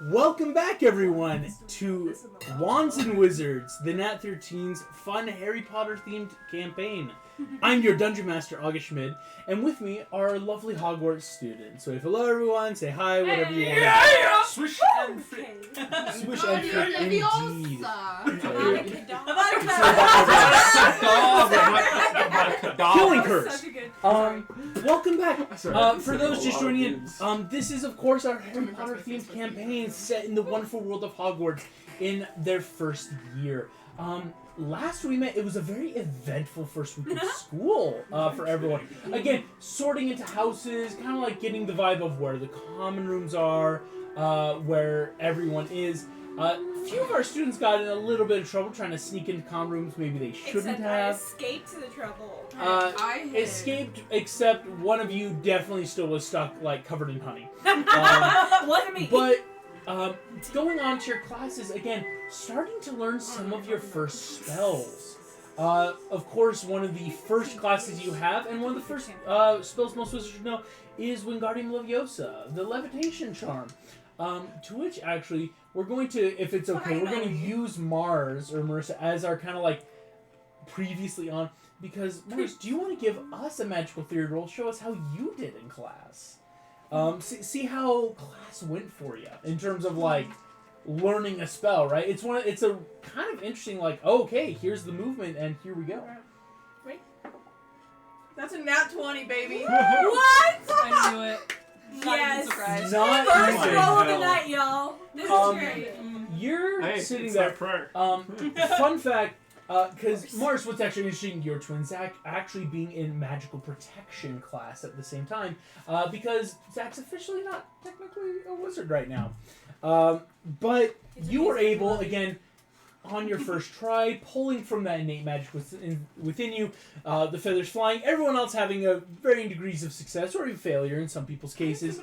Welcome back, everyone, to Wands and Wizards, the Nat 13's fun Harry Potter-themed campaign. I'm your Dungeon Master, August Schmid, and with me are our lovely Hogwarts students. So, hello, everyone. Say hi, whatever you want. Yeah. Swish and frick. Swish and frick, indeed. Killing curse. Welcome back. For those just joining in, this is, of course, our Harry Potter-themed campaign set in the wonderful world of Hogwarts in their first year. Last we met, it was a very eventful first week of school for everyone. Again, sorting into houses, kind of like getting the vibe of where the common rooms are, where everyone is. A few of our students got in a little bit of trouble trying to sneak into common rooms maybe they shouldn't have. I escaped the trouble. I escaped, except one of you definitely still was stuck, like, covered in honey. Wasn't me. But going on to your classes, again, starting to learn some of your first spells. Of course, one of the first classes you have, and one of the first spells most wizards should know, is Wingardium Leviosa, the levitation charm. To which, actually, we're going to, if it's okay, we're going to use Mars, or Marissa, as our kind of, like, previously on, because, Mars, do you want to give us a magical theory roll? Show us how you did in class. See how class went for you in terms of like learning a spell, right? It's a kind of interesting like, okay, here's the movement and here we go. Wait. That's a nat 20, baby. What? I knew it. Yes. Surprised. Not First even. roll of the night, y'all. This is great. You're sitting it's there. Not prayer. Fun fact. Because Mars, what's actually interesting, your twin Zach actually being in magical protection class at the same time, because Zach's officially not technically a wizard right now. But you were able, again, on your first try, pulling from that innate magic within you, the feathers flying, everyone else having varying degrees of success or even failure in some people's cases.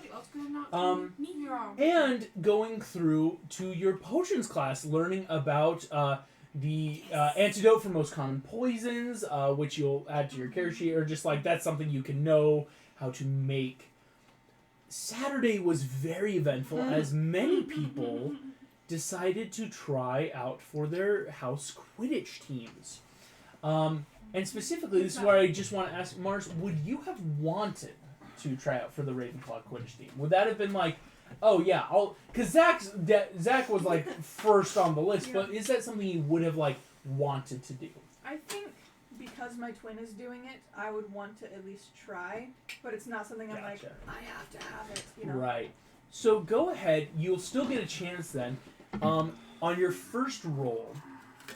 And going through to your potions class, learning about the antidote for most common poisons, which you'll add to your character sheet, or just like that's something you can know how to make. Saturday was very eventful as many people decided to try out for their house Quidditch teams. And specifically, this is where I just want to ask Mars, would you have wanted to try out for the Ravenclaw Quidditch team? Would that have been like, oh yeah, because Zach was like first on the list, but is that something you would have like wanted to do? I think because my twin is doing it, I would want to at least try, but it's not something I'm like, I have to have it, you know? Right. So go ahead, you'll still get a chance then. On your first roll,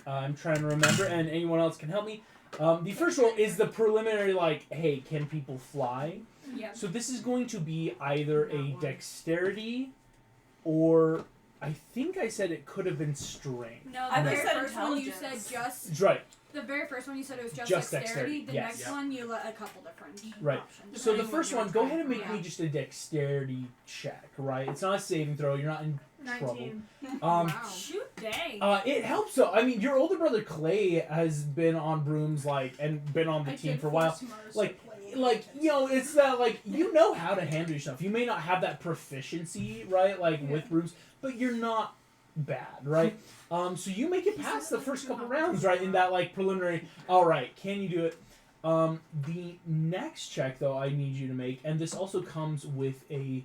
I'm trying to remember, and anyone else can help me. The first roll is the preliminary, like, hey, can people fly? Yeah. So this is going to be either a dexterity or I think I said it could have been strength. No, I the thought very you first said one you said intelligence. just... Right. The very first one you said it was Just dexterity. dexterity, The yes. next one you let a couple different Right. options. So the Depending first what one, you're go ahead and trying make for. me just a dexterity check, right? It's not a saving throw. You're not in trouble. 19. Wow. Shoot, dang. It helps though. I mean, your older brother Clay has been on brooms and been on the team for a while. Like you know, it's that like you know how to handle yourself. You may not have that proficiency, right? Like with brooms, but you're not bad, right? So you make it past the first couple rounds, right? In that like preliminary. All right, can you do it? The next check though, I need you to make, and this also comes with a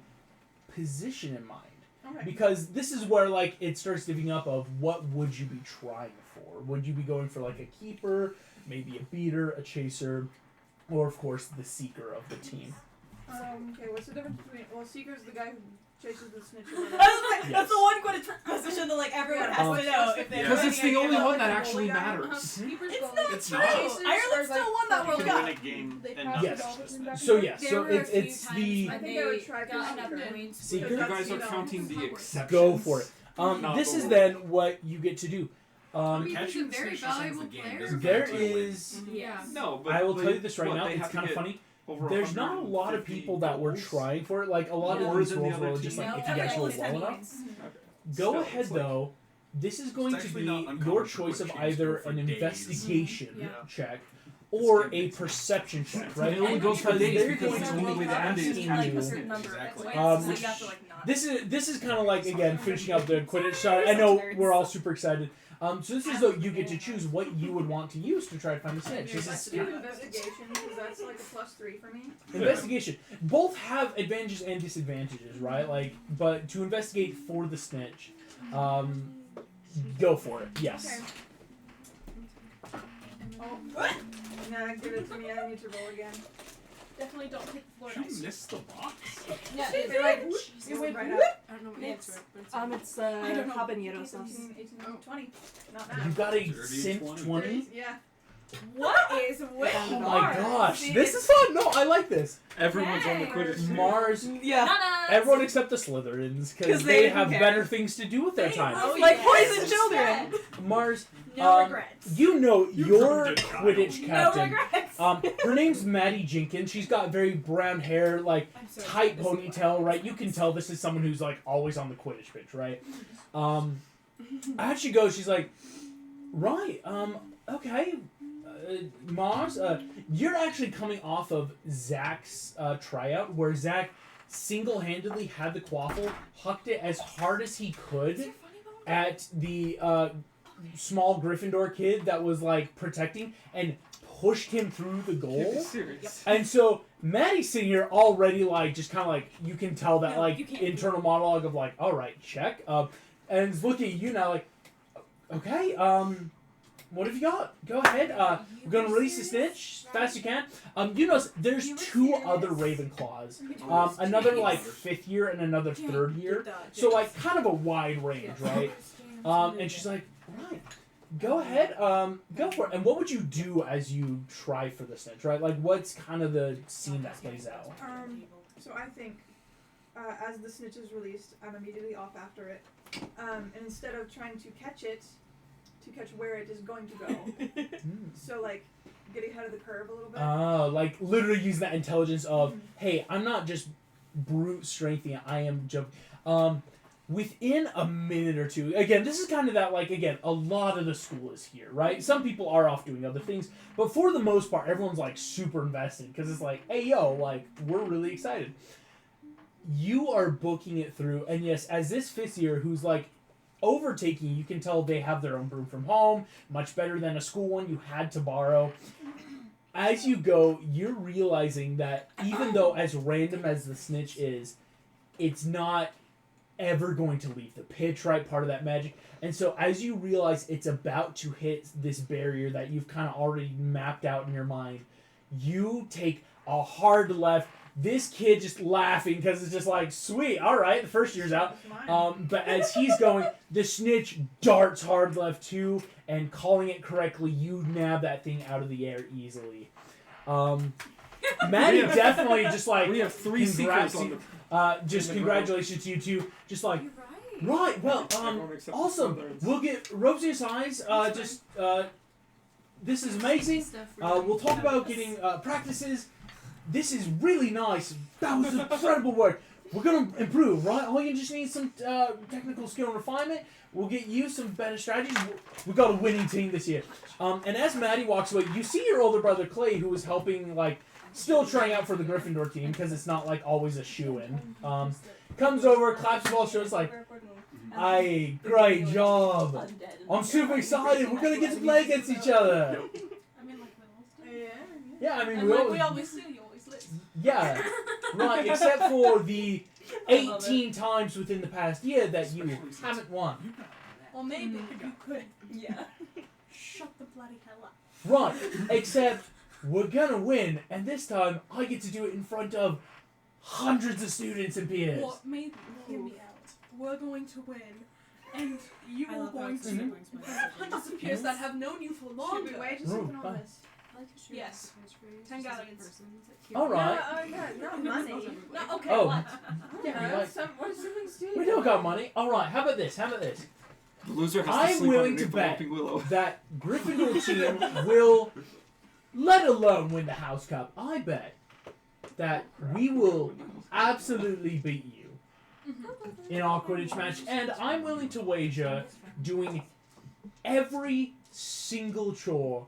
position in mind. Okay. Because this is where like it starts divvying up of what would you be trying for? Would you be going for like a keeper, maybe a beater, a chaser, or of course the seeker of the team? Okay, what's the difference between... Well, Seeker's the guy who chases the snitch. I was like, that's the one Quidditch position that like everyone has to know if they Because have it's any the only idea one about that it. actually It's matters. It's not It's true. not. Ireland still won that World You can Cup. win a game They and passed not Yes. it all between back So and yeah, There so were a few it's times the I think when I would they try for got enough Seeker. points. Seeker? You That's, guys are you know, counting the Hogwarts. exceptions. go for it. Not This the is rule. then what you get to do. He's Catching a very snitches ends valuable the game. player. Doesn't There matter who wins. is. Yeah. No, but I will tell you like, this right what, now. they It's have to kind of get funny. over There's not a lot of 150 people that were goals? trying for it. Like a lot More of these than the rolls other were just like team. if you guys roll well enough. Okay. Go Still, ahead it's like- though. This is going It's to actually be not uncommon your for choice of quick change either for an days. investigation Yeah. check or a perception check, right? It only goes for Because days they're because going it's to the only be way to end it is asking like you. a certain number Exactly. of points, so Which- you have to like not. This is kind of like, again, finishing up the Quidditch. Sorry, I know we're all super excited. So this is though you get to choose what you would want to use to try to find the snitch. This Let's is do investigation, because that's like a +3 for me. investigation. Both have advantages and disadvantages, right? Like, but to investigate for the snitch, go for it. Yes. Okay. Oh, what? Nah, give it to me. I need to roll again. Definitely don't take the floor She dice. missed the box. Yeah. They like You went went right up. I don't know what the answer is, but it's It's I don't know. habanero sauce. 17, 18, 20. Not You bad. got a Dirty synth 20. 20. Yeah. What is with Oh my Mars? gosh, See, this it's- is fun. No, I like this. Everyone's on the Hey. Quidditch team. Mars. Yeah. Everyone except the Slytherins, because 'Cause they they have don't better care. things to do with their time. Oh, like poison children. Mars, No regrets. you know You your ruined it, Kyle. Quidditch No captain. regrets. Her name's Maddie Jenkins. She's got very brown hair, like I'm so tight excited to see what ponytail, happens. right? You can tell this is someone who's like always on the Quidditch pitch, right? As she goes, she's like, right, okay, Mars, you're actually coming off of Zach's tryout, where Zach single-handedly had the quaffle, hucked it as hard as he could at the small Gryffindor kid that was like protecting, and pushed him through the goal. Serious. And so Maddie's sitting here already like just kind of like you can tell that No, like you can't. internal monologue of like, all right, check, and is looking at you now like, okay, what have you got? Go ahead. We're gonna release the snitch as fast as you can. You notice there's two other Ravenclaws, another like 5th year and another 3rd year, so like kind of a wide range, right? And she's like, right. Go ahead, go for it. And what would you do as you try for the snitch, right? Like, what's kind of the scene that plays out? So I think, as the snitch is released, I'm immediately off after it. And instead of trying to catch it, to catch where it is going to go. So like, get ahead of the curve a little bit. Like literally use that intelligence of, hey, I'm not just brute strengthing, I am jumping. Within a minute or two, again, this is kind of that, like, again, a lot of the school is here, right? Some people are off doing other things, but for the most part, everyone's, like, super invested, because it's like, hey, yo, like, we're really excited. You are booking it through, and yes, as this 5th year, who's, like, overtaking, you can tell they have their own broom from home, much better than a school one you had to borrow. As you go, you're realizing that even though as random as the snitch is, it's not ever going to leave the pitch, right? Part of that magic. And so as you realize it's about to hit this barrier that you've kind of already mapped out in your mind, you take a hard left. This kid just laughing because it's just like, sweet, all right, the first year's out. But as he's going, the snitch darts hard left too, and calling it correctly, you nab that thing out of the air easily. Maddie definitely just like, We have 3 congrats seekers on the. just in the congratulations to you two. Just like, You're right. right, well, Everyone except the awesome. Slytherins. We'll get Rosie's eyes. This is amazing. We'll talk about getting practices. This is really nice. That was incredible work. We're gonna improve, right? All you just need some technical skill and refinement. We'll get you some better strategies. We got a winning team this year. And as Maddie walks away, you see your older brother Clay, who is helping, like, still trying out for the Gryffindor team because it's not like always a shoe-in. Comes over, claps his shows like, "Aye, great job! I'm super excited. We're gonna get to play against each other." I mean, like when Yeah. Yeah, I mean, and we like always, we always do, you always list. yeah, right. Except for the 18 times within the past year that you haven't won. Well, maybe you could Yeah. shut the bloody hell up. Right. Except we're gonna win, and this time I get to do it in front of hundreds of students and peers. Or maybe, hear me out. We're going to win, and you are going to Mhm. hundreds of peers that have known you for Should longer. we wager something on this? Yes. 10 galleons. All right. No, not money. No, okay, Oh. what? Yeah, No, like- what siblings do? We don't got money. All right. How about this? The loser has to I'm sleep willing underneath to the bet Weeping Willow. that Gryffindor team will, let alone win the House Cup. I bet that we will absolutely beat you in our Quidditch match, and I'm willing to wager doing every single chore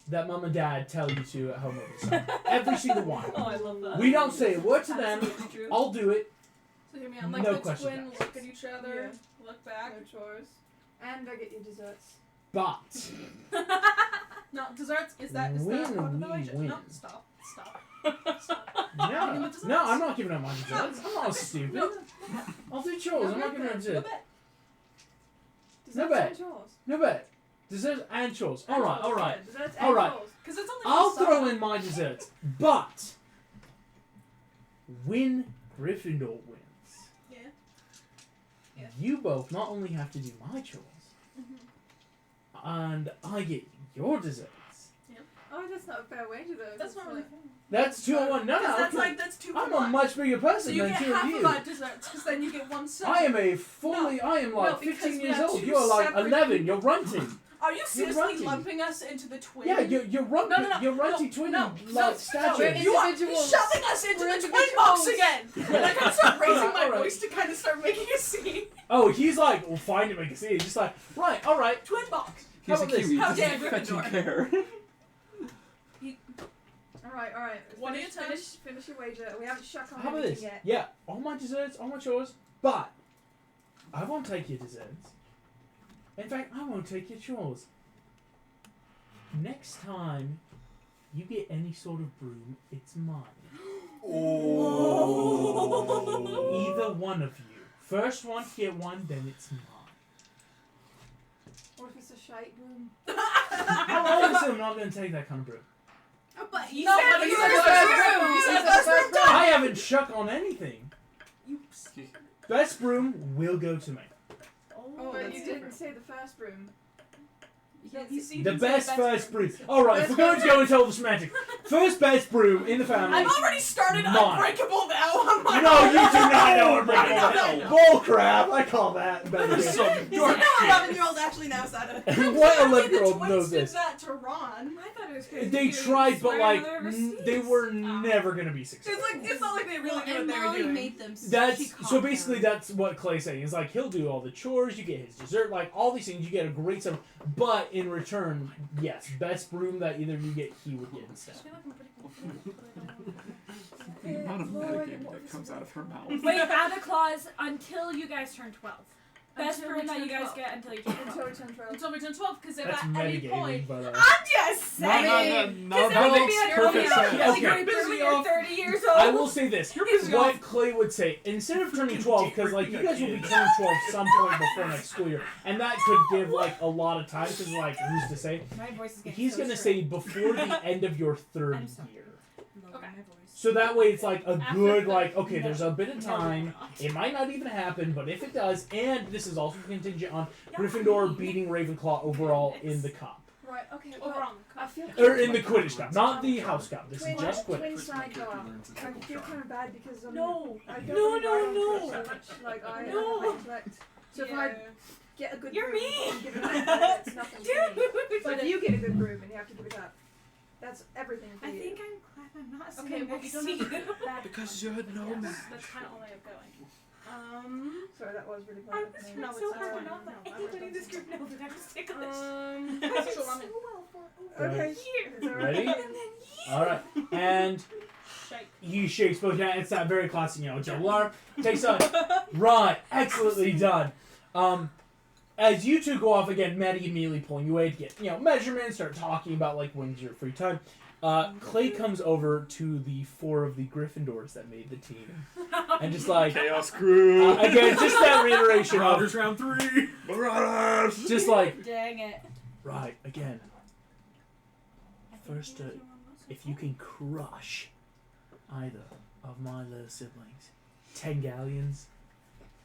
that mom and dad tell you to at home over the summer. Every single one. Oh, I love that. We don't say a word to them. Absolutely true. I'll do it. So hear me out. Like No the questions twin asked. look at each other, look back. No chores. And I get you desserts. But No, desserts, is that When part of the we relationship? win. No, stop. no, I'm not giving up my desserts. I'm not stupid. No. I'll do chores. I'm not giving up No desserts. bet. Desserts bet. and chores. No bet. Desserts and chores. All right, all right. Yeah, desserts All and right. chores. Because it's only I'll for throw summer. in my desserts, but when Gryffindor wins, Yeah. Yeah. you both not only have to do my chores, Mm-hmm. and I get your desserts. Oh, that's not a fair wage of those. That's not really fair. That's 2 on 1. No, Because that's okay. like, that's 2 for I'm 1. a much bigger So person you than get two of half you. of our desserts, because then you get 1 7. I am a fully. I am like No, because 15 we years have old. 2 You are like separate 11. people. You're runting. Are you seriously runty. lumping us into the twin? Yeah, you're runty. No, no, no, You're runty no, twin no, like no, stature. no, you are individuals. shoving us into We're the twin box again! Yeah. And I gotta start raising my Alright. voice to kind of start making a scene. Oh, he's like, well, fine to make a scene. He's just like, right, all right. Twin box! How He's a about this? Kiwi. How Doesn't dare fetch and Gryffindor. care. Alright. One at a time. Finish your wager. We haven't shut on How about anything this? yet. Yeah, all my desserts, all my chores, but I won't take your desserts. In fact, I won't take your chores. Next time you get any sort of broom, it's mine. Either one of you. First one to get one, then it's mine. Or if it's a shite broom. Obviously, I'm not going to take that kind of broom. Oh, but you No, said but you you said said best best room! room. You said You best said room! best I haven't shook on anything. You Best broom will go to me. Oh, but that's you different. didn't say the first broom. The best first broom. Alright, if we're going to go into all the semantics. First best broom in the family. I've already started Mine. Unbreakable now on my No, own. you do not know Unbreakable. I know. Bull crap. I call that better. There's some You dark know shit. 11-year-old actually knows that. What Apparently 11-year-old the twins knows did this? that to Ron. I thought it was crazy. They too. tried, but Swear like I've ever they seen were this. never gonna be It's successful. like it's not like they really knew what and they were Molly doing. made them. That's so basically that's what Clay's saying. Is like he'll do all the chores, you get his dessert, like all these things, you get a great sum. But in return, yes, best broom that either you get, he would get instead. I feel like I'm pretty cool. The amount of metagame that comes out of her mouth. Wait, add a clause until you guys turn 12. Best Until we room that turn you guys 12. get until you turn 12. Until we turn 12. Until we turn 12, because if That's at any metagaming, point... but I'm just No, saying. no, Because that then makes you'll be perfect like, sense. you're Okay. really good when you're 30 years old. I will say this. You're busy What off. Clay would say, instead of turning 12, because like you guys will be turning 12 some point before next school year, and that could give like a lot of time, because like who's to say? My voice is getting He's so gonna shrill. say before the end of your third I'm sorry. year. Okay. So that way it's like a After good, the- like, okay, no. there's a bit of No, time. we're not. It might not even happen, but if it does, and this is also contingent on Gryffindor beating Ravenclaw overall in the cup. Right, okay. Over Well, on the I cup. feel Or in the Quidditch cup, not the house cup. This is twin, just twin Quidditch. sidebar. I feel kind of bad because No. I don't No, really no, ride on no. so much. Like I No. have intellect. So if I Yeah. get a good You're broom mean. and give it up, it's nothing to me. Dude! But if you get a good broom and you have to give it up, that's everything for I you. think I'm glad I'm not Okay, sitting well, you next don't to have to you. do that. Because you're no Yes, match. that's kind of all I have going. Sorry, that was really I bad. was of me. trying No, so it's hard fine. to not let No, anybody in this group know that I was ticklish. Sure, I'm in. Okay. Years. It's alright. Ready? And then years. Alright. And Shake. he shakes both hands. It's that very classic, jump alarm. Takes a right. Excellently done. As you two go off again, Maddie immediately pulling you away to get, measurements, start talking about like when's your free time. Clay comes over to the 4 of the Gryffindors that made the team. And just like, Chaos crew. again, just that reiteration of, Marauders round 3. Marauders. just like, Dang it. right, again. First, if you can crush either of my little siblings, 10 galleons,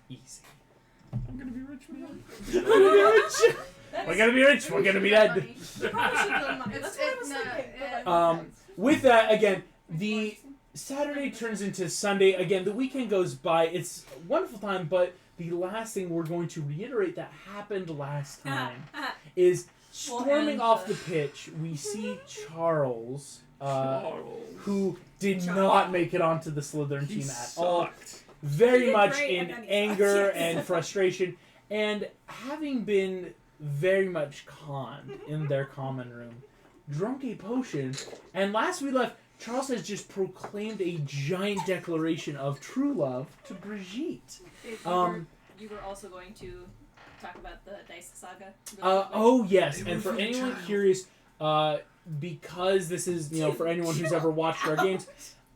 easy. I'm gonna be rich with them. We're gonna be rich, we're gonna be dead. You probably should have done money. That's what I was thinking. but, like, With that, again, the Saturday turns into Sunday. Again, the weekend goes by. It's a wonderful time, but the last thing we're going to reiterate that happened last time is storming end off the- the pitch, we see Charles, Charles. who did not make it onto the Slytherin He team at all. sucked. Very did much great, in and then he anger sucked. and frustration, and having been very much conned in their common room drunk a potion, and last we left, Charles has just proclaimed a giant declaration of true love to Brigitte. You were also going to talk about the Dice Saga. Oh yes, and for anyone curious, because this is, for anyone who's ever watched our games,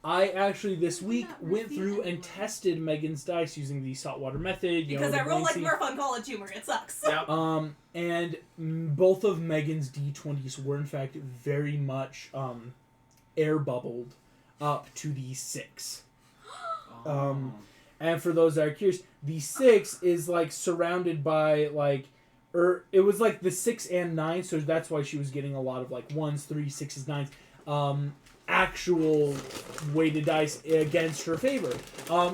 I actually this week went through and tested Megan's dice using the saltwater method. Because I roll like Murph on College Humor. It sucks. Yeah. And both of Megan's D20s were in fact very much air bubbled up to the 6. And for those that are curious, the 6 is like surrounded by like, it was like the 6 and 9, so that's why she was getting a lot of like 1s, 3s, 6s, 9s. Actual weighted dice against her favor.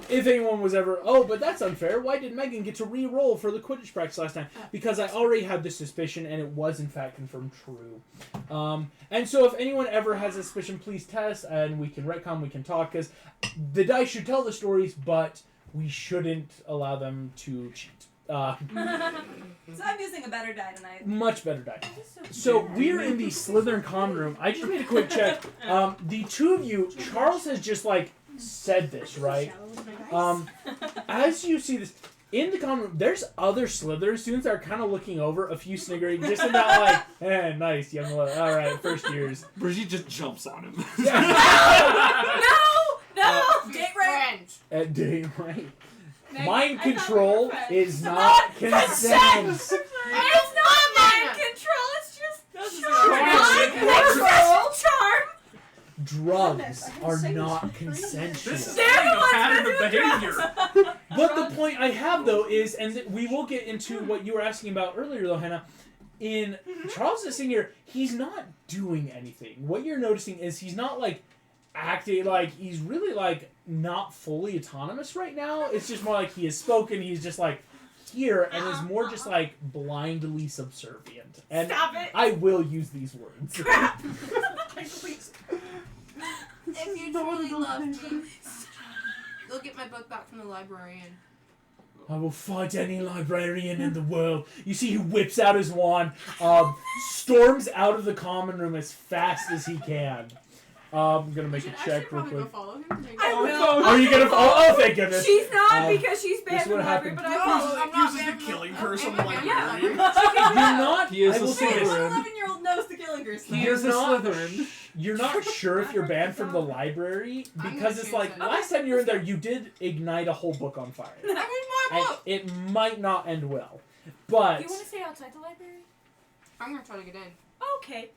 If anyone was ever, but that's unfair. Why did Megan get to re-roll for the Quidditch practice last time? Because I already had the suspicion, and it was in fact confirmed true. And so if anyone ever has a suspicion, please test, and we can retcon, we can talk, because the dice should tell the stories, but we shouldn't allow them to cheat. So I'm using a better die tonight. Much better die. So we're in the Slytherin common room. I just made a quick check. The two of you, Charles has just like said this, right? As you see this in the common room, there's other Slytherin students that are kind of looking over, a few sniggering, just about like, nice young love. All right, first years. Brigitte just jumps on him. No! Date rape! Date rape. Meg, Mind I thought we control were friends. is not consent. It's not mind control. It's just charm. Drugs are not consensual. This is pattern of behavior. But the point I have though is, and we will get into what you were asking about earlier though, Hannah. In Charles' thing here, he's not doing anything. What you're noticing is he's not like acting like he's really like not fully autonomous right now. It's just more like he has spoken. He's just like here and is more just like blindly subservient. And Stop it. I will use these words. Crap. Please. If you truly love me, go get my book back from the librarian. I will fight any librarian in the world. You see, he whips out his wand, storms out of the common room as fast as he can. I'm gonna make a check real quick. Follow him. I will. Are you gonna follow? Oh, thank goodness. She's not because she's banned this from the would library, happen. but I I'm not Uses the banned killing from- curse on am the I banned librarian. from the librarian? You're not. He is I a will say Wait, this. my Slytherin. 11-year-old knows the killing curse. He You're is a not- Slytherin. You're not sure if you're banned from the library I'm because gonna it's like choose it. last time you were in there, you did ignite a whole book on fire, I mean, my and book. it might not end well. Do But you want to stay outside the library? I'm gonna try to get in. Okay.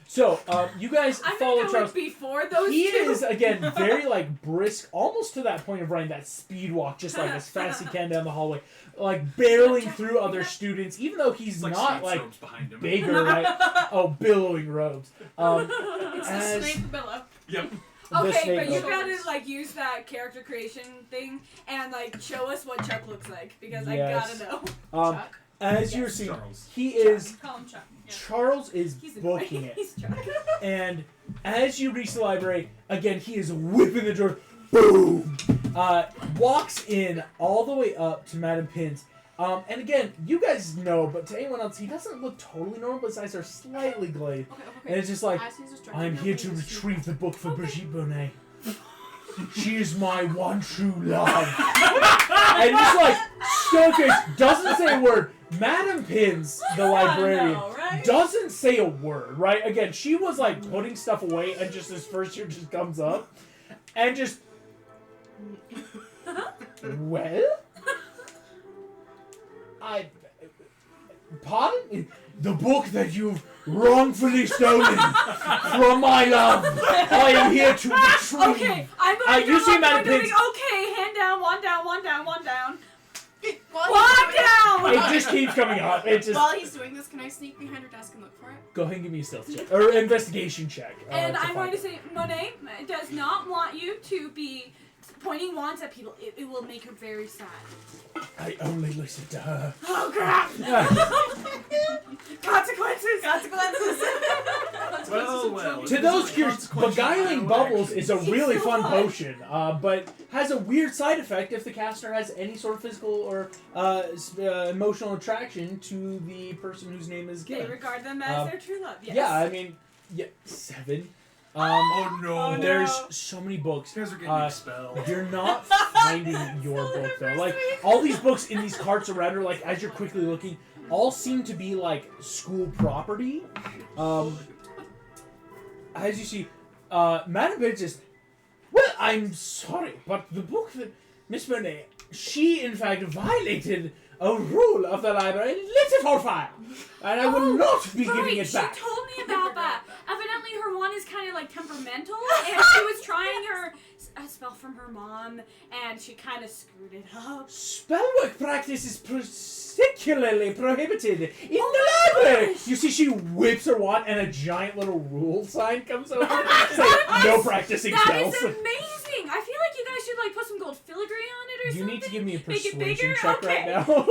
so you guys I'm follow gonna go Charles. in before those He two. is again very like brisk, almost to that point of running that speed walk, just like as fast as he can down the hallway, like barreling through other students, even though he's It's like not Snape's like robes behind him. bigger, right? Oh, billowing robes. It's the As Snape Billup. Yep. the Okay, snake but you boat. gotta like use that character creation thing and like show us what Chuck looks like because Yes. I gotta know. Chuck. As you're seeing, Charles. he is Call him Chuck. Yeah. Charles is He's booking annoying. it. He's Chuck. And as you reach the library, again, he is whipping the door. Boom! Walks in all the way up to Madame Pin's. And again, you guys know, but to anyone else, he doesn't look totally normal, but his eyes are slightly glazed. Okay. And it's just like, As he's distracted, I'm here to retrieve the book for Brigitte Bonnet. She is my one true love. And just like, stone-faced, doesn't say a word. Madame Pins, the librarian, know, right? doesn't say a word, right? Again, she was like putting stuff away, and just this first year just comes up, and just, well, pardon? The book that you've wrongfully stolen from my love, I am here to retrieve. Okay, I'm going to you go see up Madame and doing, Pin's- okay, hand down, one down, one down, one down. While One down! It just keeps coming up. It just. While he's doing this, can I sneak behind her desk and look for it? Go ahead and give me a stealth check or investigation check. And to I'm going find to say, Monet does not want you to be pointing wands at people. It will make her very sad. I only listen to her. Oh crap! Consequences! Consequences. Well. To those curious, beguiling bubbles is a really so fun fun. potion, but has a weird side effect if the caster has any sort of physical or emotional attraction to the person whose name is They given. regard them as their true love. Yes. Yeah, I mean, Yeah, 7. Oh no. There's so many books. You guys are getting expelled. You're not finding your book though. Like all these books in these carts around her, like as you're quickly looking, all seem to be like school property. As you see, Madam Page says, "Well, I'm sorry, but the book that Miss Burnett, she in fact violated a rule of the library and lit it on fire, and I will not be giving it back." She told me about that. Evidently, her wand is kind of like temperamental, and she was trying a spell from her mom, and she kind of screwed it up. Spellwork practice is particularly prohibited in the library. gosh. You see, she whips her wand, and a giant little rule sign comes over. Say, no practicing That spells. is amazing. I feel like you guys should like put some gold filigree on it or You something. need to give me a Make it persuasion bigger? check Okay. right now.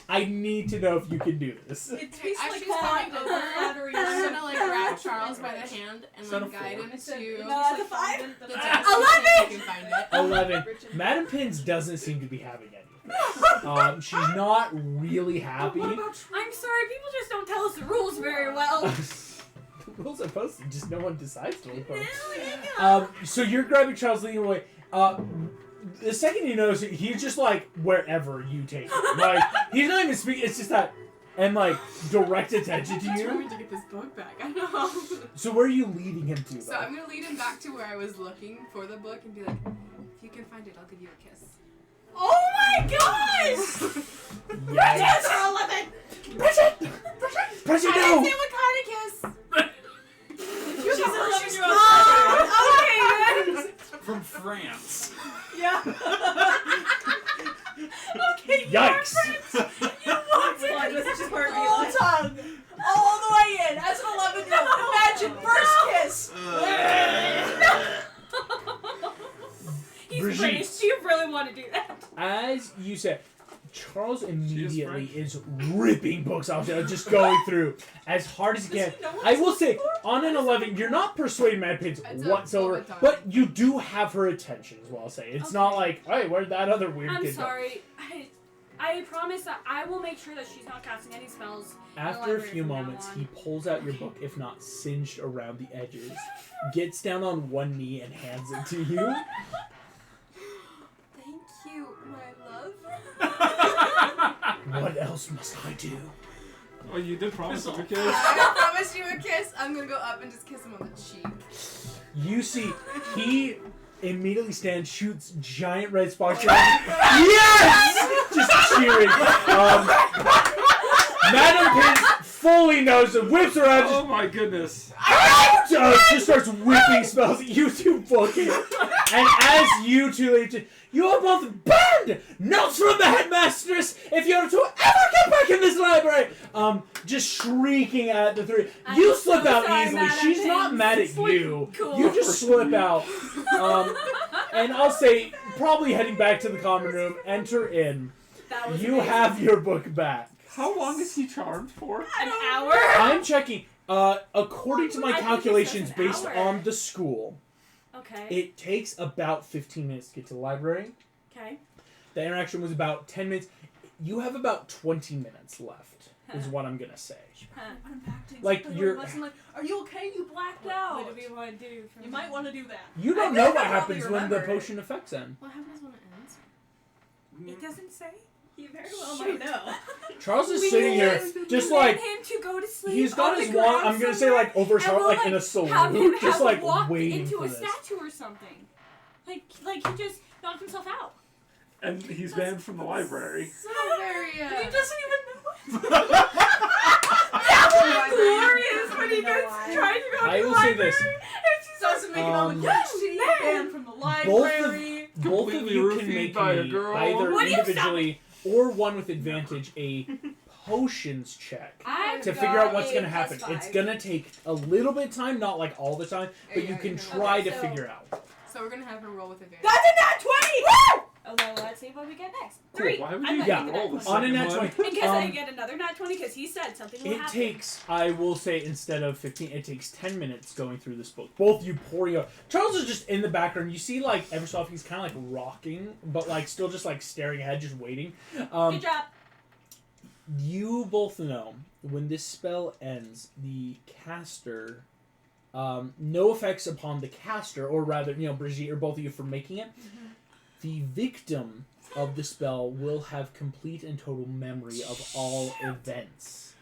I need to know if you can do this. It tastes As like she's coming hot over, flattery. I'm gonna like grab Charles by the hand and Son like of guide four. him I said, to no, the 5? the the desk. 11! If you can find it. 11. Madam Pins doesn't seem to be having any. She's not really happy. I'm sorry, people just don't tell us the rules very well. The rules are posted, just no one decides to look for them. Yeah. So you're grabbing Charles leading away. The second you notice it, he's just like wherever you take him. Like he's not even speaking. It's just that, and like direct attention to I'm you. trying to get this book back. I know. So where are you leading him to? Though? So I'm gonna lead him back to where I was looking for the book and be like, if you can find it, I'll give you a kiss. Oh my gosh! Yes. Bridget! Bridget, I no! didn't say what kind of kiss. She's an 11-year-old. Oh, okay, then. From France. Yeah. Okay, Yikes! you walked in. Like, this is just part of me, Full like- tongue. All the way in. As an 11-year-old. Imagine first kiss. He's Brigitte. British. Do you really want to do that? As you said, Charles immediately is ripping books off, just going through as hard as he can. I will say, on an 11, you're not persuading Mad Pigs It's a whatsoever, little bit but you do have her attention, is what I'll say. It's not like, hey, where'd that other weird I'm kid go? sorry. I promise that I will make sure that she's not casting any spells. After a few moments, he pulls out your book, if not singed around the edges, gets down on one knee and hands it to you. Thank you, my love. What else must I do? Oh, you did promise him a kiss? I promise you a kiss. I'm gonna go up and just kiss him on the cheek. You see, he immediately stands, shoots giant red sparks at him. Yes! Just cheering. Madam Pins fully knows it, whips around, Oh my goodness. just starts whipping spells at you two booking. And as you two, you are both banned! Notes from the headmistress if you're to ever get back in this library! Just shrieking at the three. I'm You so slip out sorry, easily. Madam She's not Pins. mad at It's like, you. cool. You just slip out. And I'll say, probably heading back to the common room, enter in. That was You amazing. have your book back. How long is he charmed for? An hour? I'm checking. According to my I think it calculations says an based hour. on the school, Okay. it takes about 15 minutes to get to the library. Okay. The interaction was about 10 minutes. You have about 20 minutes left, is what I'm going to say. Like, you're... Like, are you okay? You blacked out. What do we want to do? You might want to do that. You don't I know think what I happens probably when the remember it. potion affects end. What happens when it ends? It doesn't say. You very well might know. Charles is We sitting here, just like... him to go to sleep. He's got on his the wand, ground I'm going to say, somewhere, like, over his and heart, we'll, like, in a have him salute, just, like, walk waiting into for a this. statue or something. Like he just knocked himself out. And he's banned from the library. So very, He doesn't even know. That was glorious when he gets trying to go I to the will say library. this. And she's Doesn't make it all Um, like, yes, she man. banned from the Both library. of Completely you can roofied make by a me, girl. either Would you stop individually or one with advantage, a potions check. I To figure out what's going to happen. It's going to take a little bit of time, not like all the time, but Yeah, you can you can- try okay, to so- figure out. So we're gonna have her roll with advantage. That's a nat 20! Woo! Oh, well, let's see what we get next. Cool, 3. why would I'm you not Yeah, getting the roll nat the 20. On a nat Second 20. In case I Um, get another nat 20, because he said something will It happen. takes, I will say, instead of 15, it takes 10 minutes going through this book. Both you pouring out. Charles is just in the background. You see, like, every so often he's kind of like rocking, but like still just like staring ahead, just waiting. Good job. You both know when this spell ends, the caster, no effects upon the caster, or rather, Brigitte or both of you for making it. Mm-hmm. The victim of the spell will have complete and total memory of all events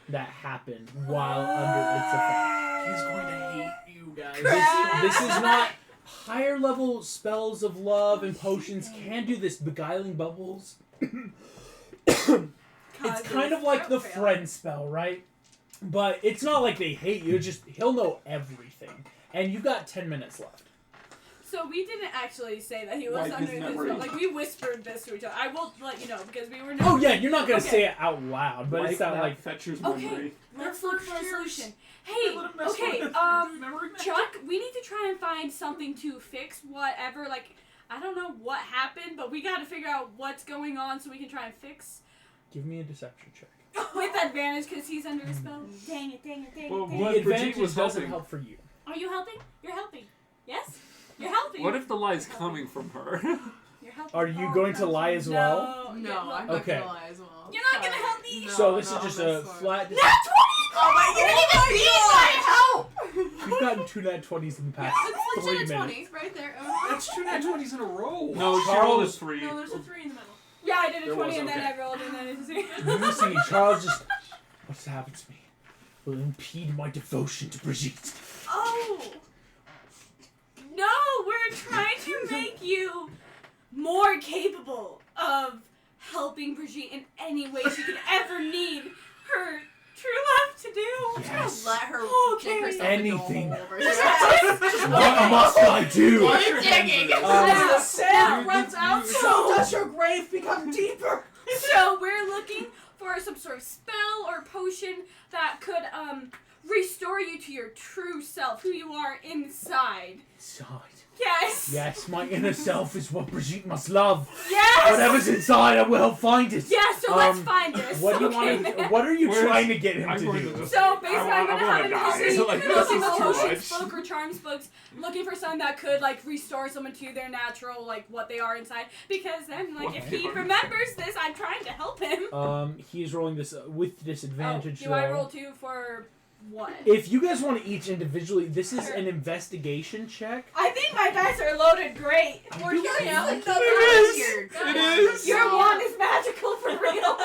that happened while under its effect. He's going to hate you guys. This is not higher level spells of love and potions can do this. Beguiling bubbles. It's kind of like the friend spell, right? But it's not like they hate you. It's just he'll know everything, and you've got 10 minutes left. So we didn't actually say that he was Wipe his under this memory. spell. Like, we whispered this to each other. I will let you know, because we were Oh yeah, you're not gonna say it out loud, but Wipe it's not that like Fetcher's Okay. memory. Let's look for a solution. Hey, I let him mess okay, with memory magic. Chuck, we need to try and find something to fix whatever, like, I don't know what happened, but we gotta figure out what's going on so we can try and fix. give me a deception check. With advantage, because he's under a spell. Dang it, dang it, dang it, Well, dang what it. The if Brigitte advantage was doesn't helping? help for you. Are you helping? You're helping. Yes? You're helping. What if the lie's coming from her? You're helping. Are you going to lie as well? No, yeah, I'm Okay. not gonna lie as well. You're not gonna help me? No, So this is not just on a this one. flat. Nat 20! Oh my god! You need my help! You've gotten 2 nat 20s in the past It's 3 legit a minutes. 20 right there. That's 2 nat 20s in a row. No, Charles- Charles is 3. No, there's a 3 in the middle. Yeah, I did a There 20 was, and then okay. I rolled and then it's a 6. You see Charles just, what's happened to me will impede my devotion to Brigitte. Oh! No, we're trying to make you more capable of helping Brigitte in any way she could ever need her true love to do. Yes. Let her Okay. dig herself Anything. into a hole over What must I do? Keep digging. As the sand you- runs out, you- so does your grave become deeper. So we're looking for some sort of spell or potion that could restore you to your true self, who you are inside. Inside. Yes. Yes, my inner self is what Brigitte must love. Yes. Whatever's inside, I will help it. Yeah, so let's Um, find this. What do you okay, want to? then. What are you Where's- trying to get him I'm to going do? to just- So basically, I'm I gonna wanna have him die. see Like, looking this at is too potions much. book or charms books, looking for something that could like restore someone to their natural, like what they are inside. Because then, like, What if they he are remembers this, I'm trying to help him. He's rolling this with disadvantage. Oh, do I though. roll 2 for what? If you guys want to each individually, this is Sure. an investigation check. I think my dice are loaded great. Are you Carry kidding? out. It is. Your wand is magical for real.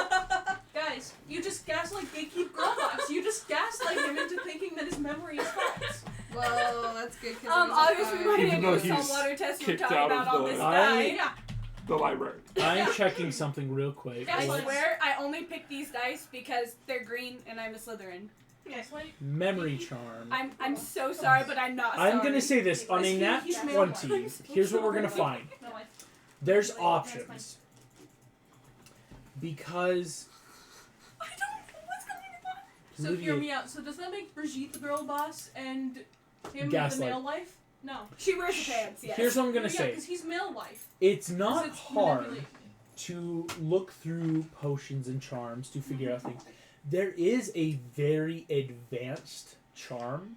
Guys, you just gaslight Gatekeep Girlbox. You just gaslight him into thinking that his memory is false. Well, that's good. Obviously, my Even though name he's saltwater test you were kicked talking out about of on the- this I- die. Yeah. The library. I'm checking something real quick. I Gaslight. swear, I only picked these dice because they're green and I'm a Slytherin. Gaslight. Memory charm. I'm so sorry, but I'm not sorry. I'm gonna say this on a nat He's 20. Here's what we're gonna find. No, There's options. Because I don't know what's going on. So hear me out. So does that make Brigitte the girl boss and him Gaslight. the male wife? No. She wears the pants, yes. here's what I'm gonna Yeah, say. because he's male wife. It's 'Cause not it's hard manipulation. to look through potions and charms to figure out things. There is a very advanced charm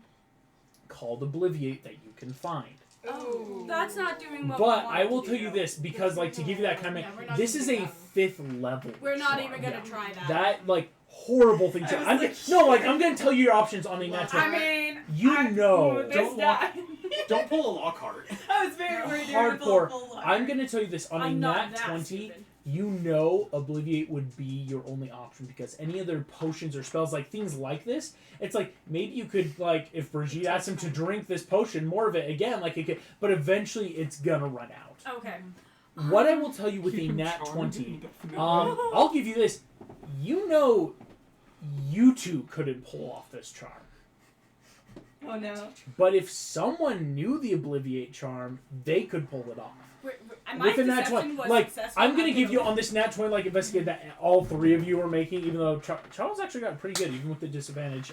called Obliviate that you can find. Oh, that's not doing what But we want I will to tell do. you this, because like to give you that kind Yeah, we're of not this gonna is do a that. 5th level. We're not charm. even gonna Yeah. try that. That like horrible thing. I To, was I'm like, no, like I'm gonna tell you your options on a nat I 20. mean, You know. this Don't walk- die. Don't pull a Lockhart. I was very worried they were Hardcore. full of I'm gonna tell you this on a I'm not nat that 20. stupid. You know Obliviate would be your only option because any other potions or spells, like things like this, it's like maybe you could, like, if Brigitte asked him to drink this potion, more of it again, like it could, but eventually it's gonna run out. Okay. What I will tell you with a Keep him nat charmed 20, indefinitely. I'll give you this. You know you two couldn't pull off this charm. Oh no. But if someone knew the Obliviate charm, they could pull it off. My With a nat deception 20, was like, successful. I'm gonna not give you gonna- on this nat 20, like, investigate that all three of you are making, even though Charles actually got pretty good, even with the disadvantage.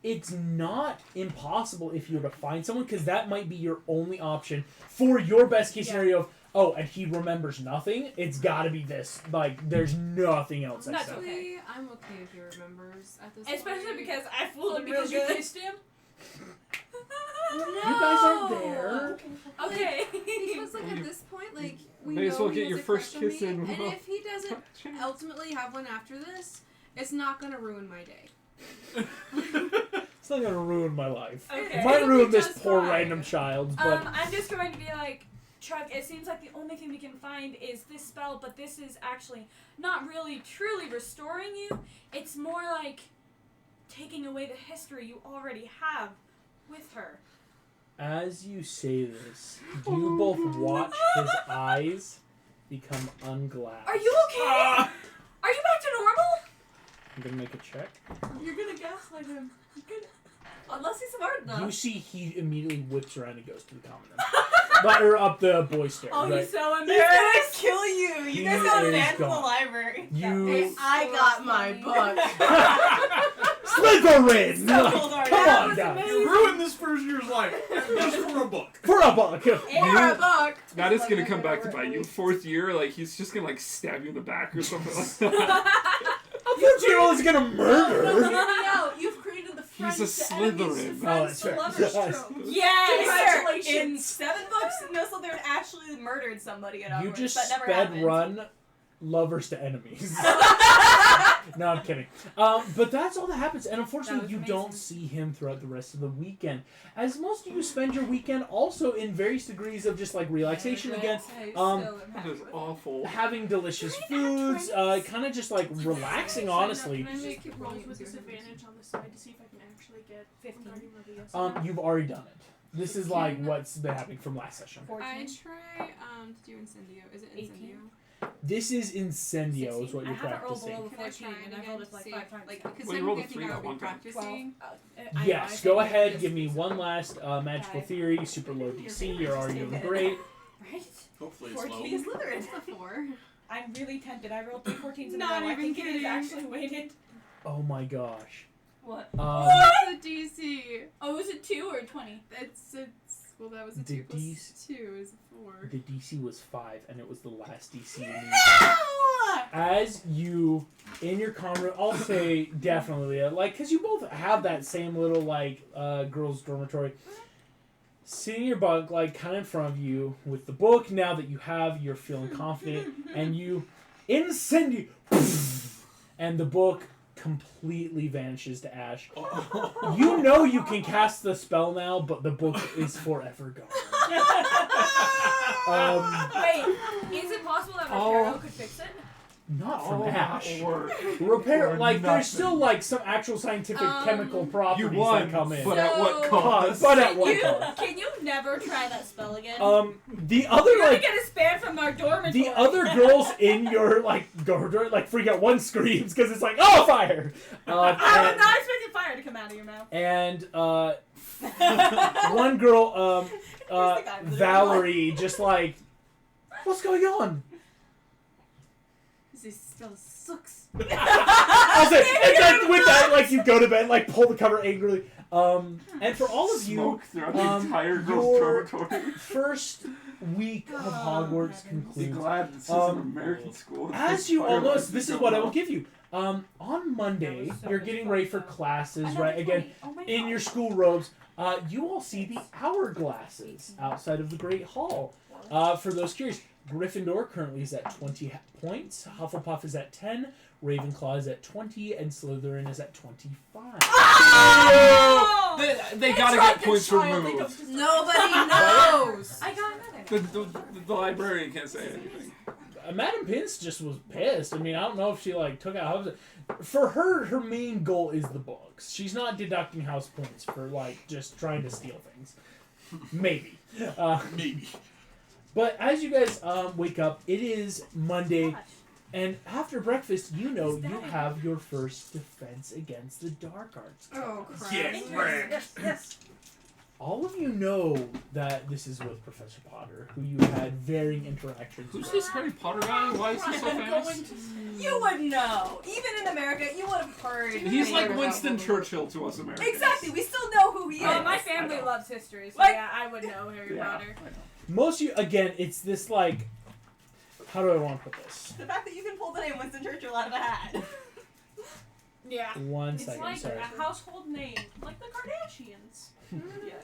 It's not impossible if you were to find someone, because that might be your only option for your best case scenario of, oh, and he remembers nothing. It's gotta be this. Like, there's nothing else. That's except- okay. I'm okay if he remembers at this Especially point. because I fooled Oh, him real because you good. kissed him? No. You guys aren't there. Okay. Because like at this point, like we May as know well he get has your a first crush on kiss me, in and without if he doesn't touching. ultimately have one after this, it's not gonna ruin my day. It's not gonna ruin my life. Okay. It might It'll ruin be this just poor fine. random child, but I'm just going to be like, Chuck, it seems like the only thing we can find is this spell, but this is actually not really truly restoring you. It's more like taking away the history you already have with her. as you say this, you both watch his eyes become unglassed. Are you okay? Are you back to normal? I'm gonna make a check. You're gonna gaslight him. Unless he's smart enough. You see he immediately whips around and goes to the common room. Or up the boys' stairs, Oh, right? he's so He's embarrassed. gonna kill you. He You guys got is an man from the gone. library. You I got my book. Slytherin! So hold on. Come That on, was guys. You ruined this first year's life just for a book. For a buck! For a book. That is gonna come back to bite you. 4th year, like he's just gonna like stab you in the back or something like that. A 14-year-old is gonna murder! No, you've created the friends He's a to enemies to Slytherin. Oh, friends that's to fair. lovers Yes. trope. Yes! Congratulations. In 7 books, no Slytherin actually murdered somebody at You Hogwarts. just That never sped happened. run lovers to enemies. No, I'm kidding. But that's all that happens, and unfortunately, That you was don't see him throughout the rest of the weekend. As most of you spend your weekend also in various degrees of just like relaxation again, That is awful. having delicious foods, kind of just like relaxing, honestly. Can I make rolls with disadvantage on the side to see if I can actually get 15. You've already done it. This is like what's been happening from last session. 14. I try to do Incendio. Is it 18? Incendio? This is Incendio, is what I you're haven't rolled practicing. below Can I 14, try and it I've rolled again it like to 5 see, times. like, Well, because you then rolled I a think 3 I'll that be one time. practicing. Yes, go ahead, give me one last magical theory, super low DC, you're already doing great. Right? Hopefully it's 14 low. is Slytherin. It's a 4. I'm really tempted. I rolled 3 14s in a Not row. I even think it is kidding. actually weighted. Oh my gosh. What? What's the DC? Oh, was it 2 or 20? It's well, that was a The 2 plus DC 2 is a 4. The DC was 5, and it was the last DC you needed. No! As you, in your common room, I'll say definitely, like, because you both have that same little, like, girls' dormitory. Sitting in your bunk, like, kind of in front of you, with the book, now that you have, you're feeling confident, and you incendio, and the book completely vanishes to ash. You know you can cast the spell now, but the book is forever gone. Wait, is it possible that Reparo could fix it? Not from Oh, ash. or Repair, or like, there's nothing. still, like, some actual scientific chemical properties You won, that come in. but at what So- cost? But at what cost? Can you never try that spell again? The other, You're gonna like, get us banned from our dormitory. the other girls in your, like, dormitory, like, freak out. One screams because it's like, oh, fire! I was And, not expecting fire to come out of your mouth. and one girl, the guy with the Valerie, just like, what's going on? This spell sucks. I'll say, and then with that, like, you go to bed, like, pull the cover angrily. And for all of you, Smoke throughout the entire girls' your dormitory. first week of Hogwarts Be concludes. glad this is an American school. As you all Fire notice, alarms this is don't what I know. will give you. On Monday, That was so you're much getting fun, ready for though. classes, Another right? Again, 20. Oh my in God. your school robes. You all see the hourglasses outside of the Great Hall. For those curious, Gryffindor currently is at 20 points. Hufflepuff is at 10. Ravenclaw is at 20, and Slytherin is at 25. Oh! They gotta get points Child, they removed. don't Nobody knows. I got another. The librarian can't say anything. Madam Pince just was pissed. I mean, I don't know if she like took out house. For her, her main goal is the books. She's not deducting house points for like just trying to steal things. Maybe. Maybe. But as you guys wake up, it is Monday, and after breakfast, you know you have your first defense against the dark arts. Oh crap. Yes, right. Yes. All of you know that this is with Professor Potter, who you had varying interactions Who's with. this Harry Potter guy? Why is he so famous? You would know. Even in America, you would have heard. He's like About Winston Voldemort. Churchill to us Americans. Exactly. We still know who he is. Oh, my I family know. loves history, so Like- yeah, I would know Harry Yeah, Potter. I know. Most of you, again, it's this like, how do I want to put this? The fact that you can pull the name Winston Churchill out of a hat. Yeah. One It's second, like sorry. a household name, like the Kardashians.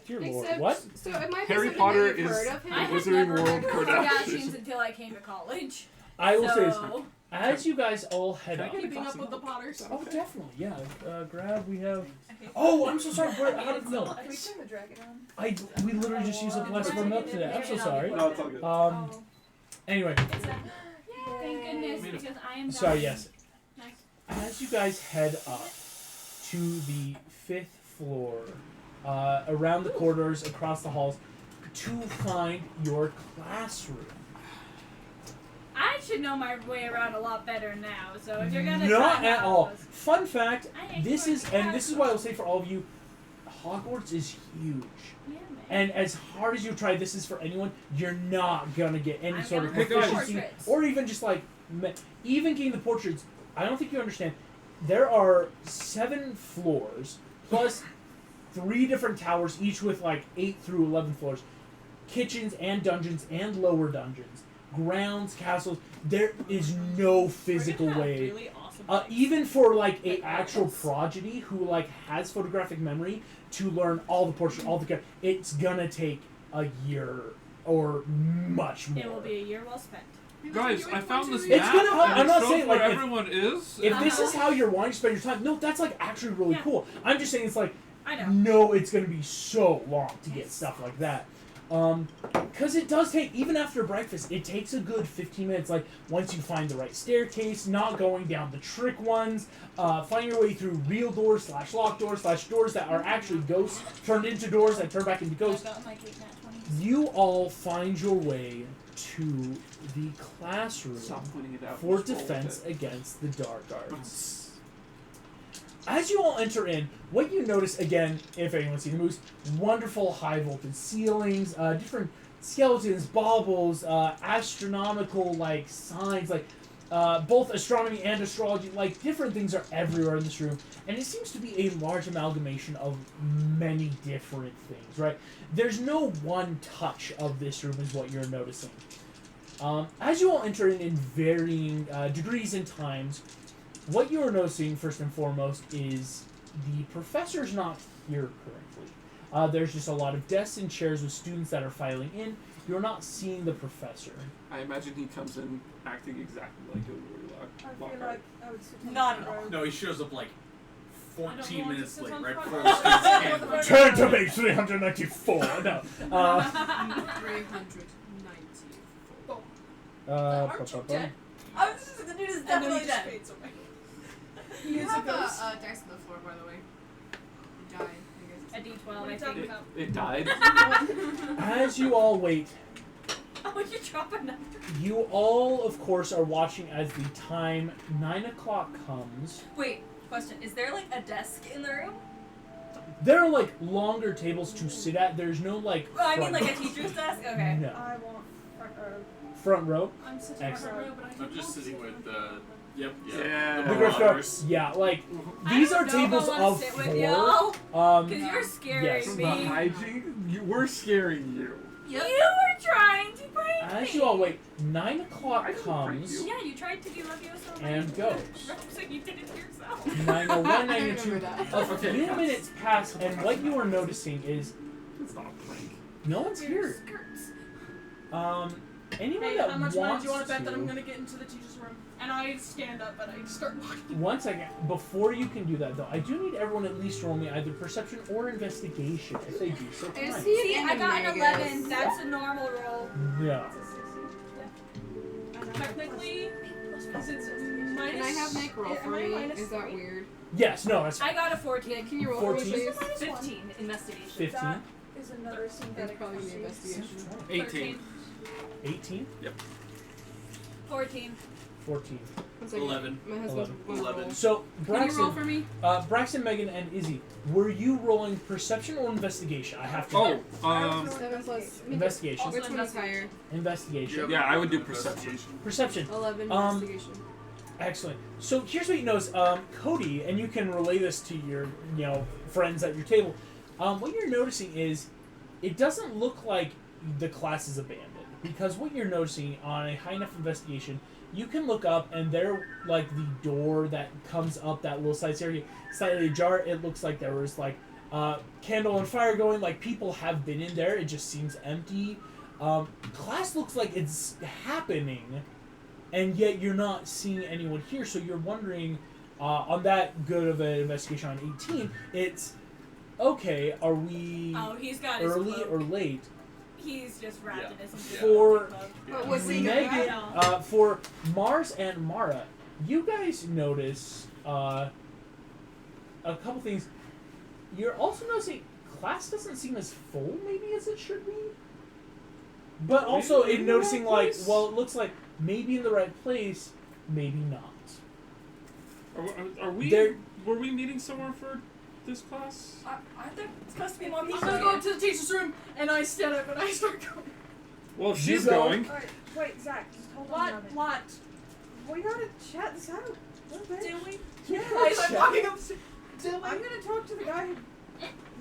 Dear Lord, Except, what? So it might Harry be something Potter that you've is heard of him. I the had Wizarding never World heard of Kardashians. Kardashians until I came to college. I will say this. So, As you guys all head Can I up. get a Keeping glass up of with the milk? Potters. Oh, definitely, yeah. Grab. We have. Okay. Oh, I'm so sorry. Where, how did milk? Can we turn the dragon on? We literally just used up the rest of our milk today. I'm so sorry. No, it's all good. Um. Oh. Anyway, it's a, thank goodness, because I am sorry. dying. Yes. As you guys head up to the 5th floor, around the corridors, across the halls, to find your classroom. I should know my way around a lot better now, so if you're gonna Not try at that all. was- Fun fact. I ain't This going is to and this is classroom. why I'll say for all of you, Hogwarts is huge. Yeah, man. And as hard as you try, this is for anyone. You're not gonna get any I'm sort of gonna get the proficiency, portraits. or even just like, even getting the portraits. I don't think you understand. There are 7 floors plus 3 different towers, each with like 8 through 11 floors, kitchens and dungeons and lower dungeons, grounds, castles. There is no physical We're gonna have way. Really awesome Even for like a actual prodigy who like has photographic memory to learn all the portraits, all the it's gonna take a year or much more. It will be a year well spent. Guys, I found this It's map. gonna help. and I'm it not shows saying, where like, if- everyone is. If this is how you're wanting to spend your time, no, that's like actually really Yeah. cool. I'm just saying it's like I know. no, it's gonna be so long to get stuff like that. Because it does take, even after breakfast, it takes a good 15 minutes. Like, once you find the right staircase, not going down the trick ones, finding your way through real doors / locked doors / doors that are actually ghosts turned into doors that turn back into I ghosts. got my Kate Nat 20s. You all find your way to the classroom Stop pointing it out. for Just roll with defense it. against the dark arts. As you all enter in, what you notice again, if anyone's seen the movies, wonderful high voltage ceilings, different skeletons, baubles, astronomical like signs, like both astronomy and astrology, like different things are everywhere in this room, and it seems to be a large amalgamation of many different things. Right? There's no one touch of this room, is what you're noticing. As you all enter in varying degrees and times, what you are noticing first and foremost is the professor's not here currently. There's just a lot of desks and chairs with students that are filing in. You're not seeing the professor. I imagine he comes in acting exactly like a I feel like I would sit on Not the at all. road. No, he shows up like I 14 don't want minutes to late, sit on right front before row. the students Turn to page 394. No. 390. Aren't you dead? I was just, the dude is And then definitely he just dead. fades away. You is a have ghost. a dice on the floor, by the way. You died, I guess. A D12, What are I you talking think. about? It died. As you all wait, Oh, you drop another. you all, of course, are watching as the time 9 o'clock comes. Wait, question. Is there like a desk in the room? There are like longer tables to sit at. There's no like. Oh, I mean front- like a teacher's desk? Okay. No. I want front row. Front row. I'm sitting in Excellent. front row, but I I'm don't just want to sitting sit with in front. Yep. Yeah. The The Griff Brothers. yeah, like I these don't are know if I tables wanna of sit with 4. y'all. Because Um, you're scaring yes. From me. behind you, we're scaring you. You were trying to break me. as you all wait, 9 o'clock I didn't comes break Yeah, you tried to do Levioso and goes. So you did it to yourself. 9:01, I 9:02. remember that. A few minutes pass, and what you are noticing is It's not a prank. no one's here. Skirts. Anyone Hey, that how much money wants do you want to bet to, that I'm gonna get into the teacher's room? And I stand up and I start walking. One second. Before you can do that, though, I do need everyone at least roll me either perception or investigation if they do so. Is Kind. he See, I got an Animagus? 11. That's a normal roll. Yeah. Technically, since it's minus. Can I have Nick roll for am I me? minus Is that three? weird? Yes. No. That's I got a 14. Yeah, can you roll for me, 14? please? 15 investigation. 15, That is another It's synthetic probably gonna be disease. investigation. 18. 18, 14. 14. One second. 11. My husband 11. wants to roll. 11. So Can you roll Braxton, for me? Braxton, Megan, and Izzy, were you rolling perception or investigation? I have to. Oh, 7 plus. Investigation. Also Which one is higher? Investigation. yeah, I would do perception. Perception. 11 Um, investigation. Excellent. So here's what you notice, Cody, and you can relay this to your, friends at your table. What you're noticing is, it doesn't look like the class is abandoned, because what you're noticing on a high enough investigation, you can look up and there, like the door that comes up that little side area, slightly ajar. It looks like there was like candle and fire going. Like, people have been in there. It just seems empty. Class looks like it's happening, and yet you're not seeing anyone here. So you're wondering, on that good of an investigation on 18, it's, okay, are we Oh, he's got his early cloak. or late? He's just wrapped in his For- But was he Megan, for Mars and Mara, you guys notice a couple things. You're also noticing class doesn't seem as full, maybe, as it should be. But also in noticing, like, well, it looks like maybe in the right place, maybe not. Are we? There- Were we meeting somewhere for this class? Aren't there supposed to be more I'm people? gonna go up to the teacher's room and I stand up and I start going. Well, if You she's go. going. Alright, wait, Zach, just hold on a moment. What? We gotta chat this out. A little bit. Do we? Yeah. As I'm walking upstairs. I'm gonna talk to the guy who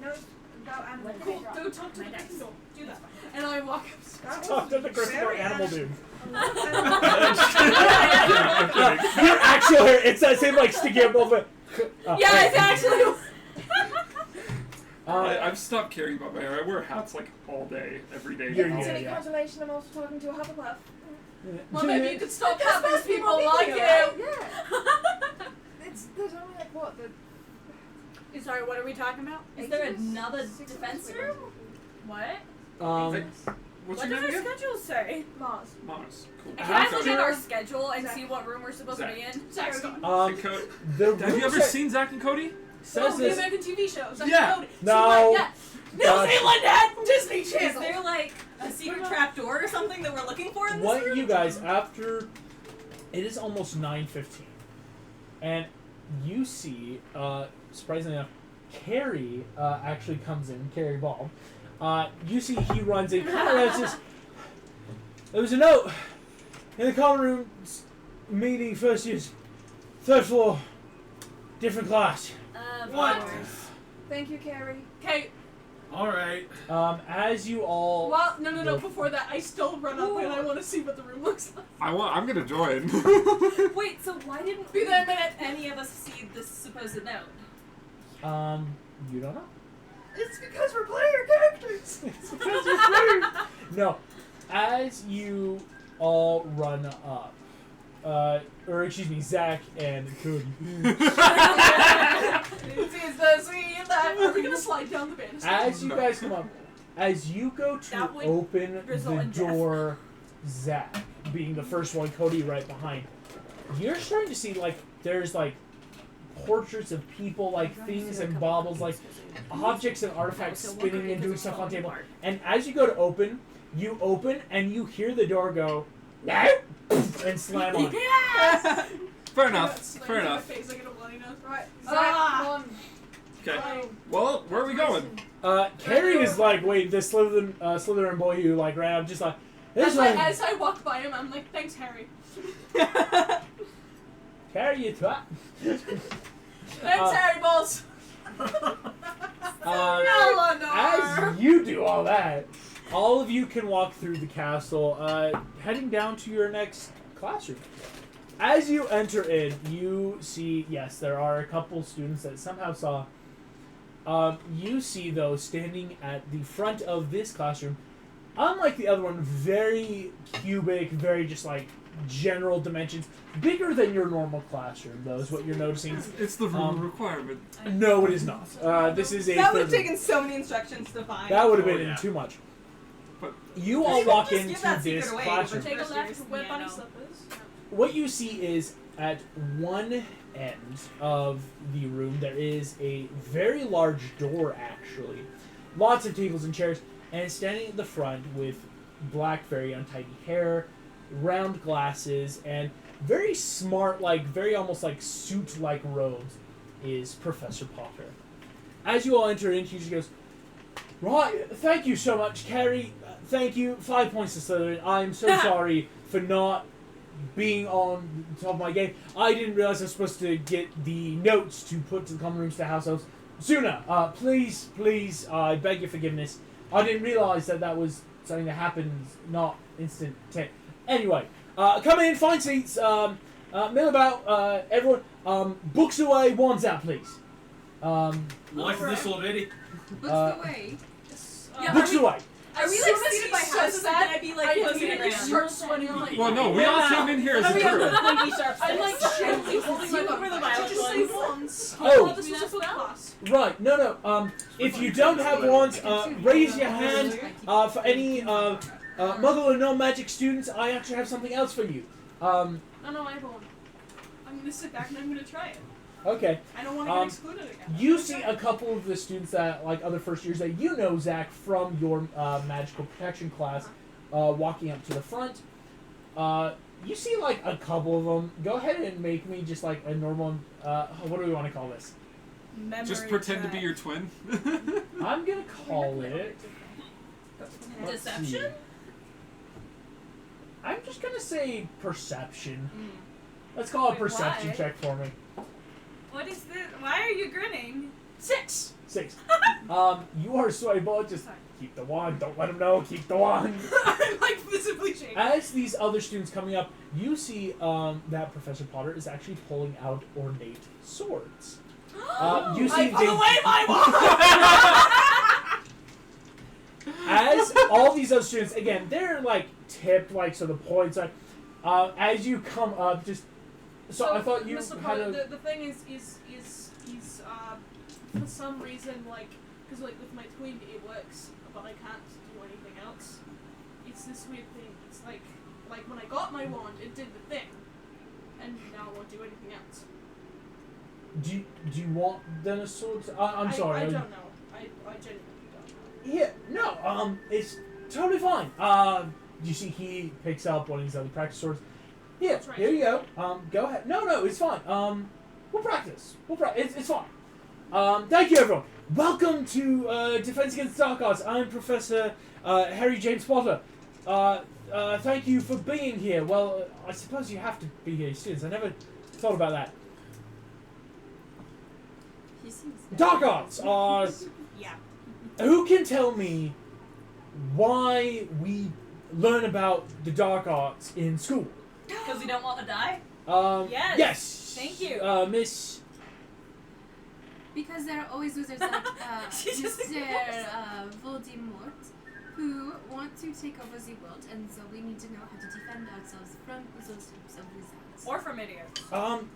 knows about animals. Cool. Go talk to the next door. Do that. And I walk upstairs. That Talk to the was Christopher very animal dude. a lot of animals. Your actual hair, it's that same, like, sticky up over. Yeah, it's actually. I've stopped caring about my hair. I wear hats like all day, every day. You're now. good. Any Yeah. consolation, I'm also talking to a Hufflepuff. Well, maybe you could stop There's having supposed to be people more like here, you. right? Yeah. There's only like what the Sorry, what are we talking about? Is there 80s? another 60s? defense Wait, room? What? Hey, What what's your does name our again? schedule say? Mars. Mars. Cool. Can I look After- at our schedule and Zach. see what room we're supposed to be in? Zach's gone. Hey, Cody. The Have room you ever set- seen Zach and Cody? says Oh, the this. American TV show. Zach Yeah. Cody. No. Yeah. New Zealand had Disney Is Channel. there like a secret trap door or something that we're looking for in this What room? you guys, after it is almost 9:15, and you see, surprisingly enough, Carrie actually comes in. Carrie Ball. You see, he runs in. There was a note in the common room meeting, first years, third floor, different class. What? Thank you, Carrie. Okay. Alright. As you all, Well, no. Before that, I still run up and I want to see what the room looks like. I'm gonna join. Wait, so why didn't Be there a minute. any of us see this supposed note? you don't know. It's because we're player characters. It's because you're players. No, as you all run up, or excuse me, Zach and Cody. Is the sweet life. Are we gonna slide down the banister? As you guys come up, as you go to That would open result the in death. door, Zach being the first one, Cody right behind, you're starting to see, like, there's, like, portraits of people, like, things and baubles, like, objects and artifacts spinning and doing stuff on the table. And as you go to open, you open and you hear the door go, no, and slam on. Yes! Fair enough. Slam Fair in my enough. face, I get a bloody nose. Right, Zach, Ah. come on. Okay. Well, where are we going? Carrie is like, wait, this Slytherin boy who, like, ran up, just like, this way. As I walk by him, I'm like, thanks, Harry. Carrie, you twat. Thanks, Harry Balls. Eleanor. As you do all that, all of you can walk through the castle, heading down to your next classroom. As you enter in, you see, yes, there are a couple students that somehow saw. You see, though, standing at the front of this classroom, unlike the other one, very cubic, very just like general dimensions, bigger than your normal classroom, though, is what you're noticing. It's the room requirement. No, it is not. This is a That would have third- taken so many instructions to find. That would have Oh, been yeah. too much. But You all walk just give into that this secret away, classroom. but- Take a left, First wear years, bunny yeah, no. slippers. What you see is at one end of the room there is a very large door, actually. Lots of tables and chairs, and standing at the front with black, very untidy hair, round glasses, and very smart, like very almost like suit-like robes is Professor Potter. As you all enter in, he just goes, right, thank you so much, Carrie. Thank you. 5 points to Slytherin. I'm so sorry for not being on top of my game. I didn't realize I was supposed to get the notes to put to the common rooms to house elves sooner. Please, I beg your forgiveness. I didn't realize that was something that happens, not instant. Anyway, come in, find seats. Mill about, everyone. Books away, wands out, please. Like this little bitty. Looks away. Yeah, looks away. Are we like seated by houses and I'd be like I looking immediately around? start sweating. I'm like, Well, no, we all came in here as a We have group. the pointy sharp I'm like sticks. gently holding my gun. We're the Did violet you just say ones. wands? Oh. This was a book class. Right, no. If you don't have wands, raise your hand. For any Muggle or non-magic students, I actually have something else for you. No, I have one. I'm gonna sit back and I'm gonna try it. Okay. I don't want to get excluded again. You see a couple of the students that, like other first years that you know, Zach, from your magical protection class, walking up to the front. You see like a couple of them. Go ahead and make me just like a normal. What do we want to call this? Memory Just pretend to be check. your twin. I'm gonna call it. let's Deception? see. I'm just gonna say perception. Let's call it a Wait, perception why? check for me. What is this? Why are you grinning? 6. 6. You are swayable. Just keep the wand. Don't let them know. Keep the wand. I'm like visibly shaking. As these other students coming up, you see that Professor Potter is actually pulling out ornate swords. You see I put away my wand! as all these other students, again, they're like tipped, like so the points are. As you come up, just so I thought you Mr. had Potter, a. the thing is for some reason, like, because like with my twin it works, but I can't do anything else. It's this weird thing. It's like when I got my wand, it did the thing, and now I won't do anything else. Do you want then a sword? I'm sorry. I don't know. I genuinely don't know. Yeah, no, it's totally fine. You see he picks up one of these other practice swords. Yeah, That's right. here you go. Go ahead. No, it's fine. We'll practice. It's fine. Thank you, everyone. Welcome to Defense Against the Dark Arts. I'm Professor Harry James Potter. Thank you for being here. Well, I suppose you have to be here, students. I never thought about that. Dark Arts are... Yeah. Who can tell me why we learn about the dark arts in school? Because we don't want to die? Yes. Yes. Thank you. Miss. Because there are always wizards like She just Mr. Voldemort who want to take over the world, and so we need to know how to defend ourselves from those types of wizards. Or from idiots.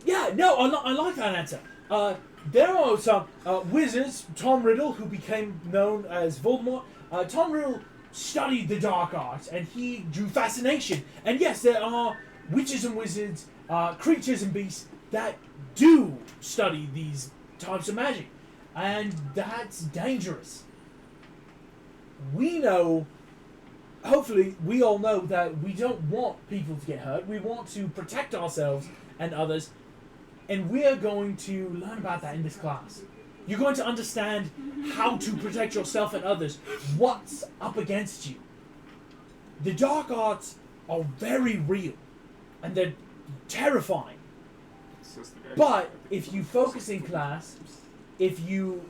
Yeah. No. I like that answer. There are some wizards. Tom Riddle, who became known as Voldemort. Tom Riddle studied the dark arts, and he drew fascination. And yes, there are witches and wizards, creatures and beasts that do study these types of magic, and that's dangerous. We know, hopefully we all know that we don't want people to get hurt. We want to protect ourselves and others, and we're going to learn about that in this class. You're going to understand how to protect yourself and others, what's up against you. The dark arts are very real, and they're terrifying. But if you focus in class, if you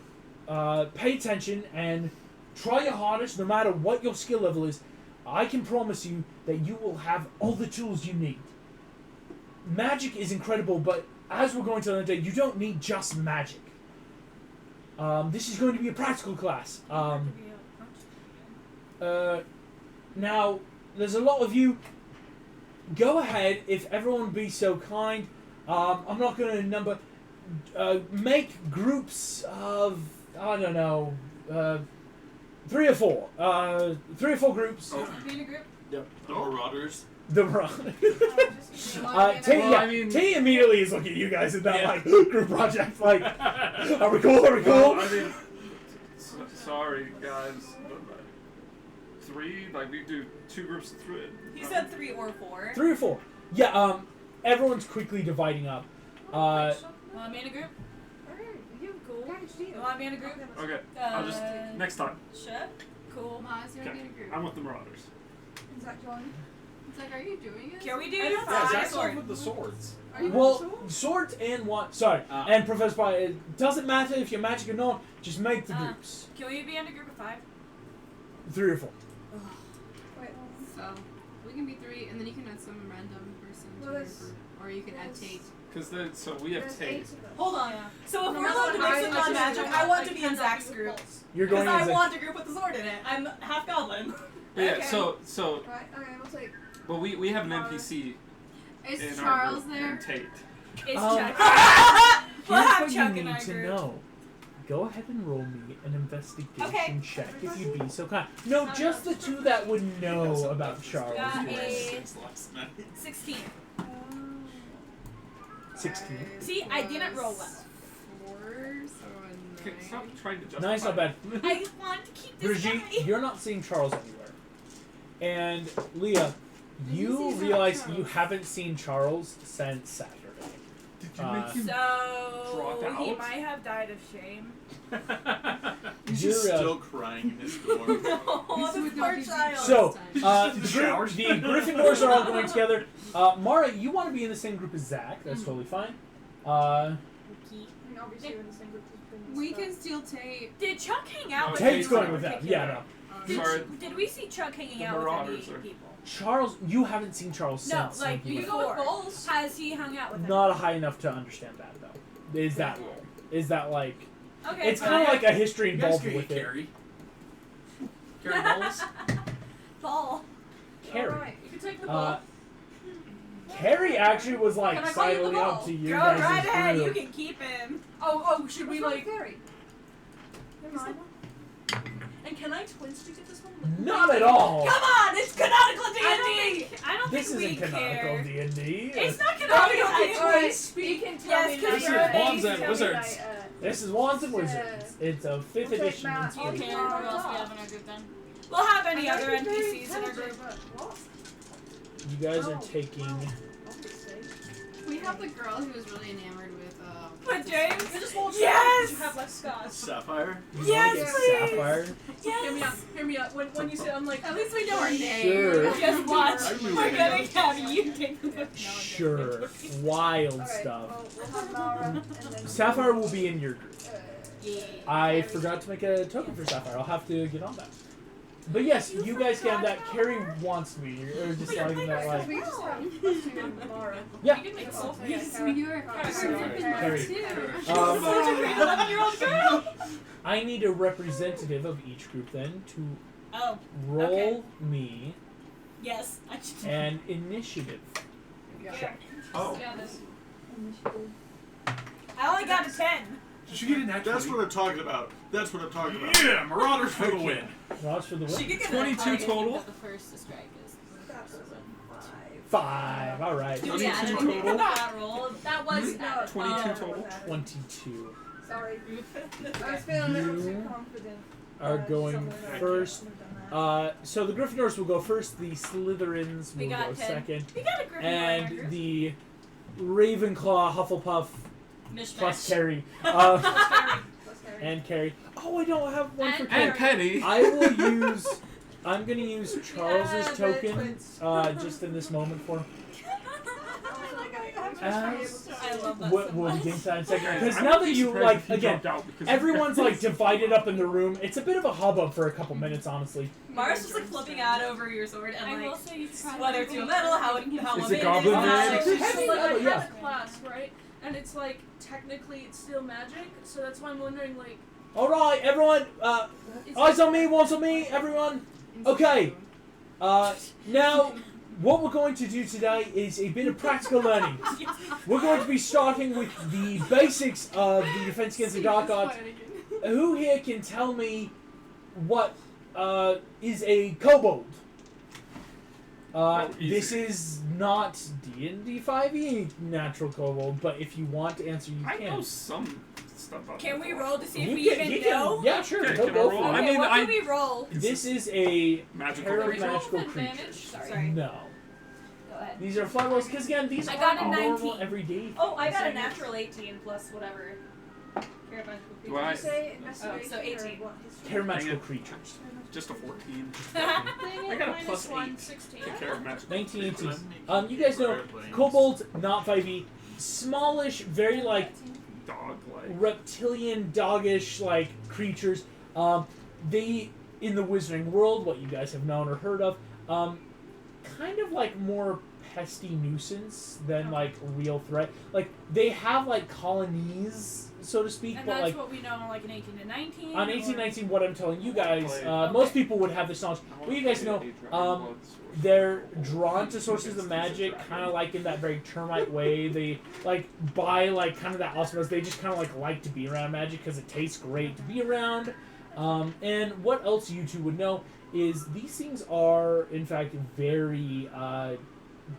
pay attention and try your hardest, no matter what your skill level is, I can promise you that you will have all the tools you need. Magic is incredible, but as we're going to learn today, you don't need just magic. This is going to be a practical class. Now, there's a lot of you. Go ahead, if everyone would be so kind. I'm not going to number. Make groups of, I don't know, 3 or 4. 3 or 4 groups. Be in a group? Yep. The Marauders. The run. T immediately is looking at you guys in that like group project. Like, are we cool? Well, I mean, sorry guys, but 3, like we do 2 groups of 3. He said 3 or 4. 3 or 4. Yeah. Everyone's quickly dividing up. Want me in a group? You cool. You want me in a group? Okay, I'll just next time. Sure. Cool. Maz, you're Okay. in a group. I'm with the Marauders. Is that John? It's like, are you doing it? Can we do I thought Yeah, 5 Zach's or... off with the swords. Are you Well, cool? swords and one. Sorry, and Professor Potter. It doesn't matter if you're magic or not. Just make the groups. Can we be in a group of 5? 3 or 4. Wait, So, we can be 3, and then you can add some random person to Well, your that's- group. Or you can add Tate. Because so we have There's Tate. 8 of us. Hold on. Yeah. So if No we're matter allowed to what mix I with do, non-magic, I I want to be in cannot Zach's do group. pulse. You're Because going I as a... want a group with the sword in it. I'm half goblin. But yeah, Okay. so Right, okay, we'll take. but we have an NPC Is in our Charles group there? named Tate. It's Um, Chuck. Here's We'll have what you Chuck in need our to group. know. Go ahead and roll me an investigation Okay. check if you'd be so kind. No, just the two that would know about Charles. Got Yes. a 6 last night. 16. 16. See, I didn't roll well. 4, so a 9. Okay, stop trying to justify. Nice, not bad. I want to keep this Brigitte, guy. you're not seeing Charles anywhere. And Leah, Did you you see realize Charles? you haven't seen Charles since Saturday. Did you make him So Dropped he out? might have died of shame. He's You're, just still crying in his dorm. Oh, This this would poor not be child. So, Did the you shower? Gryffindors are all going together. Mara, you want to be in the same group as Zach. That's totally fine. I mean, obviously we're in the same group as Prince. We but- can steal tape. Did Chuck hang out No, with Tate's anyone going with in them. particular? Yeah, no. Sorry. Did we see Chuck hanging The out with any Marauders are- people? Charles, you haven't seen Charles No, since. like he You went. can go with Before. balls. Has he hung out with them? Not high enough to understand that though. Is that role? Is that like? Okay. It's kind of like a history You guys involved can with get it. Carrie. Carrie balls? Ball. Carrie. Alright. You can take the ball. Carrie actually was like Can I call you the sidling up ball? to you Go guys' right ahead. You group. can keep him. Oh, should we What's wrong like? with Carrie? Never mind. And can I twin stick at this one? Not at all. Come on, it's canonical I don't This think we isn't canonical care. D&D. It's not Oh, canonical. you D&D. can You speak. can tell Yes, me 'cause that you're I- Wands you and can tell me Wizards. that This is Wands and Wizards. It's a 5th We'll take edition. Matt. in Okay, Sweden. who else do we have in our group then? We'll have any other NPCs in our group. What? You guys are Oh, taking. Obviously. We have the girl who was really enamored with With James? You just won't Yes! You have less scars. Sapphire? You Yes, wanna get please! Sapphire? Hear me out. Hear me out. When you say, I'm like, At least we know her name. Sure. Just watch. I knew We're it. gonna have you take the Sure. Wild Alright, stuff. well, we'll have Mara and then... Sapphire will be in your group. Yeah. I forgot to make a token for Sapphire. I'll have to get on that. But yes, you guys can have that. Carrie wants me, or just like that, like. We just have us two and Mara. Yeah. you can make Also, self. yeah, Yes, Carrie. we are. Carrie. Too. Um, 11-year-old girl. I need a representative of each group then to Oh, roll Okay. me yes. I should. an initiative check. Oh. Yeah, this. I only got a 10. Did you get an actual? That's what I'm talking about. That's what I'm talking about. Yeah, Marauders for the win. Ross for the She win. could get 22 total. The first to strike is. That was a 5. All right. Do we 22 add total. anything to that roll? That was. No, 22 that total. was added. 22 Sorry. I was feeling a little too You confident. are going somewhere that I first. couldn't have done that. So the Gryffindors will go first. The Slytherins We will got go 10. second, We got a Gryffindor in our and group. the Ravenclaw, Hufflepuff Mishmash. plus Carrie, Plus Carrie. and Carrie. Oh, I don't have one for And Carrie. And Penny. I will use. I'm gonna use Charles's Yeah, but token, it's- just in this moment for him. I love that We'll so we'll much. get into that in a second. Because I now would that be you surprised like if he again, jumped out because everyone's like divided up in the room. It's a bit of a hubbub for a couple minutes, honestly. Mars just like flipping out over your sword and I will like say you tried whether it's your metal, how It's long a it goblin is, man. how- It's a heavy So, like, I metal, had yeah. a class, right? And it's like technically it's still magic, so that's why I'm wondering like. All right, everyone. Is Eyes on me, ones on me, everyone. Okay. Now, what we're going to do today is a bit of practical learning. We're going to be starting with the basics of the Defense Against the Dark Arts. Who here can tell me what is a kobold? easy. This is not D&D 5e natural kobold, but if you want to answer, you I can. know some stuff about Can we before. roll to see if You we can- even you can- know? Yeah, sure. Okay, Go can I go roll? for I it. Okay, mean, what I- can we roll? This is a Magical Roll creature. magical with advantage? creatures. Sorry. No. Go ahead. These are fly rolls, because again, these I are got a normal 19. everyday. Oh, I got a things. natural 18 plus whatever. Care about Do Did I- you say investigation so 18. or what? History? They're magical Dang it. creatures. Just a 14. I got a plus 1, 8. 16. Take care of magic. 1918. You guys know kobolds, not 5e, smallish, very like Dog-like. reptilian, doggish like creatures. They in the wizarding world, what you guys have known or heard of, kind of like more pesty nuisance than like a real threat. Like they have like colonies, so to speak, And but that's like what we know like in 18 to 19. on or- 1819, what I'm telling you guys, Okay. most people would have this knowledge. But you guys know, they're drawn to sources of magic, kind of like in that very termite way. They like by like kind of that osmosis. They just kind of like to be around magic because it tastes great to be around. And what else you two would know is these things are in fact very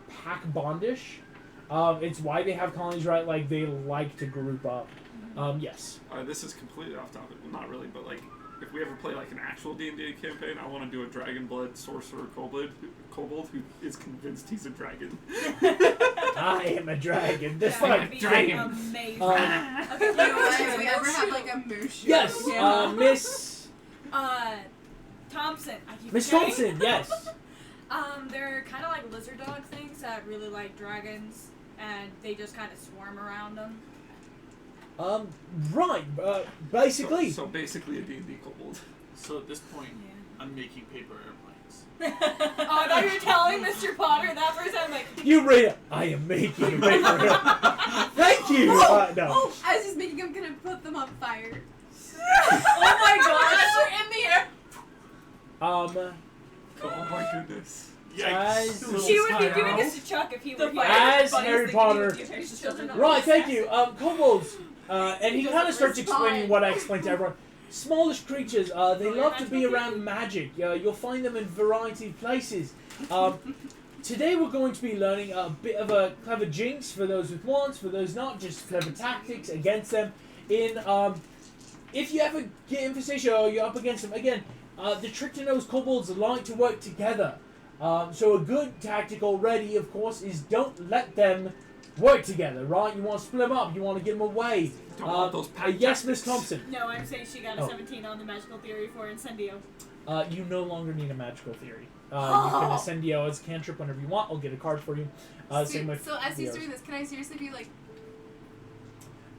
pack bondish. It's why they have colonies, right? Like they like to group up. Yes. This is completely off topic. Well, not really, but like, if we ever play like an actual D&D campaign, I want to do a dragon blood sorcerer kobold who is convinced he's a dragon. I am a dragon. This That would like be dragon. Amazing. Have we ever had like a moose show? Yes, Miss Thompson. I keep Miss forgetting. Thompson. Yes. They're kind of like lizard dog things that really like dragons, and they just kind of swarm around them. Right. Basically. So basically a D&D kobold. So at this point, Yeah. I'm making paper airplanes. Oh, I thought you were telling Mr. Potter that for a second. Like, You read it. I am making a paper. Thank you. No. Oh, as he's making them, gonna put them on fire. Oh my gosh, we're in the air. Oh my goodness. As she would be doing this to Chuck if he were here. As Harry Potter. Children Right. Thank you. Kobolds. And he kind of starts explaining what I explained to everyone. Smallish creatures, they love to be around magic. You'll find them in a variety of places. Today we're going to be learning a bit of a clever jinx for those with wands, for those not, just clever tactics against them. If you ever get infestation or you're up against them, again, the trick to know is kobolds like to work together. So a good tactic already, of course, is don't let them work together, right? You want to split them up. You want to get them away. Don't want those pack yes, Miss tactics. Thompson. No, I'm saying she got a Oh. 17 on the magical theory for Incendio. You no longer need a magical theory. You can Incendio as a cantrip whenever you want. I'll get a card for you. Same with So as he's the doing this, can I seriously be like,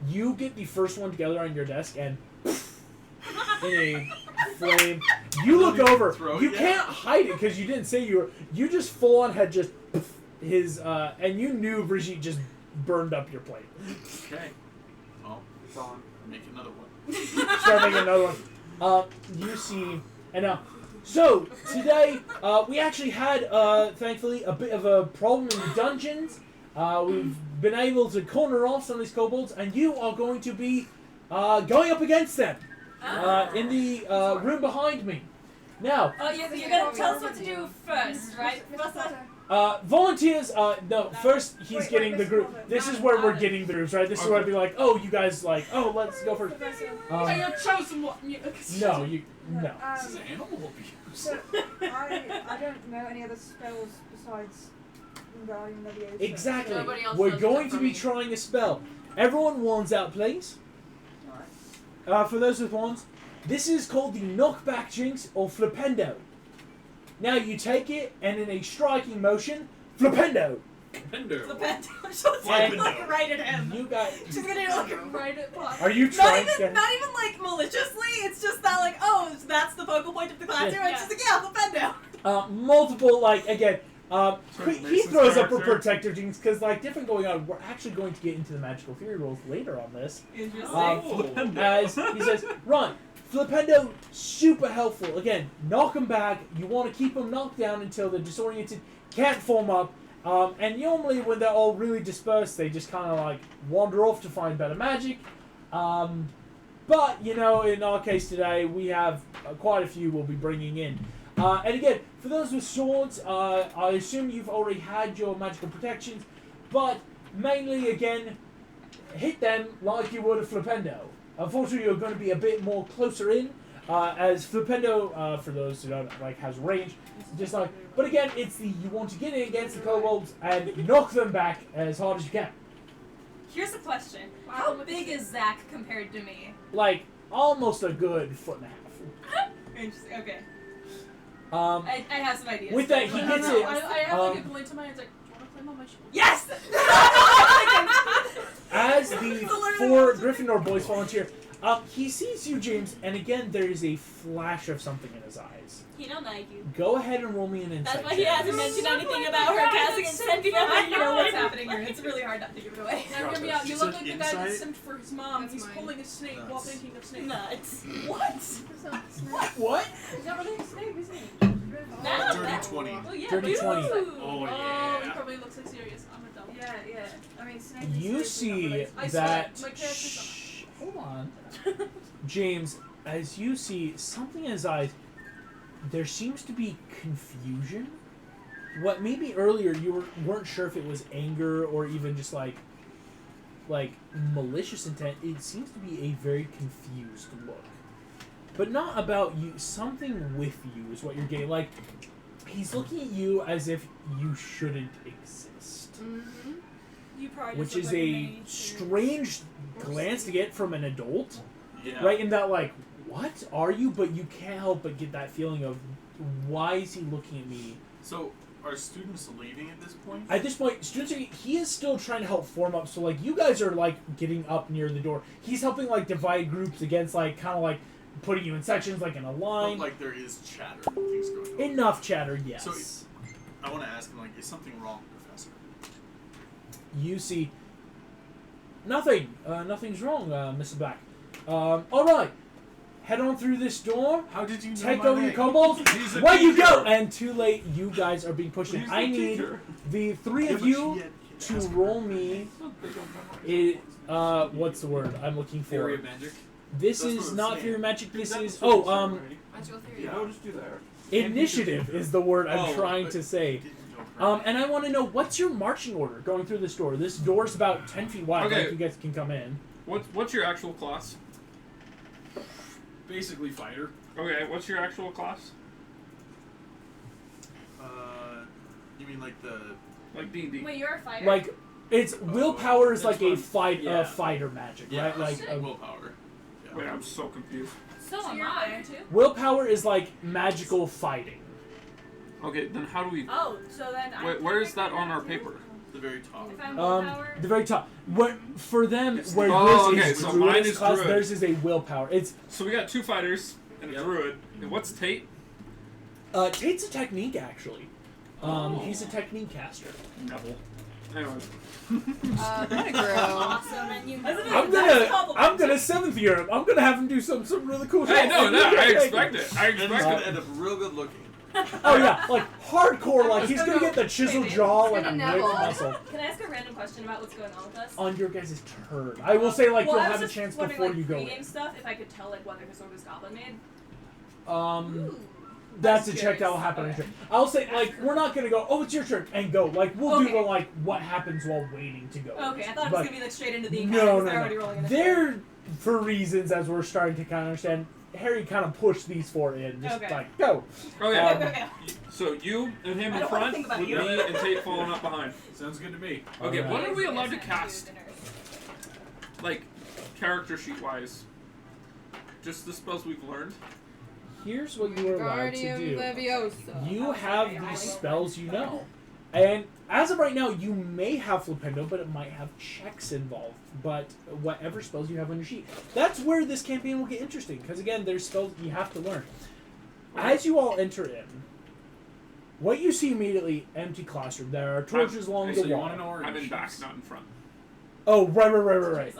You get the first one together on your desk and in a flame. You look over. Throw it, You yeah. can't hide it because you didn't say you were. You just full on had just his and you knew Brigitte just burned up your plate. Okay. Oh, It's on. make another one. Start making another one. You see, and now. So today we actually had thankfully a bit of a problem in the dungeons. We've been able to corner off some of these kobolds, and you are going to be going up against them in the room behind me. Now, Oh, you're gonna tell us what to do first, right? volunteers. No, first he's Wait, getting the Mr. group. Coleman. This is where we're getting the groups, right? This is where I'd be like, oh, you guys like, oh, let's go first. Oh, your chosen one. No, you no. This is animal abuse. So I don't know any other spells besides Wingardium Leviosa. Exactly. Nobody else We're knows going except to for be me. trying a spell. Everyone wands out, please. For those with wands, this is called the knockback jinx or flipendo. Now you take it and in a striking motion, flipendo. Pendo. She's gonna look right at him. You got. She's gonna look right at Potter. Are you Not trying? even like maliciously. It's just that like, oh, that's the focal point of the classroom. Yeah. It's just like, yeah, Flipendo. Multiple like again. He Mason's throws up a character. protective jinx because like different going on. We're actually going to get into the magical theory rules later on this. Interesting. As he says, run. Flipendo, super helpful. Again, knock them back. You want to keep them knocked down until they're disoriented, can't form up. And normally when they're all really dispersed, they just kind of like wander off to find better magic. But, you know, in our case today, we have quite a few we'll be bringing in. And again, for those with swords, I assume you've already had your magical protections, but mainly, again, hit them like you would a Flipendo. Unfortunately, you're going to be a bit more closer in, as Flipendo, for those who don't like, has range. Just like, but again, it's the you want to get in against the kobolds and knock them back as hard as you can. Here's a question: how big is Zach compared to me? Like almost a good foot and a half. Interesting. Okay. I I have some ideas. With that, he No, gets no, it. I have like a glint in my eyes like, do you want to climb on my shoulder? Yes. As the four Gryffindor boys volunteer, He sees you, James, and again, there is a flash of something in his eyes. He don't like you. Go ahead and roll me an insight. That's why he check. hasn't mentioned anything about her casting and sending out. You know what's happening here. It's really hard not to give it away. Now hear me out. You She look said like the guy that insight? simped for his mom. That's He's mine. pulling a snake while Nuts. thinking of snake. Nuts. What? What? He's not really a snake, is he? That- Dirty 20. Oh yeah. Dirty 20. Oh, he yeah. probably looks like serious. I'm a dumb. Yeah. I mean, snake. You see I that. swear, my character's Shh, hold on. James, as you see something in his eyes, there seems to be confusion. What maybe earlier you weren't sure if it was anger or even just like malicious intent. It seems to be a very confused look, but not about you. Something with you is what you're getting. Like he's looking at you as if you shouldn't exist, Mm-hmm. You probably which just is look like a mini strange glance to get from an adult. Yeah. Right, in that, like, what are you? But you can't help but get that feeling of, why is he looking at me? So, are students leaving at this point? At this point, students, he is still trying to help form up. So, like, you guys are, like, getting up near the door. He's helping, like, divide groups against, like, kind of, like, putting you in sections, like, in a But, line. like, there is chatter and things going on. Enough chatter, yes. So, I want to ask him, like, is something wrong, Professor? You see, nothing. Nothing's wrong, Mr. Black. Alright. Head on through this door. How did you know Take my over your name? kobolds. He's a Where you teacher. go? And too late, you guys are being pushed in. He's I the need teacher. the three Yeah, of but you she had to asked roll her. me. What's the word I'm looking for? Theory of magic. This That's is what I'm not saying. Theory of Magic. This That's is what I'm saying, Magical theory. Yeah. No, just do that. initiative is the word I'm Oh, trying but to say. didn't know her And I want to know, what's your marching order going through this door? This door's about 10 feet wide. Okay. Like you guys can come in. What's your actual class? Basically, fighter. Okay, what's your actual class? You mean like the... Like D&D. Wait, you're a fighter. Like it's willpower is That's like a what- yeah. fighter magic, Yeah, right? Like willpower. Yeah. Wait, I'm so confused. so am you're a I. fighter too? willpower is like magical fighting. Okay, then how do we... Oh, so then I'm Wait, where is that technically on our too? paper? The very top. If I'm willpower, The very top. What for them? Where Oh, yours okay, is so druid mine is class, druid. theirs is a willpower. It's So we got 2 fighters and a Yep. druid. And what's Tate? Tate's a technique actually. He's a technique caster. Neville. Anyways. awesome, and you. I'm gonna 7th year him. I'm gonna have him do some really cool Hey, shit. no, I expect it. I And he's expect gonna it. end up real good looking. Oh yeah, like hardcore. Like he's gonna get the chisel jaw, like a gonna ripped nibble. muscle. Can I ask a random question about what's going on with us? On your guys' turn. I will say like well, you'll I was have a just chance wondering, before like, you go pre-game in. stuff, if I could tell like whether his sword was goblin made. That's a That's check that will curious. happen. on Okay. your turn. I'll say like we're not gonna go. Oh, it's your turn and go. Like we'll do Okay. the like what happens while waiting to go. Okay, I thought it was But- gonna be like straight into the encounter. No, 'cause no, they're already no. rolling initiative. They're for reasons as we're starting to kind of understand. Harry kind of pushed these 4 in, just Okay. like go. Okay, Okay. so you and him I in don't wanna front, think about with you. me and Tate following up behind. Sounds good to me. Okay, Alright. what are we allowed to Yes, cast, I do, the nurse. like, character sheet wise? Just the spells we've learned? Here's what you are allowed to do. Leviosa. You have these spells you know. And as of right now, you may have Flipendo, but it might have checks involved. But whatever spells you have on your sheet. That's where this campaign will get interesting. Because again, there's spells you have to learn. As you all enter in, what you see immediately, empty classroom. There are torches along So the you wall. want to know our I'm in initials? back, not in front. Oh, right.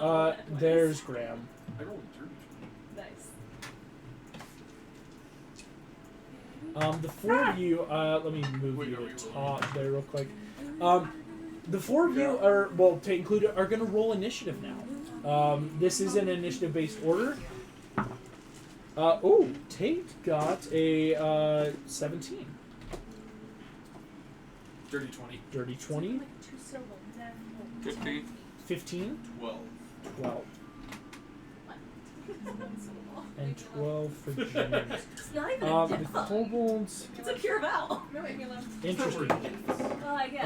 There's Graham. I rolled a dirty Nice. The 4 of you, let me move Wait, you are we to rolling? top there real quick. The 4 of you are, well, to include it, are going to roll initiative now. This is an initiative-based order. Tate got a 17. Dirty 20. Dirty 20. Like 2 syllable. 15. 15. 12. 12. One syllable. And 12 for James. It's not even a The diphthong. kobolds, It's a pure vowel. No, wait, me alone. interesting. Well, I guess.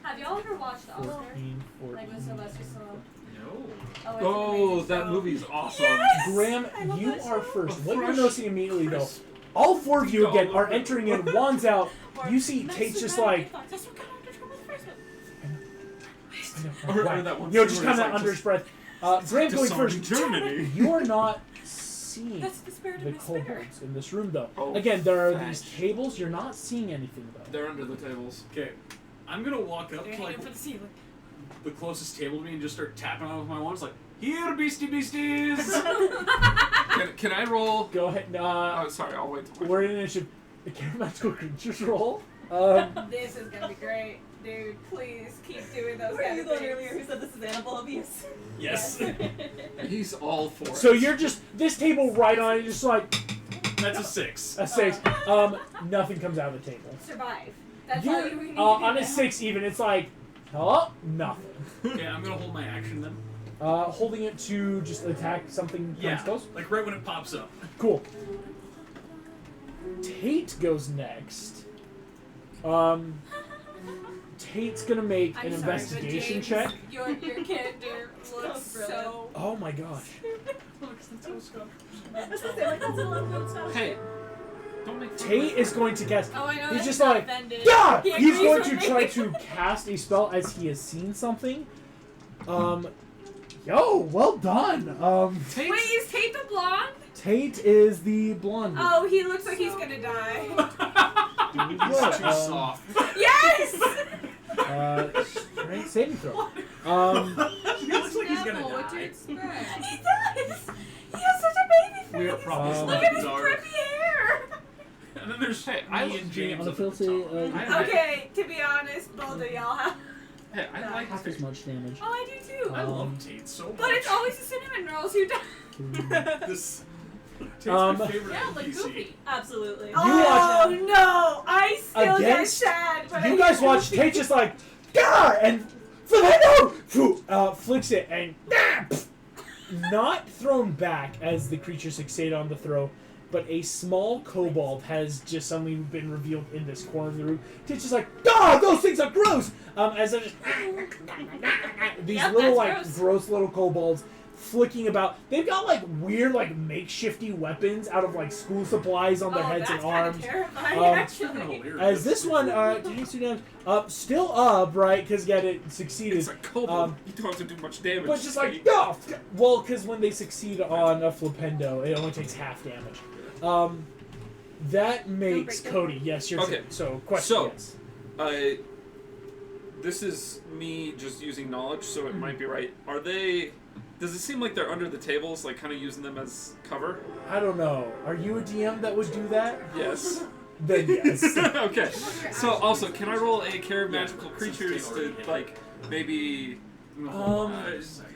Have y'all ever watched Oscar? 14, Like with 14. Sylvester Stallone? No. Oh, it's Oh, amazing. that So- movie's awesome. Graham, love you that are show. first. A What you're fresh- noticing immediately, though, all 4 of you again Go. are entering in, wands out. You see Tate's just like, That's what kind of control the first one. I know, Or whack. that one You know, scene just where kind it's of like under his breath. Graham, going Disarming first. Germany. You are not seeing That's the spirit the of my spirit. kobolds in this room, though. Oh, Again, there are fetch. these tables. You're not seeing anything, though. They're under the tables. Okay, I'm gonna walk up They're to like hanging for the ceiling. the closest table to me and just start tapping on it with my wand. It's like, here, beastie beasties! Can I roll? Go ahead. Oh, sorry. I'll wait till. We're in initiative. Can magical creatures roll? This is gonna be great. Dude, please keep doing those Were kind you of the one things. earlier who said this is animal abuse? Yes. He's all for it. So you're just this table right on it, just like That's a 6. a 6. Nothing comes out of the table. Survive. That's all you You're, need on to a do. 6 even, it's like, oh, nothing. Okay, I'm gonna hold my action then. Holding it to just attack something Yeah, comes close. like right when it pops up. Cool. Tate goes next. Tate's gonna make I'm an sorry, investigation but check. James, Your character looks so. Oh my gosh. That's the same, like, that's a lot of good stuff. Hey, don't make. Tate is going to cast. Oh, I know. He's that's just not like, offended. yeah! He He's agrees going with to me. try to cast a spell as he has seen something. Yo, well done. Wait, is Tate the blonde? Tate is the blonde. Oh, he looks like he's gonna die. Dude, What? he's too soft. Yes! Strength saving throw. He looks like he's gonna Neville, what do you die. expect? He does! He has such a baby We're face! probably Um, Look at his dark. drippy hair! And then there's Hey, me and James on a up the filthy, top. Okay, to be honest, both of y'all have. Hey, I like Half as much damage. Oh, I do too. I love Tate so much. But it's always the cinnamon rolls who die. This. Tate's Um, my favorite Yeah, like NPC. Goofy. Absolutely. Oh no! I still Against- get sad. But You I guys watch Tate just like, Gah! And flicks it and not thrown back as the creature succeeded on the throw, but a small kobold has just suddenly been revealed in this corner of the room. Tate's just like, ah, those things are gross! As they're just these Yep, little that's like gross. gross little kobolds flicking about. They've got like weird like makeshifty weapons out of like school supplies on their heads and arms. Terrifying, Um, actually. As this one takes 2 damage, still up, right? Because again, it succeeded. It's a kobold. You don't have to do much damage. But just like, no! Well, because when they succeed on a flipendo, it only takes half damage. That makes break Cody. Yes, your Okay. turn. So, question. So- Yes. This is me just using knowledge, so it might be right. Are they? Does it seem like they're under the tables, like kind of using them as cover? I don't know. Are you a DM that would do that? Yes. Then yes. Okay. So also, can I roll a care of magical creatures to like maybe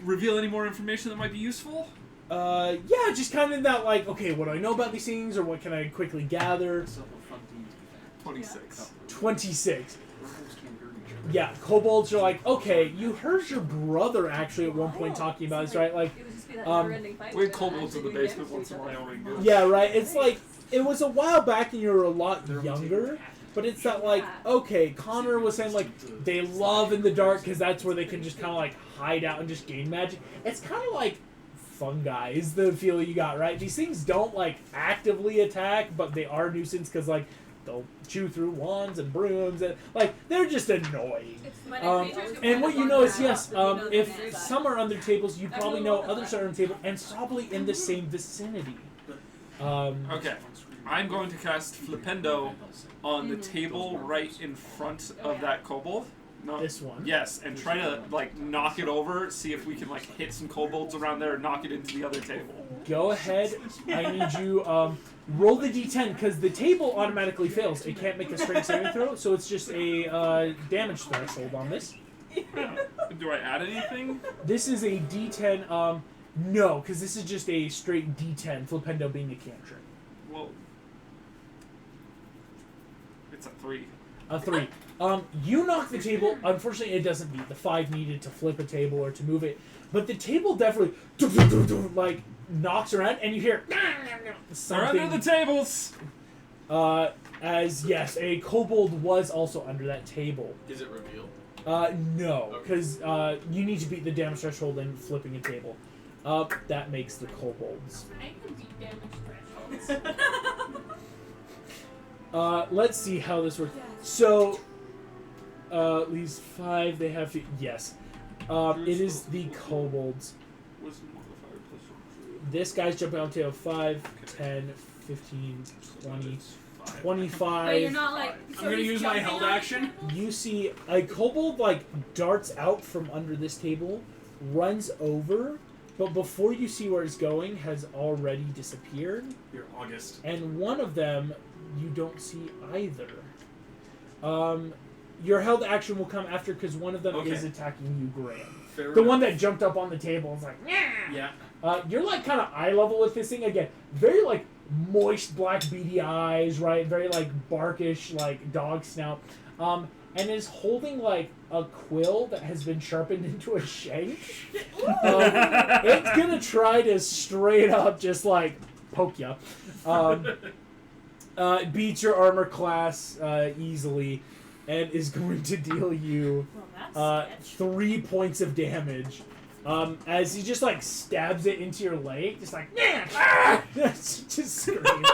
reveal any more information that might be useful? Yeah, just kind of that like, okay, what do I know about these things, or what can I quickly gather? 26. 26. Yeah, kobolds are like, okay, you heard your brother actually at one point talking about this, right? Like, It would just be that Um, never-ending fight We had where kobolds in the actually basement doing once in a damage to while. each We other. good. yeah, right. It's like it was a while back and you were a lot younger, but it's that like, okay, Connor was saying like they love in the dark because that's where they can just kind of like hide out and just gain magic. It's kind of like fungi is the feeling you got, right? These things don't like actively attack, but they are nuisance because like they'll chew through wands and brooms and like they're just annoying. And what you know is yes, if some are under tables, you probably know others are under table and probably in the same vicinity. Okay. I'm going to cast Flipendo on the table right in front of that kobold. No. This one. Yes, and try to like knock it over. See if we can like hit some kobolds around there and knock it into the other table. Go ahead. I need you roll the d10 because the table automatically fails. It can't make a strength saving throw, so it's just a damage threshold on this. Do I add anything? This is a d10. No, because this is just a straight d10. Flipendo being a cantrip. Well, it's a 3. A 3. You knock the table. Unfortunately, it doesn't beat the 5 needed to flip a table or to move it. But the table definitely like knocks around, and you hear They're something. under the tables. As yes, a kobold was also under that table. Is it revealed? No, because you need to beat the damage threshold in flipping a table. That makes the kobolds. I can beat damage thresholds. Let's see how this works. So, these 5, they have to... Yes. It is the kobolds. Wisdom modifier plus 1. This guy's jumping on tail 5, 10, 15, 20, 25. But you're not like. I'm gonna use my held action. You see a kobold like darts out from under this table, runs over, but before you see where it's going, has already disappeared. Here, August. And one of them you don't see either. Your held action will come after because one of them is attacking you, Graham. Fair The enough. one that jumped up on the table is like, Yeah. you're like kind of eye level with this thing again. Very like moist black beady eyes, right? Very like barkish, like dog snout. And is holding like a quill that has been sharpened into a shank. It's gonna try to straight up just like poke you. It beats your armor class easily, and is going to deal you Well, that's 3 points of damage. As he just like stabs it into your leg, just like just screams.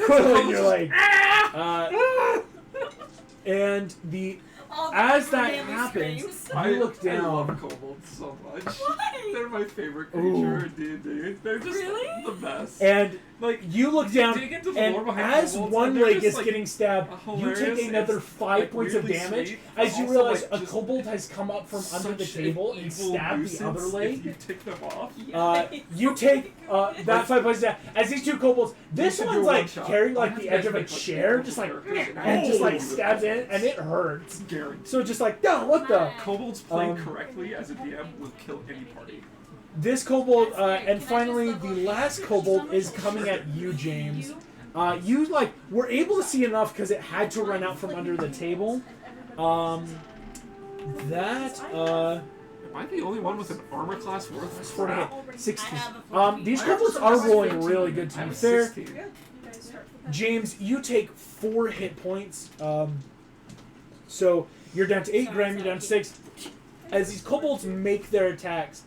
Quill in your leg. And as that happens, I you look I love down. kobolds so much. Why? They're my favorite Ooh. creature in D&D. They're just Really? the best. And like you look you down, dig into the lore and behind as kobolds, one and they're leg just, is like, getting stabbed, you hilarious. take another It's, 5 like, points of weirdly damage sweet, as but you also, realize like, a just kobold has come up from under the such table an and evil stabbed the other nuisance leg. If you take them off. You take that 5 points down. As these two kobolds, this should do one's one like shot. carrying like Why the don't edge you of a guys make, like, chair, multiple just like characters? and just like Oh. stabs in, and it hurts. Guaranteed. So just like, no, what the? Kobolds played correctly as a DM will kill any party. This kobold, That's weird. and Can I finally just the level last up? kobold is coming at you, James. You like were able to see enough because it had to run out from under the table. Am I the only one with an armor class worth of For crap? 16. I have a These I have kobolds a are 16. rolling really good to I be have a fair. 16. James, you take 4 hit points. So you're down to 8. Graham, you're down to 6. As these kobolds make their attacks,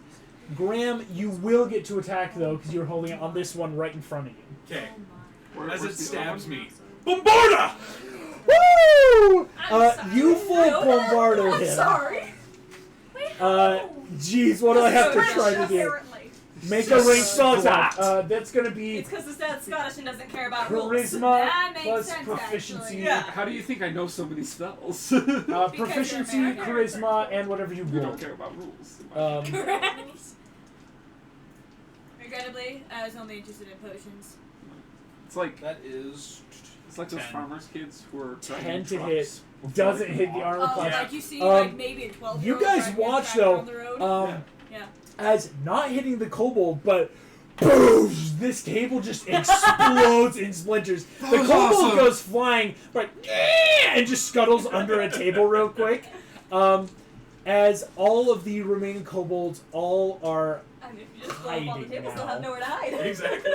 Graham, you will get to attack though because you're holding it on this one right in front of you. Okay. Where's As it the other stabs one? me. Bombarda! Woo! I'm You full bombarder I'm him. sorry. Jeez, what do I have to try to do? Apparently. Make a ranged spell attack. That's gonna be It's because his dad's Scottish and doesn't care about rules. charisma That makes plus sense, proficiency. actually. Yeah. How do you think I know so many spells? Proficiency, you're American. charisma, and whatever you You roll. don't care about rules. Regrettably, I was only interested in potions. It's like That is. it's like those 10. farmers kids who are 10 driving to trucks hit. before Doesn't they hit can the walk. armor Oh, class. like you see, Um, like maybe a 12 You guys watch though, on the road. Yeah. as not hitting the kobold, but boosh, this table just explodes in splinters. The was kobold awesome. goes flying, but and just scuttles under a table real quick. As all of the remaining kobolds all are I mean, if you just blow up on the hiding table, now. they'll have nowhere to hide. Exactly.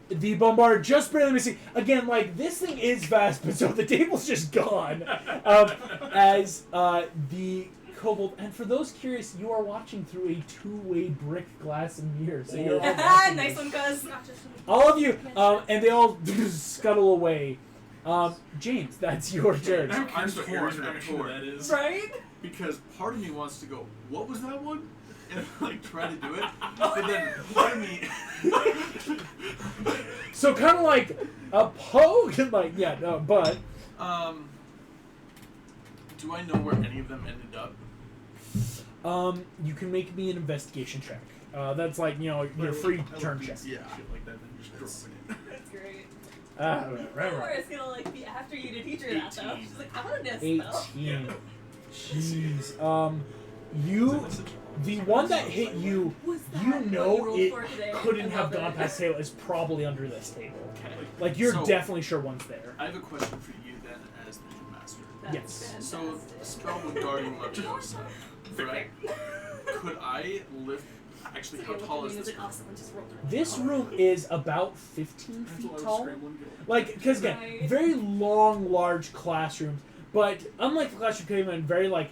The bombarder just barely missing. Again, like, this thing is fast, but so the table's just gone. As the kobold, and for those curious, you are watching through a two-way brick glass mirror. So you're all watching Nice this. one, cuz. All of you, and they all scuttle away. James, that's your turn. I'm I'm torn. torn. I'm torn. That is. Right? Because part of me wants to go, what was that one? And like try to do it. But then part of me So kind of like a poke, like yeah, no, but do I know where any of them ended up? you can make me an investigation check. That's like your free turn check. Yeah, shit like that, then just dropping it. That's great. Right. Or it's gonna like be after you to teach her that though. 18. She's like, I want to 18. spell. Jeez. The one that hit you, you know it couldn't have gone past the table. It's probably under this table. Like you're So- definitely sure one's there. I have a question for you then as the new master. Yes. So the spell would guardian leviosa, right? Could I lift actually how tall is this room? This room is about 15 feet tall. Like, because again, very long, large classrooms. But unlike the classroom came in very like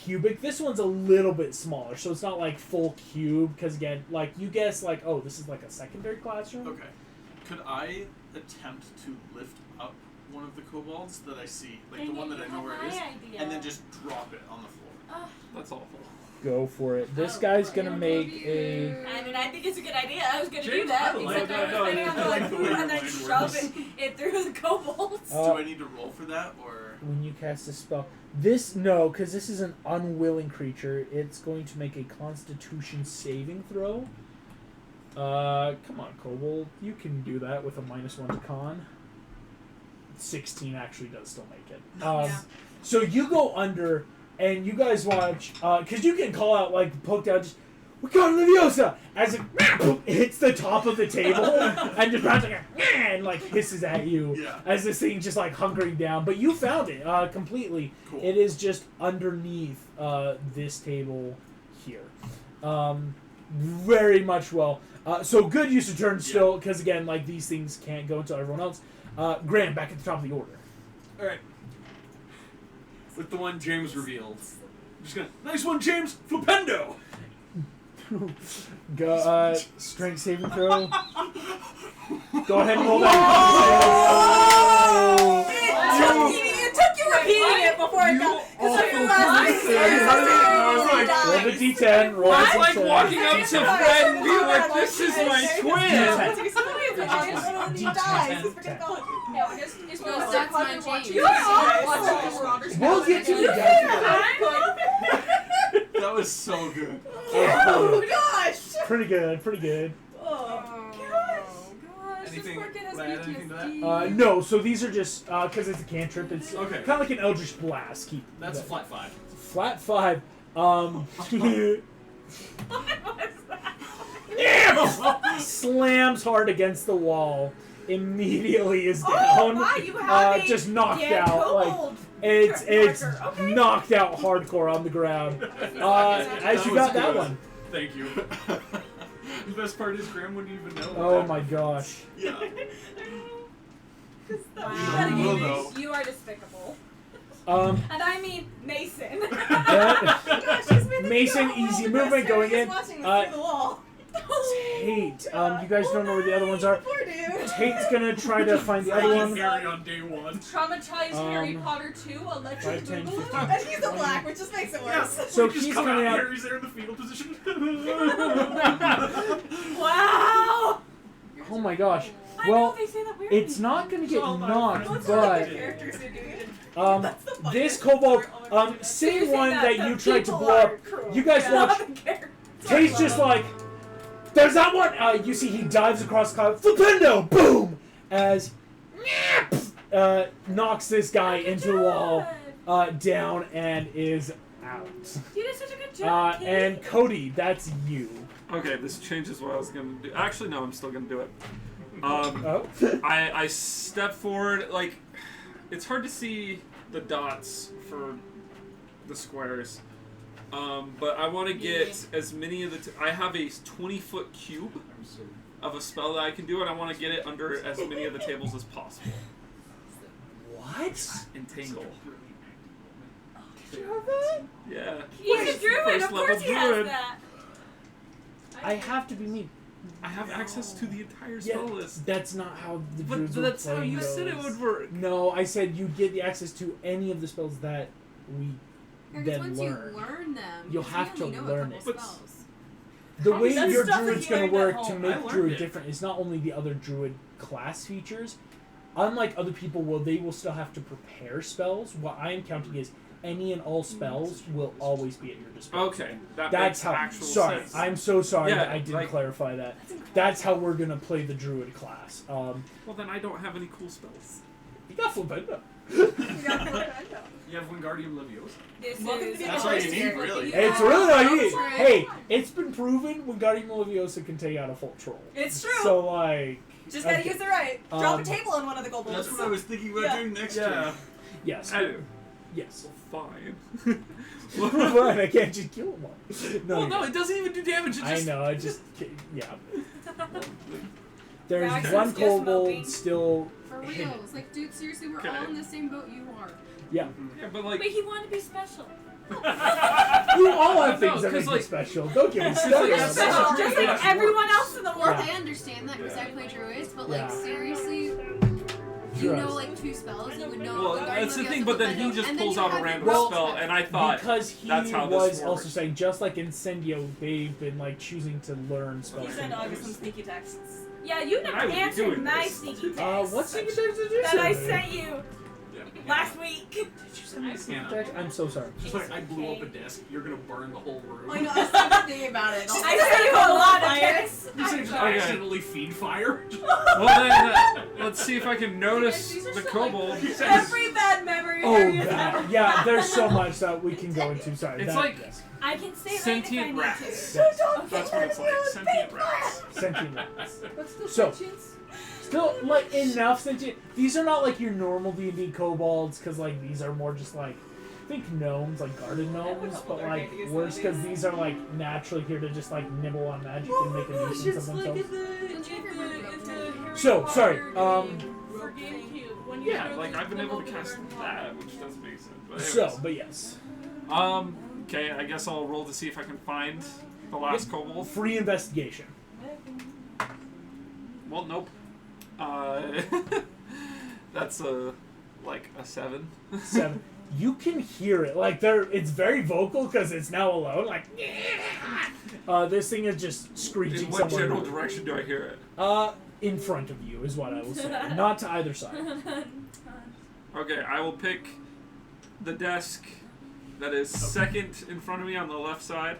cubic, this one's a little bit smaller. So it's not like full cube. Because again, like you guess, like this is like a secondary classroom. Okay. Could I attempt to lift up one of the kobolds that I see, like the one that I know where it is, and then just drop it on the floor? That's awful. Go for it. This Oh, guy's boy. gonna make a. I mean, I think it's a good idea. I was gonna do James, that, I like except I that. was planning on I like going the way and your then mind shove works. it through the kobolds. Do I need to roll for that, or When you cast a spell, no, because this is an unwilling creature. It's going to make a Constitution saving throw. Come on, Kobold, you can do that with a -1 to con. 16 actually does still make it. Yeah. So you go under, and you guys watch, because you can call out, like, poked out, just, we got Leviosa! As it hits the top of the table, and just bounces and, like, hisses at you, Yeah. as this thing just, like, hunkering down. But you found it, completely. Cool. It is just underneath, this table here. Very much well. So good use of turn still, because, again, like, these things can't go until everyone else. Graham, back at the top of the order. Alright. With the one James revealed. I'm just gonna. Nice one, James! Flipendo! Go, strength saving throw. Go ahead and roll that. It took you repeating it before I got. Because I Roll the d10. Roll the It's like d10. walking up to Fred and be like, "This is my twin." Well, that's my James. We'll get to the that was so good. Oh gosh! Pretty good, pretty good. Oh gosh! Anything, This add anything to that? PTSD. No, so these are just, because it's a cantrip, it's Okay. kind of like an Eldritch Blast. That's a flat 5. Flat 5. Slams hard against the wall. Immediately is down. Oh my! You have a just knocked dead out. Like, kobold. it's Marker. Okay. knocked out hardcore on the ground. As you got that one. Thank you. The best part is Graham wouldn't even know. Oh my gosh. Yeah. Wow. Though. You are despicable. And I mean Mason. that- Mason, easy movement going in. Watching this Uh, through the wall. Tate, you guys don't know where the other ones are. Poor dude. Tate's gonna try to find the other one. Harry on day 1. Traumatized Harry Potter 2, electric 5, 10, boogaloo. 15. And he's a black, which just makes it worse. So Just he's come coming out. Harry's there in the fetal position. Wow. Oh my gosh. I know Well, they say that weird. it's not gonna get all my knocked, friends. but characters who do it. this kobold, same one that you tried to blow up. You guys watch. Tate's just like, there's that one. You see, he dives across the cloud. Flipendo, boom, as knocks this guy into the wall, down, and is out. You did such a good job. Kate. And Cody, that's you. Okay, this changes what I was gonna do. Actually, no, I'm still gonna do it. Oh. I step forward. Like, it's hard to see the dots for the squares. But I want to get as many of the. I have a 20-foot cube of a spell that I can do, and I want to get it under as many of the tables as possible. What? Entangle. You have that? Yeah. He's a druid. First Of course level he has druid. that. I have to be me. I have access to the entire Yeah, spell list. that's not how the But druids were that's how playing you said it those. would work. No, I said you get the access to any of the spells that we Because then once learn. you learn them, You'll 'cause have we to only know learn a couple it. But- spells. The way That's your stuff that druid's you going learned to at work to home. make I learned druid it. different is not only the other druid class features. Unlike other people, they will still have to prepare spells. What I am counting is any and all spells will always be at your disposal. Okay, that That's makes how. actual Sorry, sense. I'm so sorry Yeah, that I didn't like- clarify that. That's how we're gonna play the druid class. Well, then I don't have any cool spells. You got Flipendo. You have Wingardium Leviosa. This Welcome is to the That's all you need, really. It's really not easy. Right. Hey, it's been proven Wingardium Leviosa can take out a full troll. It's true. So like, Just gotta okay. use it right. Drop Um, a table on one of the kobolds. That's what I was thinking about Yeah. doing next Yeah. year. Yes, I do. yes. Fine. Fine, I can't just kill him all. No, Well, no, it doesn't even do damage. It I just... know. I just yeah. There's Max's one just kobold smoking. still. For hidden. reals. Like, dude, seriously, we're Okay. all in the same boat you are. Yeah, Yeah, but like... But he wanted to be special. you all have No, things that 'cause, make you like- special. Don't get me like, started. on that's that. special. Just like everyone else in the Well, world. I understand that because I play druids, but like Yeah. seriously, you know like 2 spells, you would know. Well, Guardian that's the Leviosa, thing, but then he Flipendo, just and then pulls you out a have random your spell, and I thought because he that's how was this also works. saying, just like Incendio, they've been like choosing to learn spells. He sent August some sneaky texts. Yeah, you never I would be answered doing my this. sneaky text What sneaky text did you that send I me? sent you last week. Did you send me a sneaky Hannah. text? I'm so sorry. Just like I blew up a desk, you're gonna burn the whole room. I know, I was thinking about it. I sent you a lot of texts. You say just Okay. accidentally feed fire? Well then, let's see if I can notice These are the still, like, kobold. Every bad memory Oh, Harry has that. ever Yeah, had. there's so much that we can go into. Sorry. It's that, like- yes. I can say Sentient that if I need rats. to. Yes. That's what it's like. Sentient rats. Sentient rats. But still So- sentience. Still, like, enough sentient. These are not like your normal D&D kobolds, because, like, these are more just, like, think gnomes, like garden gnomes, but, like, worse because these are, like, naturally here to just, like, nibble on magic and make a nuisance of themselves. So, sorry, For GameCube, when you Yeah, throw like the I've been able to multiple cast round that, which does make sense. But So, anyways. but yes. Okay, I guess I'll roll to see if I can find the last kobold. Free investigation. Well, nope. That's like a 7. 7. You can hear it. Like, it's very vocal because it's now alone. Like, this thing is just screeching In what somewhere. general direction do I hear it? In front of you is what I will say. Not to either side. Okay, I will pick the desk that is second in front of me on the left side.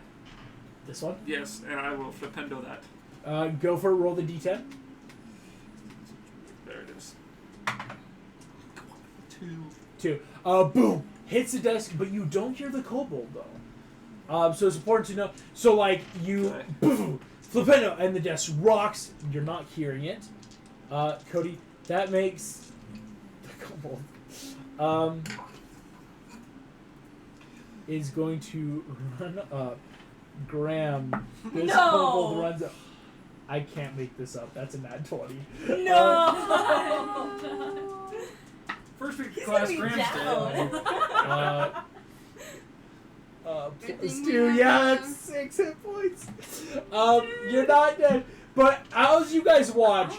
This one. Yes, and I will flipendo that. Go for it. Roll the d10. There it is. 2. Boom. Hits the desk, but you don't hear the kobold, though. So it's important to know. So, like, you... Okay. Boom. Flipendo, and the desk rocks. You're not hearing it. Cody, that makes the kobold is going to run up. Graham, this kobold runs up. I can't make this up. That's a nat 20. No! First week of He's class, gonna be Graham's dead. Good Plus thing 2, we have, yeah, that's 6 hit points. You're not dead. But as you guys watch,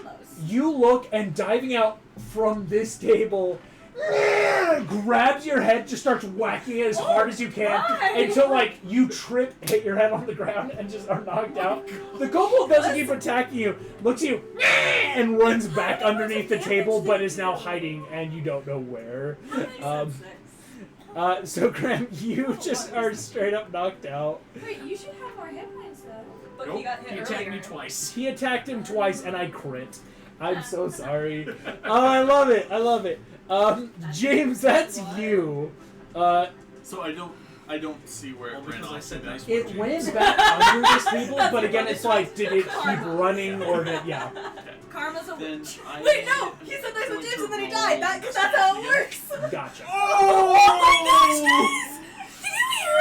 you look and diving out from this table, grabs your head, just starts whacking it as hard as you can until like you trip, hit your head on the ground, and just are knocked out. The kobold doesn't keep attacking you, looks at you, and runs back underneath the table, but is now hiding, and you don't know where. So Graham, you just are straight up knocked out. Wait, you should have more hit points though. But Nope, he got hit he attacked earlier. me twice. He attacked him twice, and I crit. I'm so sorry. Oh, I love it. I love it. James, that's you. So I don't see where Well, it ran because I off. said nice It one, went James. back under this table, but again, it's like, did it keep running or did, yeah. Karma's a Then witch. I Wait, no! He said nice with James and then he died. Because that's how it works. Gotcha. Oh my gosh, guys! Did you hear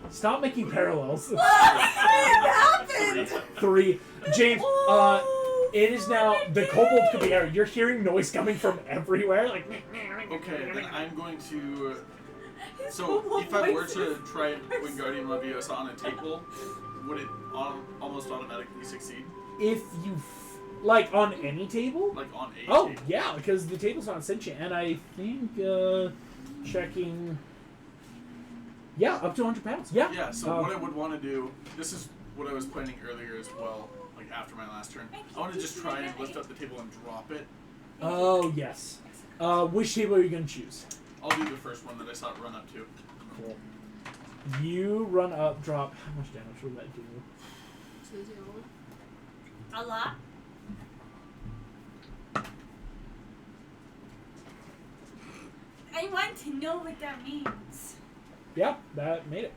it? Stop making parallels. It happened! 3. James, it is now, the kobold could be here. You're hearing noise coming from everywhere, like. Okay, then I'm going to. So if I were to try Wingardium Leviosa on a table, would it almost automatically succeed? If you, like, on any table? Like on a Oh, table? yeah, because the table's not sentient, and I think, checking. Yeah, up to 100 pounds. Yeah. Yeah, so what I would want to do, this is what I was planning earlier as well, like after my last turn. I want to just try and lift up the table and drop it. Oh, yes. Which table are you going to choose? I'll do the first one that I saw it run up to. Cool. You run up, drop. How much damage will that do? 2-0. A lot. I want to know what that means. Yeah, that made it.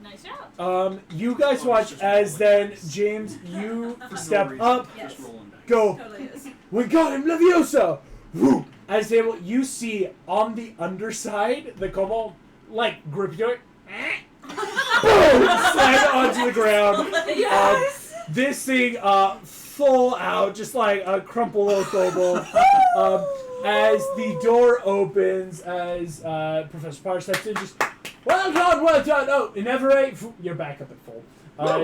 Nice job. You guys Oh, watch it's just as rolling then, dice. James, you For no step reason, up, Just rolling dice. go. Totally is. Wingardium Leviosa! Woo! As table, you see on the underside, the kobold, like, grip to it. Boom! Slam it onto the ground. Yes! This thing, full out, just like a crumpled little kobold. As the door opens, as Professor Parr steps in, just, well done, well done. Oh, Ineverate, you're back up at full.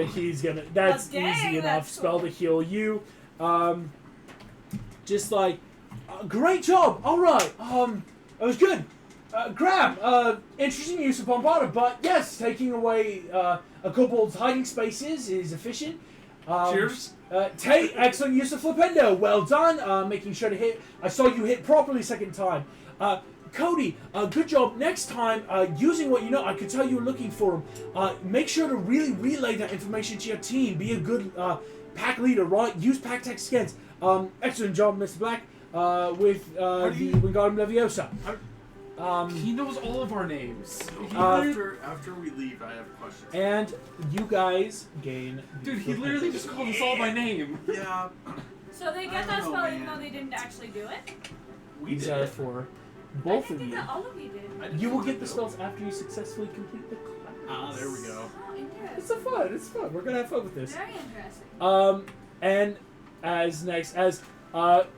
He's gonna, that's Well, dang, easy enough that's spell cool. to heal you. Just like, Great job. All right. That was good. Graham, interesting use of Bombada, but yes, taking away a kobold's hiding spaces is efficient. Cheers. Tate, excellent use of Flipendo. Well done. Making sure to hit. I saw you hit properly second time. Cody, good job. Next time, using what you know, I could tell you were looking for him. Make sure to really relay that information to your team. Be a good pack leader, right? Use pack text skins. Excellent job, Mr. Black, with the Wingardium Leviosa. He knows all of our names. After we leave, I have a question. And you guys gain. Dude, he literally just called us all by name. Yeah. So they I get don't that know, spell even man. though they didn't actually do it? We These did are it. for I both think of you. that all of you did. You will get the spells after you successfully complete the class. Ah, there we go. Oh, interesting. It's so fun. It's fun. We're gonna have fun with this. Very interesting. And as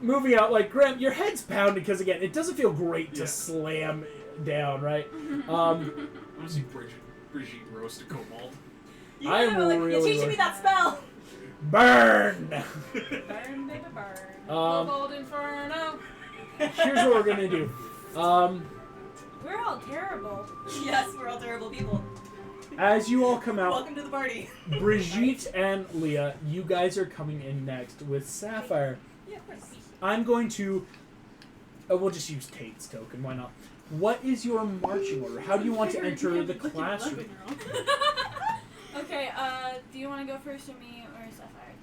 moving out, like Graham, your head's pounding because again, it doesn't feel great to Yeah. slam down, right? I want to see Brigitte roast a kobold. I am You're teaching really me that spell. burn. Burn, baby, burn. Um, Inferno. here's what we're gonna do. We're all terrible. Yes, we're all terrible people. As you all come out, Welcome to the party. Brigitte and Leah, you guys are coming in next with Sapphire. Yeah, of course. I'm going to. We'll just use Tate's token. Why not? What is your marching order? How do you want to enter the classroom? Okay, do you want to go first or me or Sapphire?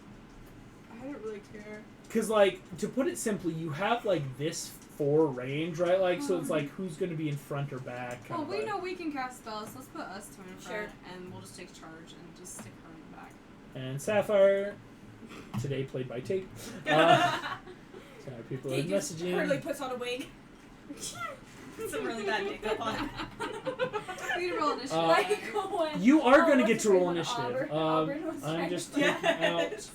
I don't really care. Because, like, to put it simply, you have, like, this 4 range, right? Like, so it's like, who's going to be in front or back? kind Well, of we like- know we can cast spells. Let's put us two in front, Sure. and we'll just take charge and just stick her in the back. And Sapphire, today played by Tate. Sorry, people are He just messaging. hurriedly puts on a wig. Some really bad makeup on. We need to roll initiative. Like when You are going to what's get his to name roll when initiative. Auburn was I'm trying just to- taking out Yes.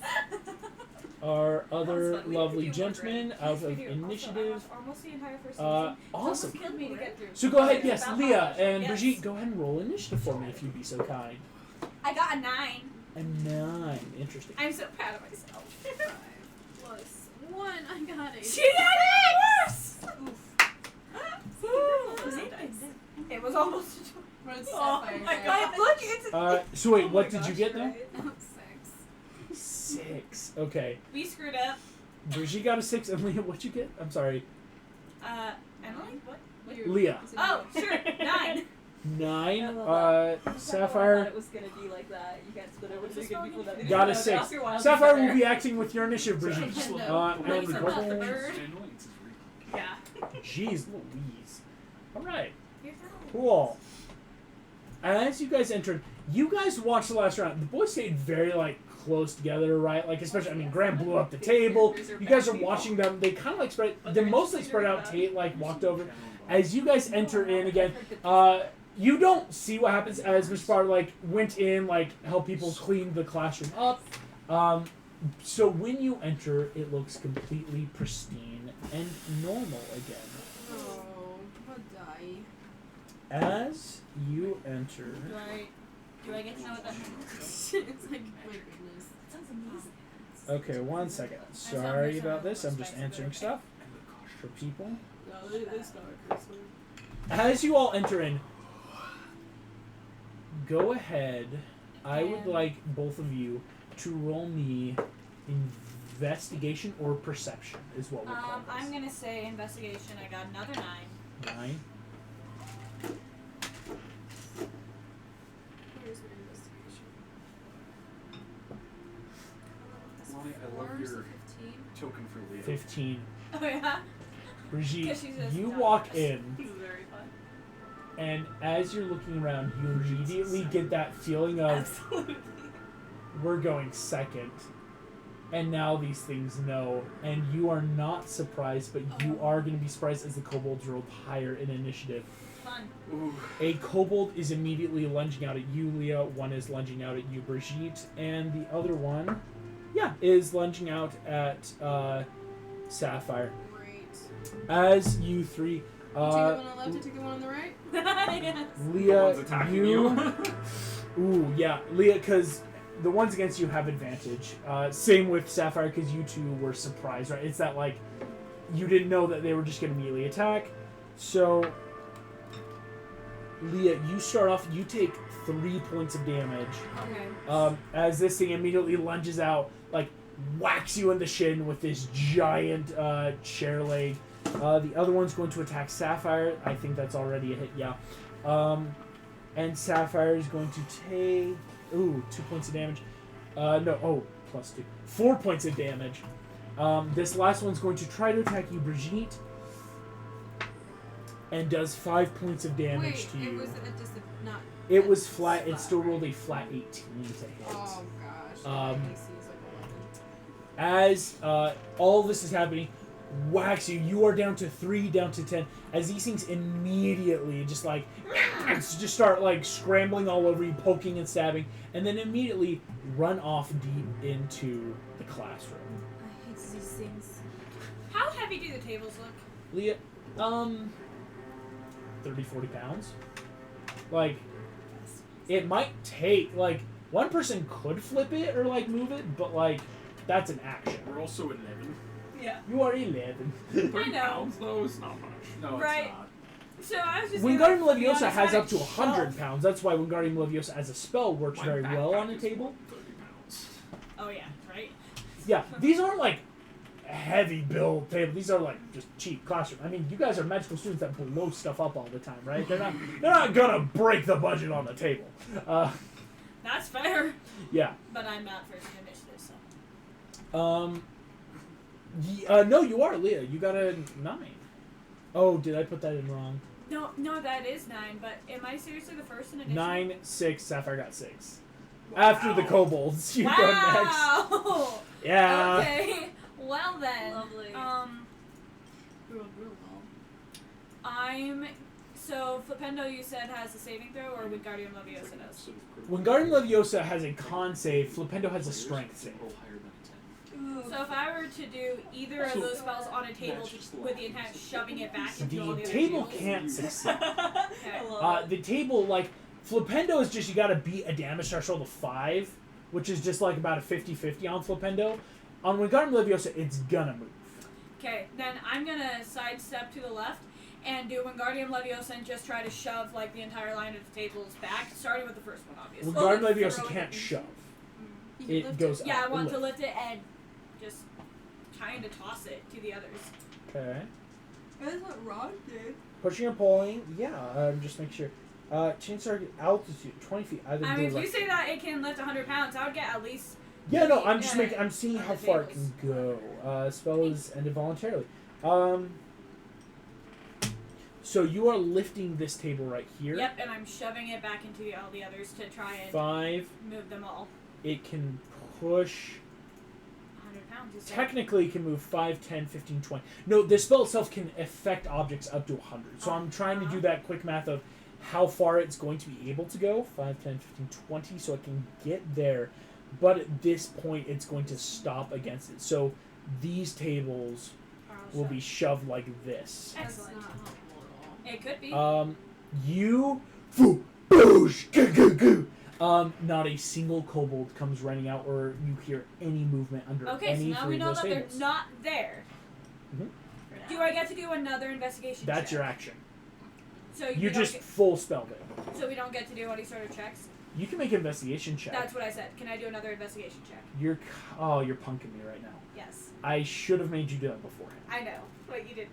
our other That's fun. We lovely do more gentlemen great. out Yes, we of do. initiative. Also, almost the entire first Awesome. Almost killed me to get through. So go ahead, It's yes, about Leah how much- and Yes. Brigitte, go ahead and roll initiative for me if you'd be so kind. I got a 9. A 9. Interesting. I'm so proud of myself. 5 plus 1. I got it. She did it! Worse! It was almost. What did Oh Sapphire my get? god! Look, it's. So wait, Oh what my did you gosh, get now? right? 6. 6. Okay. We screwed up. Brigitte got a 6, and Leah, what'd you get? I'm sorry. Emily? What? Leah. Oh, sure. 9. 9. I love I thought Sapphire it was gonna be like that. You guys split over two good people that got a that 6. Oscar Wilde Sapphire was will be acting with your initiative, Brigitte. Nintendo. And Like the some about the Kobolds. bird. Yeah. Jeez Louise. Alright. Cool. As you guys entered, you guys watched the last round. The boys stayed very, like, close together, right? Like, especially, I mean, Graham blew up the table. You guys are watching them. They kind of, like, spread, they're mostly spread out. Tate, like, walked over. As you guys enter in again, you don't see what happens as Mr. Potter, like, went in, like, helped people clean the classroom up. So when you enter, it looks completely pristine and normal again. Oh, what die? As you enter, Do I get to know what that means? It's like, my goodness. Sounds amazing. okay, 1 second. Sorry about this. I'm just answering stuff for people. No, this not a curse word. As you all enter in, go ahead. I would like both of you to roll me investigation or perception is what we'll call I'm this. gonna say investigation. I got another 9. 9. Where's my investigation? Lonnie, I love 4, your so 15. token for Leah. 15. Oh yeah. Brigitte, 'Cause she's a you star. walk in, This is very fun. and as you're looking around, you immediately get that feeling of, Absolutely. we're going second. And now these things know, and you are not surprised, but you are going to be surprised as the kobolds rolled higher in initiative. Fun. Ooh. A kobold is immediately lunging out at you, Leah. One is lunging out at you, Brigitte. And the other one, is lunging out at Sapphire. Great. As you three, You take the one on the left, I take the one on the right? Yes. The Leah, one's attacking you. Ooh, yeah, Leah, because the ones against you have advantage. Same with Sapphire, because you two were surprised, right? It's that, like, you didn't know that they were just going to immediately attack. So, Leah, you start off, you take 3 points of damage. Okay. As this thing immediately lunges out, like, whacks you in the shin with this giant chair leg. The other one's going to attack Sapphire. I think that's already a hit, yeah. And Sapphire is going to take... Ooh, 2 points of damage. Plus 2. 4 points of damage. This last one's going to try to attack you, Brigitte. And does 5 points of damage to you. It was just not... It was flat. It still rolled a flat 18 to hit. Oh, gosh. AC is like 11. As all this is happening, whacks you. You are down to 3, down to 10. As these things immediately just like just start like scrambling all over you, poking and stabbing, and then immediately run off deep into the classroom. I hate these things. How heavy do the tables look? Leah, 30, 40 pounds. Like, it might take, like, one person could flip it or, like, move it, but, like, that's an action. We're also 11. Yeah. You are 11. 30 know. pounds, though, is not much. No, Right. it's not. So I was just Wingardium gonna, be Leviosa honest, has I up to shelf. 100 pounds. That's why Wingardium Leviosa as a spell works My very well on a backpack is table. 30 pounds. Oh yeah, right. Yeah, these aren't, like, heavy build tables. These are, like, just cheap classroom. I mean, you guys are magical students that blow stuff up all the time, right? They're not gonna break the budget on the table. That's fair. Yeah. But I'm not first in initiative, so. No, you are, Leah. You got a 9. Oh, did I put that in wrong? No, that is 9. But am I seriously the first in initiative? 9, 6, Sapphire got 6. After the kobolds, you go next. Wow. Yeah. Okay. Well then. Lovely. So Flipendo you said has a saving throw, or Wingardium Leviosa does? Wingardium Leviosa has a con save. Flipendo has a strength save. So if I were to do either of those spells on a table with the intent of shoving it back into all The the other table tables? can't succeed. Okay. The table, like, Flipendo is just, you gotta beat a damage threshold of 5, which is just like about a 50-50 on Flipendo. On Wingardium Leviosa, it's gonna move. Okay, then I'm gonna sidestep to the left and do Wingardium Leviosa and just try to shove like the entire line of the tables back, starting with the first one, obviously. Wingardium like Leviosa throw it can't in. shove. You It lift goes it. Yeah, I up. want to lift. lift it and just kind of toss it to the others. Okay. That's what Rod did. Pushing or pulling, yeah, just make sure. Change target altitude, 20 feet. Either I mean, if you direction. say that it can lift 100 pounds, I would get at least. Yeah, no, I'm just Yeah, making. I'm seeing on how the far it tables. can go. Spell is ended voluntarily. So you are lifting this table right here. Yep, and I'm shoving it back into all the others to try and 5. move them all. It can push. 100 pounds. You said. Technically, it can move 5, 10, 15, 20. No, the spell itself can affect objects up to 100. So I'm trying to do that quick math of how far it's going to be able to go. 5, 10, 15, 20, so it can get there. But at this point, it's going to stop against it. So these tables will be shoved like this. That's Excellent. not helpful at all. It could be. You... Foo, boosh, goo, goo, goo. Not a single kobold comes running out, or you hear any movement under Okay, any so now three we of know those that tables. they're not there. Mhm. Do I get to do another investigation That's check? your action. So You don't just get, full spelled it. so we don't get to do any sort of checks? You can make an investigation check. That's what I said. Can I do another investigation check? You're punking me right now. Yes. I should have made you do that beforehand. I know, but you didn't.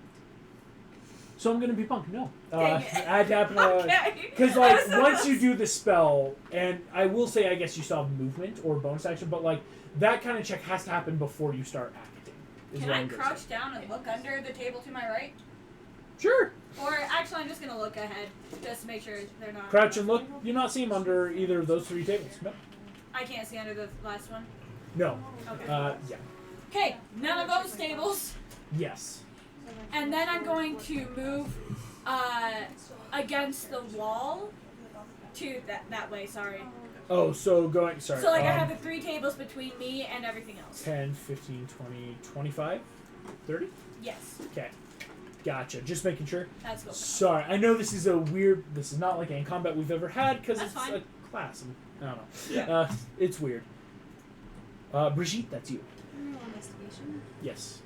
So I'm gonna be punked. No. Dang it. I'd happen to. Okay. Because, I like, was so once you do the spell, and I will say, I guess you still have movement or bonus action, but, like, that kind of check has to happen before you start acting. is Can what I I'm gonna crouch say. down and look under the table to my right? Sure. Or actually, I'm just gonna look ahead just to make sure they're not. Crouch and look. You're not seeing them under either of those 3 tables. No. I can't see under the last one. No. Okay. Yeah. Okay, none of those tables. Yes. And then I'm going to move against the wall to that way, sorry. Oh, so going. Sorry. So like I have the 3 tables between me and everything else. 10, 15, 20, 25, 30? Yes, Okay. Gotcha. Just making sure. that's cool. Sorry, I know this is a weird. This is not like any combat we've ever had because That's it's fine. a class. And, I don't know. Yeah. It's weird. Brigitte, that's you. Roll investigation. Yes.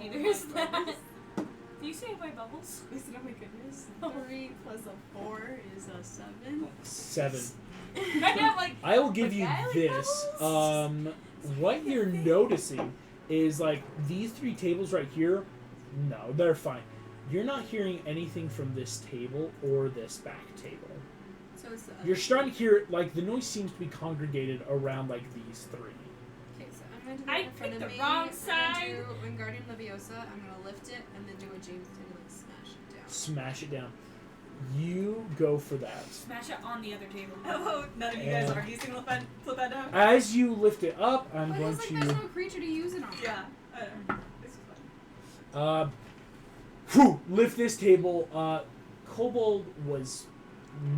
Neither is that. Do you say my bubbles? Oh my goodness. 3 plus a 4 is a 7. 7. I have like. I will give Like you that, like this. bubbles? What you're noticing is like these 3 tables right here. No, they're fine. You're not hearing anything from this table or this back table. So it's the You're starting to hear like the noise seems to be congregated around like these 3. Okay, so I'm gonna do I that in front picked of the me. wrong I'm side. gonna do Wingardium Leviosa. I'm gonna lift it and then do what James did and like smash it down. Smash it down. You go for that. Smash it on the other table. Oh, none of you guys And- are using flip that down. As you lift it up, I'm But going it's like to. there's no creature to use it on. Yeah, I know. It's fun. Lift this table. Kobold was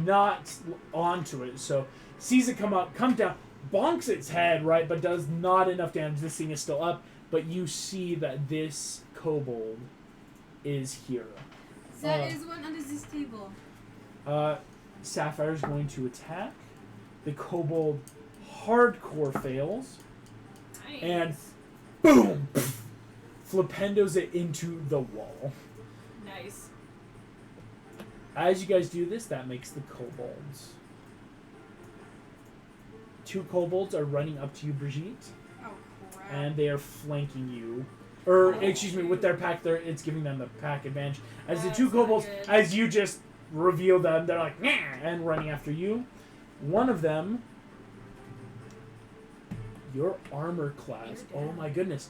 not onto it, so sees it come up, comes down, bonks its head, right, but does not enough damage. This thing is still up, but you see that this kobold is here. That is one under this table. Sapphire's going to attack. The kobold hardcore fails, Nice. and boom! Flipendos it into the wall. Nice. As you guys do this, that makes the kobolds. 2 kobolds are running up to you, Brigitte, Oh crap. and they are flanking you. Or, excuse me, with their pack, it's giving them the pack advantage. As the 2 That's not kobolds, good. as you just reveal them, they're like, nah, and running after you. One of them, your armor class, oh my goodness.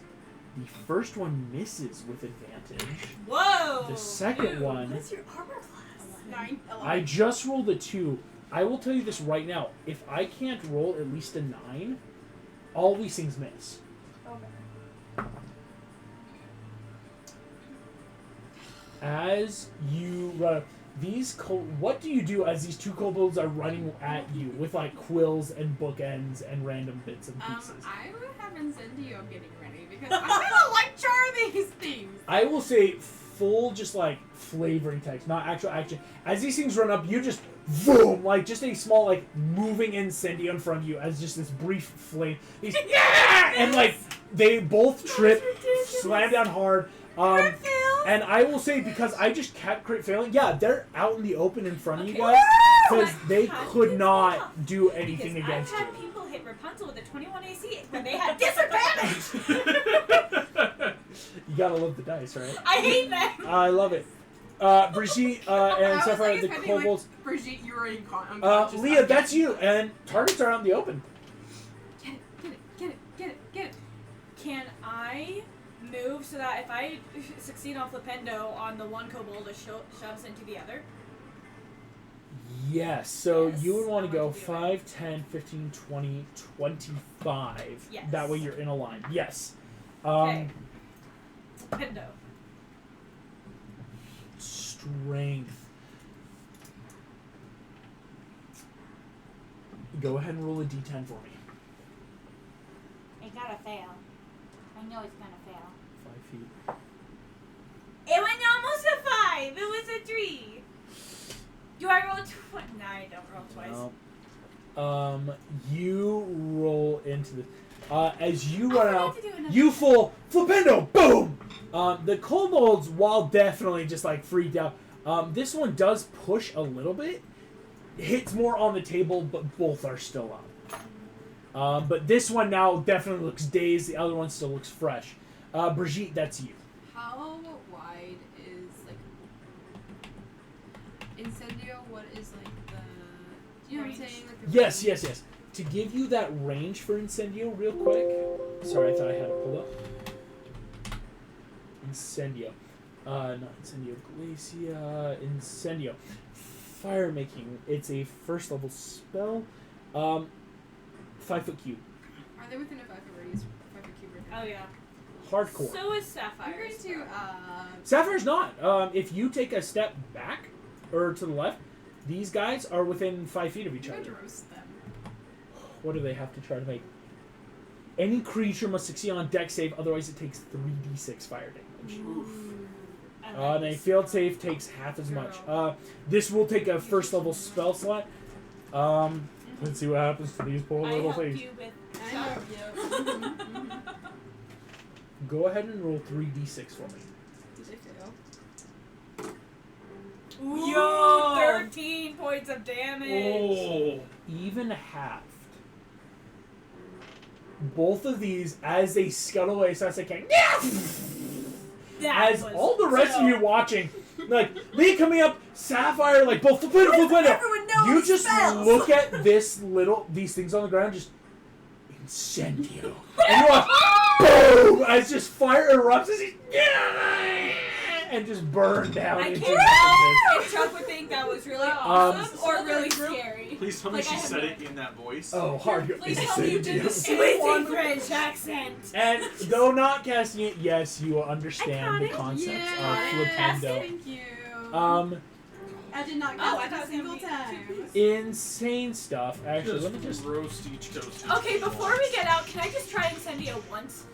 The first one misses with advantage. Whoa. The second one, What's your armor class? 9. I just rolled a 2. I will tell you this right now. If I can't roll at least a 9, all these things miss. Okay. As you run up, what do you do as these 2 kobolds are running at you with like quills and bookends and random bits and pieces? I would have Incendio getting ready because I'm gonna like char these things. I will say full just like flavoring text, not actual action. As these things run up, you just boom, like just a small like moving incendio in front of you as just this brief flame. These and like they both trip, slam down hard. And I will say, because I just kept crit failing, yeah, they're out in the open in front of you guys, because they could not do anything Because against I've you. had people hit Rapunzel with a 21 AC when they had disadvantage. You gotta love the dice, right? I hate them. I love it. Brigitte and Sapphire, the kobolds. Brigitte, you're already unconscious. Leah, that's you, and targets are out in the open. Get it. Can I move so that if I succeed on Flipendo on the one kobold, it shoves into the other? Yes, so Yes, you would want I to go want to do 5, 10, 15, 20, 25. Yes. That way you're in a line. Yes. Okay. Flipendo. Strength. Go ahead and roll a d10 for me. It gotta fail. I know it's gonna fail. 5 feet. It went almost a 5. It was a 3. Do I roll twice? Nah, I don't roll twice. No. You roll into the. As you run out, to do another you full Flipendo, boom! The kobolds, while definitely just like freaked out, this one does push a little bit. Hits more on the table, but both are still up. But this one now definitely looks dazed. The other one still looks fresh. Brigitte, that's you. How wide is like Incendio? What is like the? Do you know what I'm Range. saying? Like the Yes. range? To give you that range for Incendio real quick. Sorry, I thought I had it pulled up. Incendio. Not Incendio. Glacia. Incendio. Fire making. It's a first level spell. 5 foot cube. Are they within a 5 foot radius? 5 foot cube right now? Oh yeah. Hardcore. So is I'm Sapphire. going to Sapphire's not. If you take a step back or to the left, these guys are within 5 feet of each I'm going to other. roast them. What do they have to try to make? Any creature must succeed on deck save, otherwise it takes 3d6 fire damage. And a failed save takes half as much. This will take a first level spell slot. Let's see what happens to these poor I little helped things. you with I stuff. love you. Go ahead and roll 3d6 for me. Did they fail? Yo! 13 points of damage. Oh. Even halved. Both of these, as they scuttle away, starts like, That as was all the rest of dope. you watching, like Lee coming up, Sapphire, like both flip window. Everyone knows You just spells. look at these things on the ground, just incendio, and you watch, boom, as just fire erupts as he and just burn down I into can't nothingness. if Chuck would think that was really Um, awesome or really scary. Please tell me Like, I she have said no it in that voice. Oh, hard. Please tell me you did the same With a one. French accent. And though not casting it, yes, you will understand the Iconic. concepts Yes, of flipendo. thank you. I did not Oh, go I a thought single it was time. insane stuff. Actually, let me just. roast each toast. Okay, before we get out, can I just try Incendio once?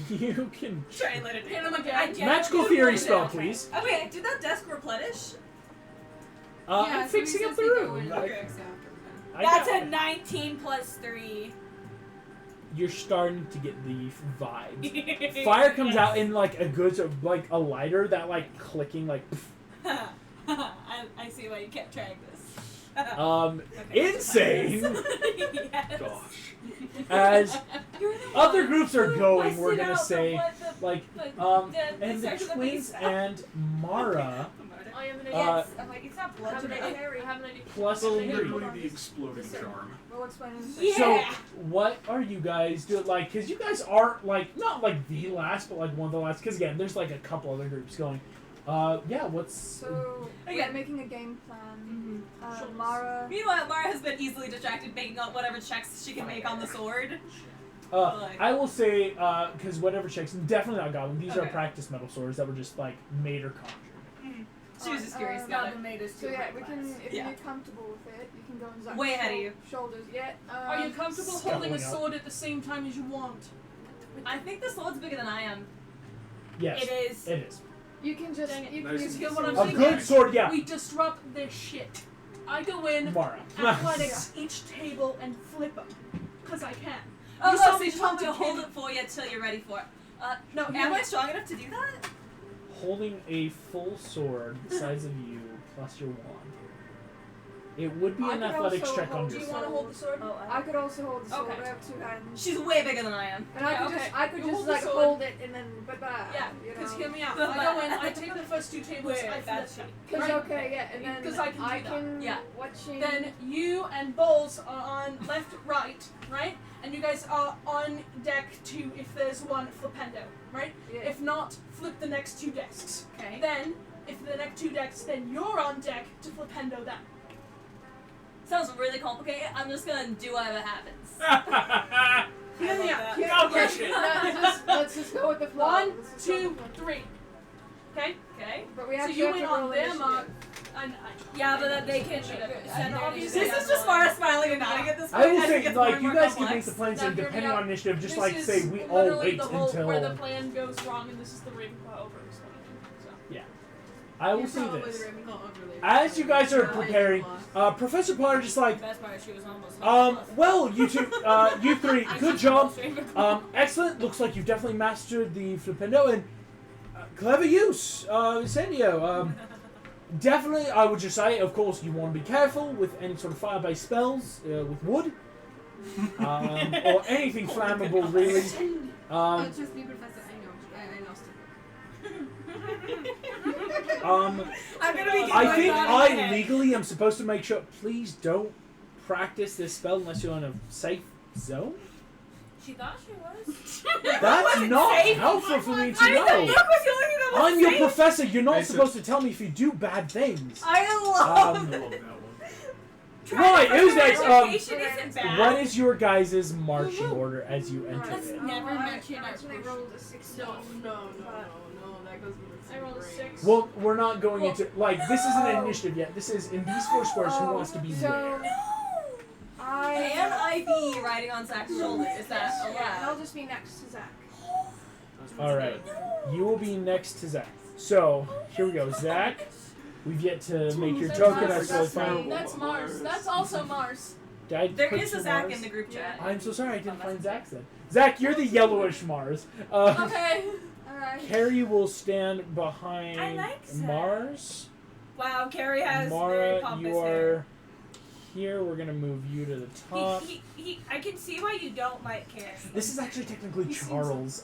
You can. Try and let it Hit him I again. get Magical it. Fury Okay. spell, please. Okay, did that desk replenish? I'm fixing up the room. Okay. I That's got a it. 19 plus 3. You're starting to get the vibes. Fire comes out in like a good, like a lighter, that like clicking, like. I see why you kept trying this. Okay, insane. Yes. Gosh. As You're the other one groups are who going, we're busted gonna out say, like, and the sex of the twins beast. and Mara I am an idiot. I'm like, it's not I blood have to an make idea. Harry. I have an idea. plus So three. literally the exploding charm. We'll explain in a second. Yeah. So, what are you guys doing? Like, because you guys aren't, like, not like the last, but like one of the last. Because again, there's like a couple other groups going. Yeah, what's. So Again. we're making a game plan. Shoulders. Mara. Meanwhile, Mara has been easily distracted making up whatever checks she can make on the sword. I will say, because whatever checks, definitely not goblin. These are Okay. practice metal swords that were just, like, made or conjured. She was just curious Um, about it. So yeah, we can. If Yeah. you're comfortable with it, you can go on Zach's Way ahead of you. shoulders. Yeah. Are you comfortable holding a Scuttling up. sword at the same time as you want? I think the sword's bigger than I am. Yes. It is. It is. You can just. Dang it. You Nice. can use You the get what I'm sword. A saying? good sword, yeah. We disrupt their shit. I go in, Mara. athletics each table, and flip them. Because I can. Oh, You so saw me you told me to talk hold kid. it for you until you're ready for it. No, Am I strong enough to do that? Holding a full sword the size of you plus your wand. It would be I an could athletics also check on hold Do your you want to hold the sword? Oh, I could also hold the sword. Okay. I have two hands. She's way bigger than I am. And I Yeah, could okay. just, I could You just hold the like sword. hold it and then, Yeah, you because know. hear me out. I go in, I take the first two tables, Wait, I flip that's them. Cause Right? okay, yeah, and then 'Cause I can do that. can Yeah. watching. Then you and Bowles are on left, right? And you guys are on deck to, if there's one, flipendo, right? yeah. If not, flip the next two desks. Okay. Then, if the next two decks, then you're on deck to flipendo them. Sounds really complicated. I'm just gonna do whatever happens. Hear me out. that. Hear No me question. Let's just go with the flow. One, Let's just go two, with the flow. three. Okay? Okay. But we So actually you have went to roll on their initiative. mark. Yeah, but then they can Should send have- their obviously- This is just Mara smiling and nodding at this point. I will as it say, gets more like, and you more guys can complex. make the plans Now, and hear me depending out. on initiative, just This like is say we all literally wait the whole, until. where the plan goes wrong, and this is the Ravenclaw over. So. I will say this. As you guys are preparing, Professor Potter just like, The best part is she was almost well, you two, you three, good job. Excellent. Looks like you've definitely mastered the flipendo and clever use, Incendio. Definitely, I would just say, of course, you want to be careful with any sort of fire-based spells with wood or anything flammable, really. Trust me, Professor. I know stuff. I'm gonna be I think getting my I head. legally am supposed to make sure. Please don't practice this spell unless you're in a safe zone. She thought she was. That's not safe. helpful for me to I mean, know. the book was the only thing that was I'm your safe. professor. You're not Basic. supposed to tell me if you do bad things. I love Um, I love that one. Right, who's next? Reputation isn't bad. What is your guys' marching order as you enter Let's it? never I mention our actually rolled a 16. No, that goes with I rolled a 6. Well, we're not going into like this isn't an initiative yet. This is in these four squares. Who wants to be So where? Can I be riding on Zach's shoulder? Is that I'll allowed? just be next to Zach. All right, you will be next to Zach. So here we go, Zach. We've yet to make your token. That's really fine. That's Mars. That's also Mars. There put is a your Zach Mars? in the group chat. I'm so sorry I didn't Oh, find that's Zach's then. Zach, you're the yellowish Mars. Okay. Alright. Carrie will stand behind I like Zach. Mars. Wow, Carrie has very Mara, pompous you hair. are here. We're gonna move you to the top. I can see why you don't like Carrie. This is actually technically He seems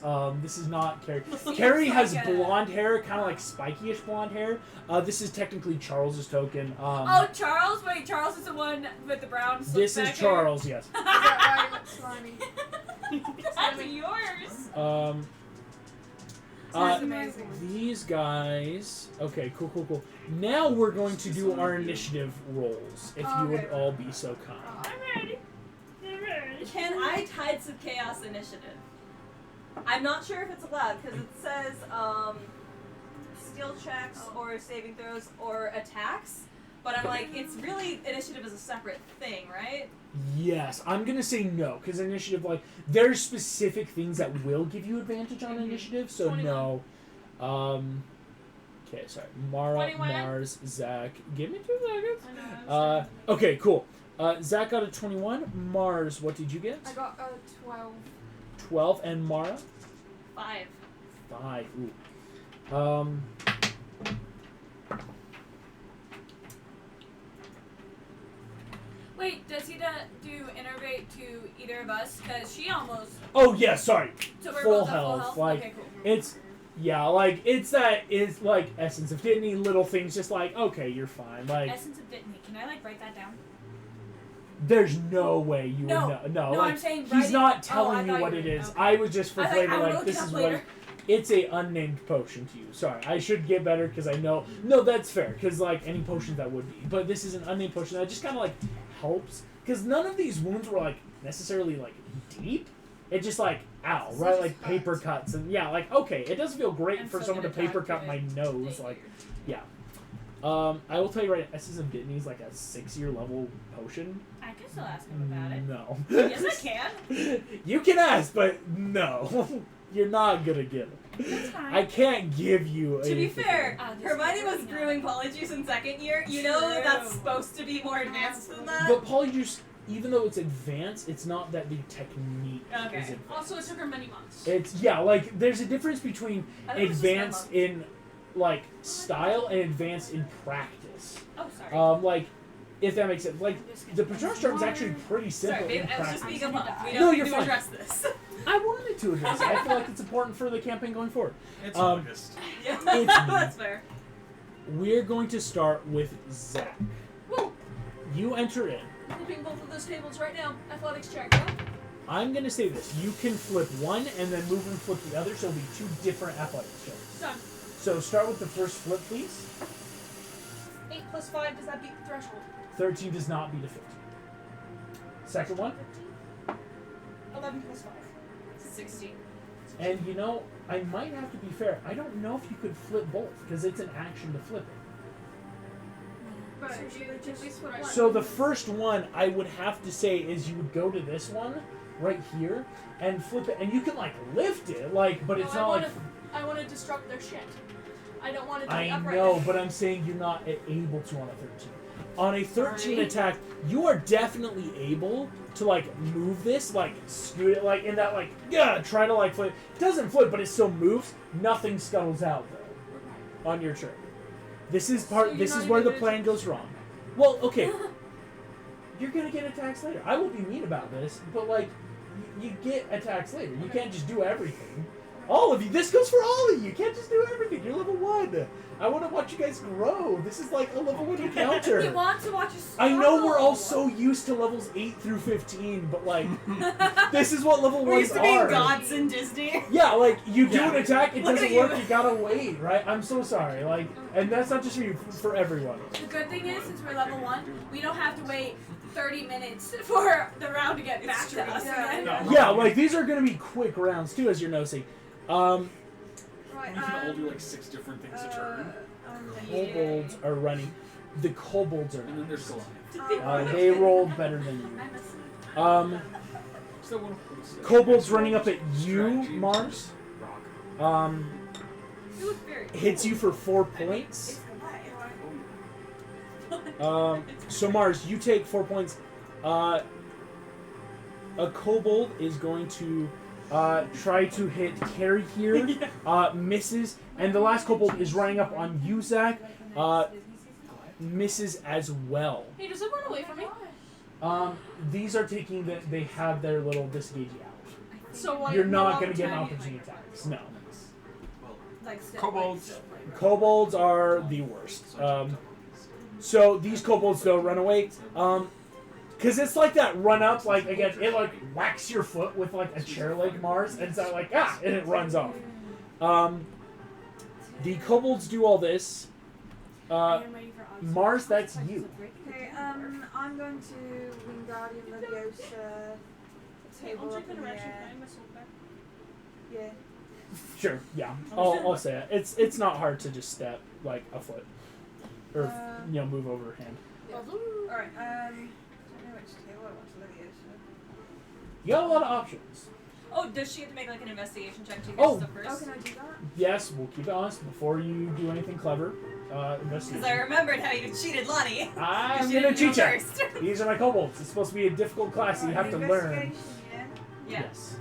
Charles. This is not Carrie. Seems Carrie has like a- blonde hair, kind of like spiky-ish blonde hair. This is technically Charles's token. Oh, Charles? Wait, Charles is the one with the brown slick This is back hair? Charles, yes. Is that why you look slimy? That's yours. Uh, amazing. these guys. Okay, cool. Now we're going to do our initiative rolls, if you would Okay. all be so kind. I'm ready. Can I Tides of Chaos initiative? I'm not sure if it's allowed because it says skill checks or saving throws or attacks, but I'm like, it's really initiative is a separate thing, right? Yes, I'm gonna say no, because initiative, like, there's specific things that will give you advantage on initiative, so 21. no. Okay, sorry. Mara, 21. Mars, Zach. Give me 2 seconds. I know. Okay, cool. Zach got a 21. Mars, what did you get? I got a 12. 12. And Mara? 5. 5. Ooh. Wait, does he do innervate to either of us? Because she almost... Oh, yeah, sorry. So we're Full both at full health, health? like- Okay, cool. It's, yeah, like, it's like, essence of Dittany, little things, just like, okay, you're fine. Like, Essence of Dittany. Can I, like, write that down? there's no way you No. would know. No, No, like, I'm saying he's writing- not I telling you thought what you it were- is. okay. I was just for I was flavor, I will like, look this it up is later. what... It's a unnamed potion to you. Sorry, I should get better because I know... No, that's fair, because, like, any potions that would be. But this is an unnamed potion that just kind of, like, helps. Because none of these wounds were, like, necessarily, like, deep. It just, like, ow, So right? just Like, paper hurts. cuts. And, yeah, like, okay, it does feel great I'm for still someone to gonna paper talk cut to my it nose. later. Like, yeah. I will tell you right now, Essence of Dittany is, like, a 6-year level potion. I can still ask him about it. No. Yes, I can. You can ask, but no. You're not gonna get it. That's fine. I can't give you To be anything. fair, this Hermione is was working brewing polyjuice in second year. You know True. that's supposed to be more advanced than that. But polyjuice, even though it's advanced, it's not that the technique Okay. is advanced. Also, it took her many months. It's, yeah, like, there's a difference between I think it was just advanced that in, like, style and advanced in practice. Oh, sorry. Like, if that makes sense. Like, the Patronus Charm is actually pretty simple Sorry, in babe, I was just practice. being a mom. We No, don't you're need to fine. address this. I wanted to address it. I feel like it's important for the campaign going forward. It's Um, August. Yeah, It's- that's fair. We're going to start with Zach. Woo! You enter in. Flipping both of those tables right now. Athletics check. Yeah? I'm going to say this. You can flip one and then move and flip the other, so it'll be 2 different athletics checks. Done. So start with the first flip, please. 8 plus 5, does that beat the threshold? 13 does not beat a 15. Second one. 11 plus 5. 16. And you know, I might have to be fair. I don't know if you could flip both, because it's an action to flip it. But So should you I just just flip write- one. So the first one I would have to say is you would go to this one right here and flip it, and you can like lift it, like, but it's No, not like. I want to disrupt their shit. I don't want it to be I upright. know, but I'm saying you're not able to on a 13. On a 13 Sorry. attack, you are definitely able to like move this, like scoot it, like in that like try to like flip. It doesn't flip, but it still moves. Nothing scuttles out though on your turn. This is part. So This you're is not where even the gonna plan goes wrong. Well, okay. You're gonna get attacks later. I will be mean about this, but like, you get attacks later. You can't just do everything. All of you. This goes for all of you. You can't just do everything. You're level 1. I want to watch you guys grow. This is like a level 1 We encounter. want to watch us I know we're all struggle. so used to levels 8 through 15, but like, this is what level 1s We're used to being are. gods in Disney. Yeah, like, you do Yeah. an attack, it Look doesn't at you. work, you gotta wait, right? I'm so sorry. Like, and that's not just for you, for everyone. The good thing is, since we're level 1, we don't have to wait 30 minutes for the round to get back to us Yeah. again. Yeah, like, these are gonna be quick rounds, too, as you're noticing. Right, We can all do like 6 different things a turn. Kobolds are running. The kobolds are And then there's Goliath. they rolled better than you. Still want to hold still. Kobolds running up at you, Strategy. Mars. Rock. You look very Hits you for 4 points. It's Goliath. So Mars, you take 4 points. A kobold is going to try to hit Carrie here. Misses. And the last kobold is running up on you, Zach. Misses as well. Hey, does it run away from me? These are taking they have their little disengage out. So like, You're no not going to get an opportunity opportunity attacks. No. Like still, Kobolds. Like, still, Kobolds are the worst. So these kobolds though run away. Cause it's like that run up, like again, it like whacks your foot with like a chair leg, Mars, and it's like and it runs off. The kobolds do all this. Mars, that's you. Okay, I'm going to Wingardium Leviosa table up in the air. Yeah. Sure, yeah. I'll say it. It's not hard to just step like a foot, or move over hand. Yeah. Alright, I don't know which table I want to Leviosa. You got a lot of options. oh, does she have to make like an investigation check to get Oh. stuff Oh, first? can I do that? Yes, we'll keep it honest before you do anything clever. Because Investigation. I remembered how you cheated Lonnie. I'm She gonna didn't cheat go you. first. These are my kobolds. It's supposed to be a difficult class, so you have to learn. Investigation, yeah? Yeah. Yes.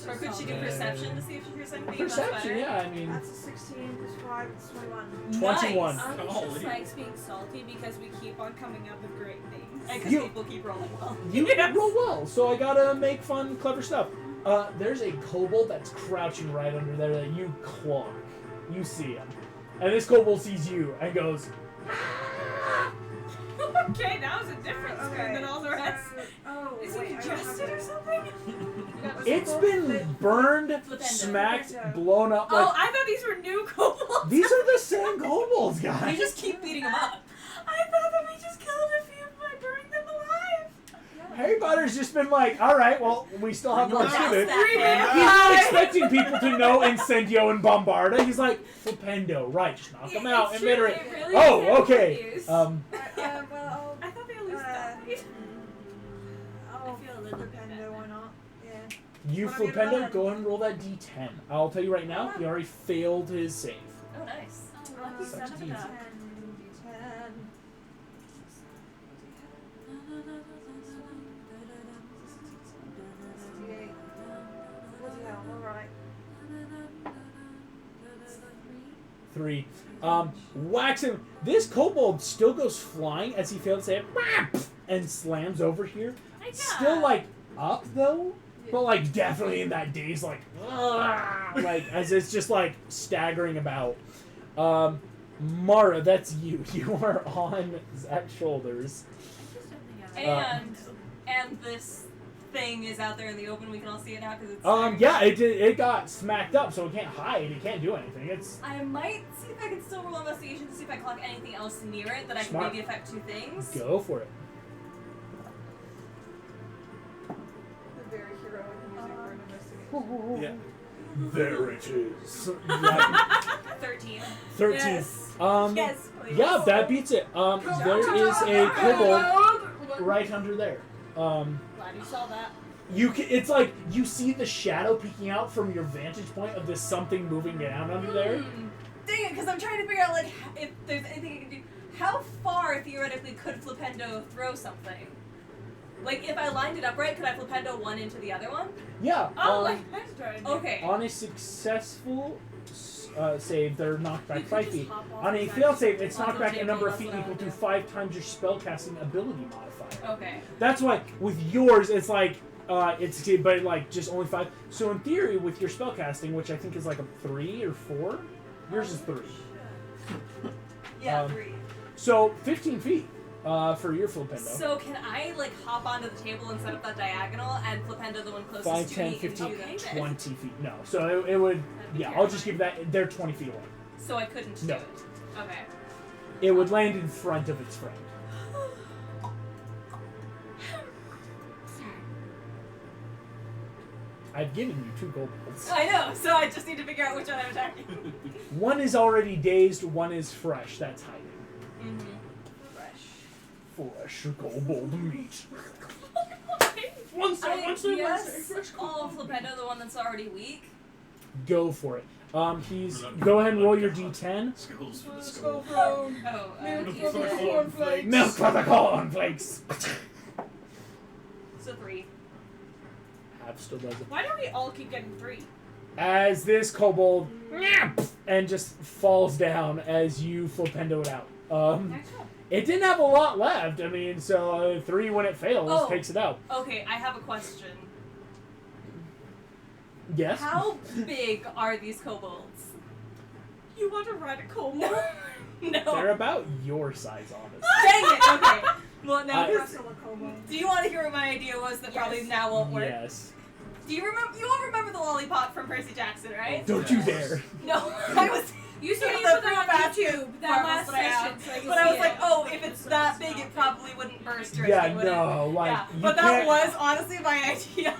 Or could she do perception to see if she hears anything? Perception, That's better. yeah. I mean, That's a 16 plus 5, it's 21. 21. Nice. Alex Golly. just likes being salty because we keep on coming up with great things. And because You- people keep rolling well. You roll well, so I gotta make fun, clever stuff. There's a kobold that's crouching right under there that you clock. You see him. And this kobold sees you and goes, Okay, that was a different screen than all the rest. Oh, Is wait, he I don't congested have or something? it's been burned, smacked, blown up. Like, Oh, I thought these were new kobolds. these are the same kobolds, You guys. just keep beating them up. I thought that we just killed a few by burning them alive. Harry Potter's just been like, alright, well, we still have more That's students. that He's bad. not expecting people to know Incendio and Bombarda. He's like, Flipendo, right, just knock them out and Really Oh, is okay. confused. well, I thought they at least died. I'll feel a little bit Flipendo, why not? Yeah. You What am I gonna Flipendo, roll? go ahead and roll that d10. I'll tell you right now, he already failed his save. Oh, nice. Lucky son of a D10. duck. D10. 68. Bloody hell, alright. 3. Whacks him. This kobold still goes flying as he failed to save, and slams over here. Still, like, up, though, but, like, definitely in that daze, like, as it's just, like, staggering about. Mara, that's you. You are on Zach's shoulders. And this thing is out there in the open. We can all see it now because it's. Yeah, it got smacked up, so it can't hide. It can't do anything. It's I might see if I can still roll investigation to see if I clock anything else near it that I can Smart. maybe affect two things. go for it. The very heroic music for an investigation. Yeah. There it is. Like, 13. 13. Yes. Yes, please. Yeah, that beats it. There is a kobold right under there. Glad you saw that. It's like you see the shadow peeking out from your vantage point of this something moving down under there. Dang it, because I'm trying to figure out like if there's anything I can do. How far theoretically could Flipendo throw something? Like if I lined it up right, could I Flipendo one into the other one? Yeah. Oh, like nice try. Okay. On a successful save, they're knocked back You could 5 just feet. hop off On a the failed side. save, it's On knocked the back a table, number of that's feet what I equal would to do. 5 times your spellcasting ability modifier. Okay. That's why with yours, it's like it's but like just only 5. So in theory, with your spellcasting, which I think is like a 3 or 4, yours is 3. Yeah, 3. So 15 feet for your Flipendo. So can I like hop onto the table and set up that diagonal and Flipendo the one closest 5, to 10, me 15, into them? 20 feet. No. So it would, yeah, I'll just give that, they're 20 feet away. So I couldn't No. do it. Okay. It would land in front of its friend. I've given you 2 kobolds. I know, so I just need to figure out which one I'm attacking. One is already dazed, one is fresh. That's hiding. Fresh kobold meat. All Flipendo, the one that's already weak. Go for it. Go ahead and roll your d10. Skills for the Let's go skull. for Oh, milk For the for the cornflakes. Milk for the cornflakes. So 3. Half still does it. Why do we all keep getting 3? As this kobold and just falls down as you flipendo it out. It didn't have a lot left. I mean, so 3 when it fails takes it out. Okay, I have a question. Yes. How big are these kobolds? You want to ride a kobold? No. They're about your size, honestly. Dang it. Okay. Well, now, Wrestle a kobold. do you want to hear what my idea was that probably now won't work? Yes. Do you remember? You all remember the lollipop from Percy Jackson, right? Don't you dare. No, I was. You said you the put that on basket YouTube that marbles last that I session. have. So I can But I see was like, it. oh, if it's that big, it probably wouldn't burst or Yeah, anything, would it? no, like, Yeah, you but that can't- was honestly my idea.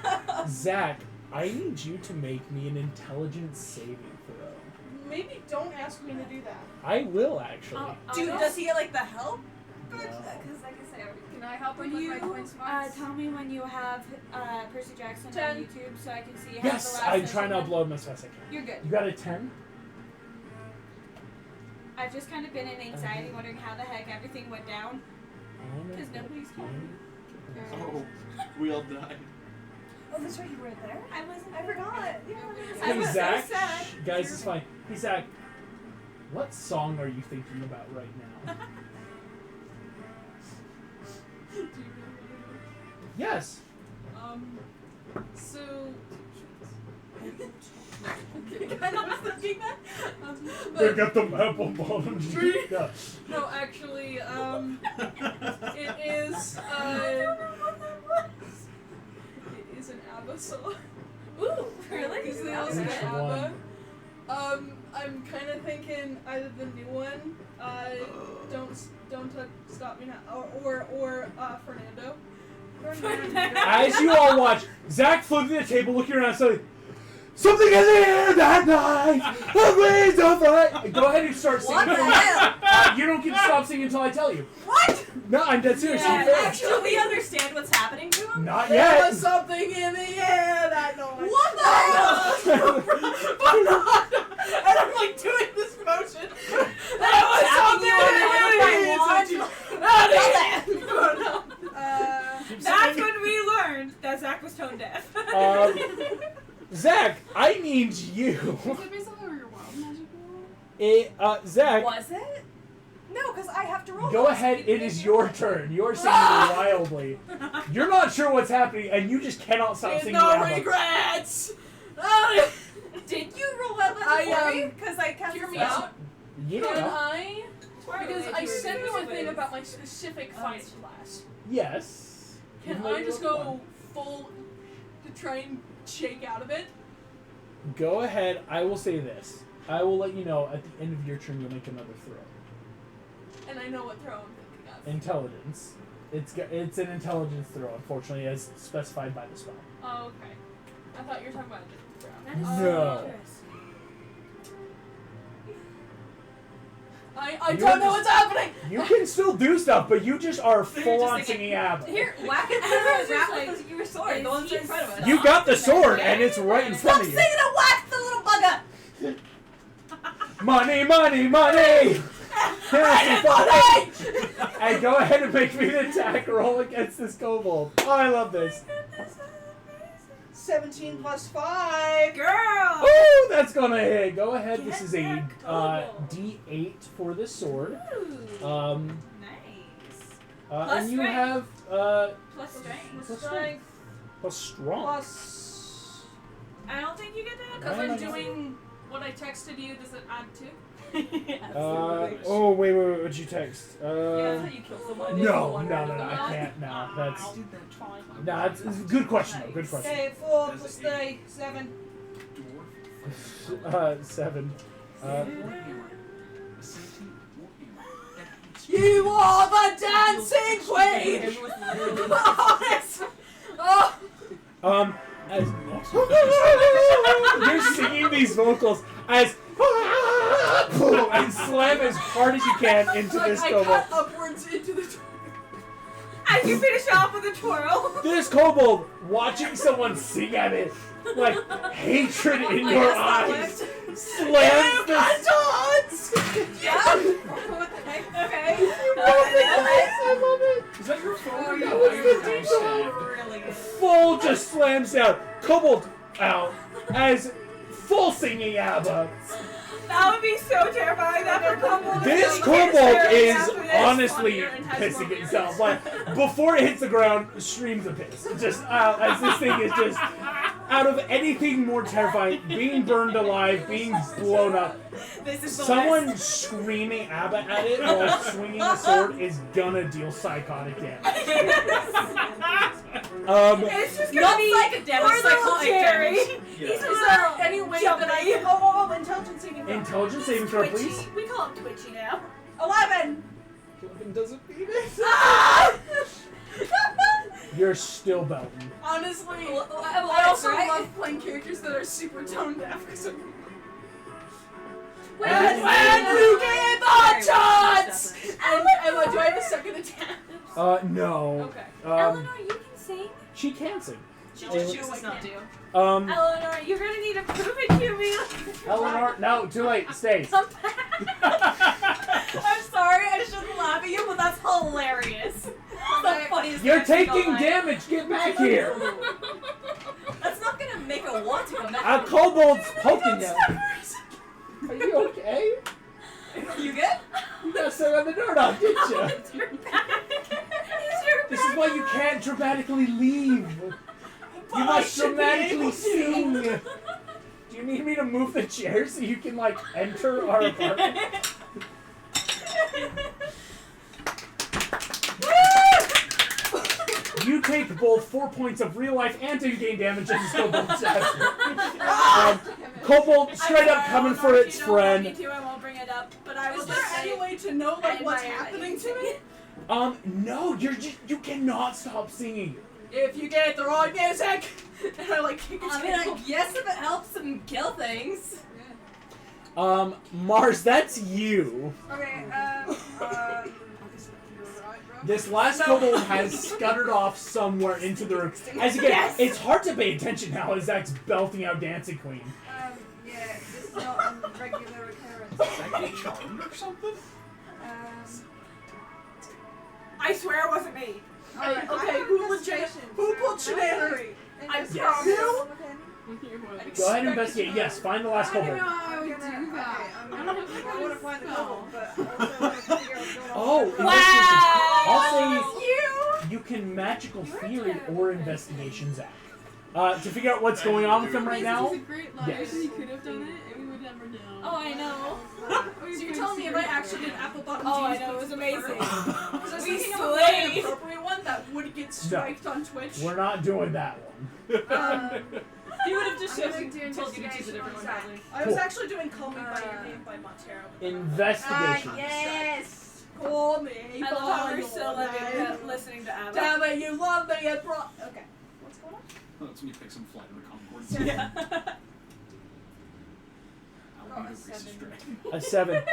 Zach, I need you to make me an intelligence saving throw. Maybe don't ask me to do that. I will, actually. Dude, does he get like the help? No. Because like I say, Can I help him Would with you my coin smarts? tell me when you have Percy Jackson 10. on YouTube so I can see how Yes, the last I'm trying to session upload them as fast as I can. You're good. You got a 10? I've just kind of been in anxiety wondering how the heck everything went down. Because nobody's told me. Oh, we all died. Oh, that's right, you were there? I wasn't. I forgot. Yeah. I Hey, was so Zach. sad. Shh, guys, it's fine. Hey, Zach. What song are you thinking about right now? Yes. So. I was thinking that. They got the apple bottom tree. Yeah. No, actually, it is, it is an ABBA song. Ooh, really? Is That was an Which good. ABBA. one? I'm kind of thinking either the new one, don't stop me now, or Fernando. As you all watch, Zach flipping the table, looking around, saying, "Something in the air that night, a blaze of light." Go ahead and start singing. What the hell? You don't get to stop singing until I tell you. What? No, I'm dead serious. Yeah, You failed. actually, we understand what's happening to him? Not There yet. was something in the air that night. What the hell? And I'm like doing this motion. There was something That's when we learned that Zach was tone deaf. Zach, I need you. Was it based on your wild magic roll? Zach, Was it? No, because I have to roll. go ahead. It is your turn. You're singing wildly. You're not sure what's happening, and you just cannot stop There's singing. no ABBA. regrets. Did you roll that for me? Because I kept Hear me it out. Yeah. Can I? Why Because would I you sent you a refuse thing it? about my specific fight class. Yes. Can Even I though just you rolled go full to try and shake out of it? one. Go ahead. I will say this. I will let you know at the end of your turn. You'll make another throw. And I know what throw I'm thinking of. Intelligence. It's an intelligence throw, unfortunately, as specified by the spell. Oh, okay. I thought you were talking about a different That is throw. so No. dangerous. I You don't know just- what's happening! You can still do stuff, but you just are you're full just on thinking, singing ABBA. Here, whack it I was through just a like, with your sword. The one's he in front of us. You got the sword, and it's right in Stop front of singing you. and whack the little bugger! Money, money, money! And go ahead and make me an attack roll against this kobold. Oh, I love this. 17 plus 5! Girl! Ooh, that's gonna hit. Go ahead. This Get is a that kobold. D8 for the sword. Ooh, Um, nice. and you strength. have Plus strength. Plus Strength plus strong. plus... I don't think you get that. Because Why am I'm I not- doing what I texted you, does it add 2? Oh wait, what'd you text? Yeah, that's how you kill someone. No, I can't. No, that's no. It's a good question though. Good question. Okay, 4 That's plus an 3, 7. Dwarf. 7. Warhammer. A sentient warhammer. You are the dancing queen! Oh, As you're singing these vocals as and slam as hard as you can into like this I kobold. cut upwards into the And you finish off with a twirl. This kobold watching someone sing at it, like hatred in your eyes, slams this. Yeah. What the heck? Okay. I love it. Is that your phone? That No, was I the was deep stabbed. Really good. hands down, Kobold out as full singing ABBA. That would be so terrifying. That for Kobold. This Kobold is honestly pissing itself. Like, before it hits the ground, streams of piss. Just as this thing is just, out of anything more terrifying, being burned alive, being blown up, This is the someone worst. screaming ABBA at it while swinging a sword is gonna deal psychotic damage. It's just gonna Not be psychic damage, poor little psychotic Jerry. damage. Yeah. He's Is there any way that I jumpy. can... Oh, intelligence saving throw. Intelligence saving throw, Twitchy. please. We call him Twitchy now. 11! Doesn't beat it. Ah! You're still belting. Honestly, Well, I also right? love playing characters that are super tone deaf because of... When And- you get the chance! And Emma, do I have a second attack? No. Okay. Eleanor, you can sing. She can sing. She Oh, just no, chooses not to. Eleanor, you're gonna need to prove it to me. Eleanor, no, too late. Stay. Come back. I'm sorry, I shouldn't laugh at you, but that's hilarious. That's the funniest You're thing I've seen all taking night. damage. Get back here. That's not gonna make her want to come back. A kobold's poking you. Are you okay? You good? You got stuck on the doorknob, didn't you? You're back. This is why you can't dramatically leave. You must dramatically sing. Do you need me to move the chair so you can, like, enter our apartment? You take both 4 points of real life and in-game damage as a kobold chest. Kobold straight up coming for its friend. I won't bring it up, but I Is will there just any say. way to know like what's happening to me? No, you cannot stop singing. If you get the wrong music, and I like kick his I mean, I table. guess if it helps him kill things. Mars, that's you. Okay, This last kobold has scuttered off somewhere into the room. As again, Yes! it's hard to pay attention now as Zach's belting out Dancing Queen. yeah, this is not a regular occurrence. Is that get charmed or something? I swear it wasn't me. Alright, Okay, who legit? Who pulled shenanigans? I Yes. promise. Go ahead and investigate. Yes, find the last I don't kobold. know how I would do that. I want to find the kobold, but I also want to figure out what's going on. Oh, with the investigation. I'll Wow. say you can magical theory or investigation, Zach. To figure out what's going on with them right now. He's a great liar, Yes. so he could have done it, and we would never know. Oh, I know. So you're telling me if I actually did apple bottom Oh, I jeans know. It was amazing. Because I was We thinking of an slayed. appropriate one that would get striked on Twitch. We're not doing that one. He would have just I'm gonna chosen do told you to choose a investigation different on one, Zach. probably. I was Cool. actually doing Call Me By Your Name by Montero. Investigation. Yes! Call me I by love how we're your still name. listening to ABBA. Damn it, you love me, you brought. Okay. What's going on? That's when you pick some flight of the Concords. Yeah. I'll be the Reese's Drag. A 7.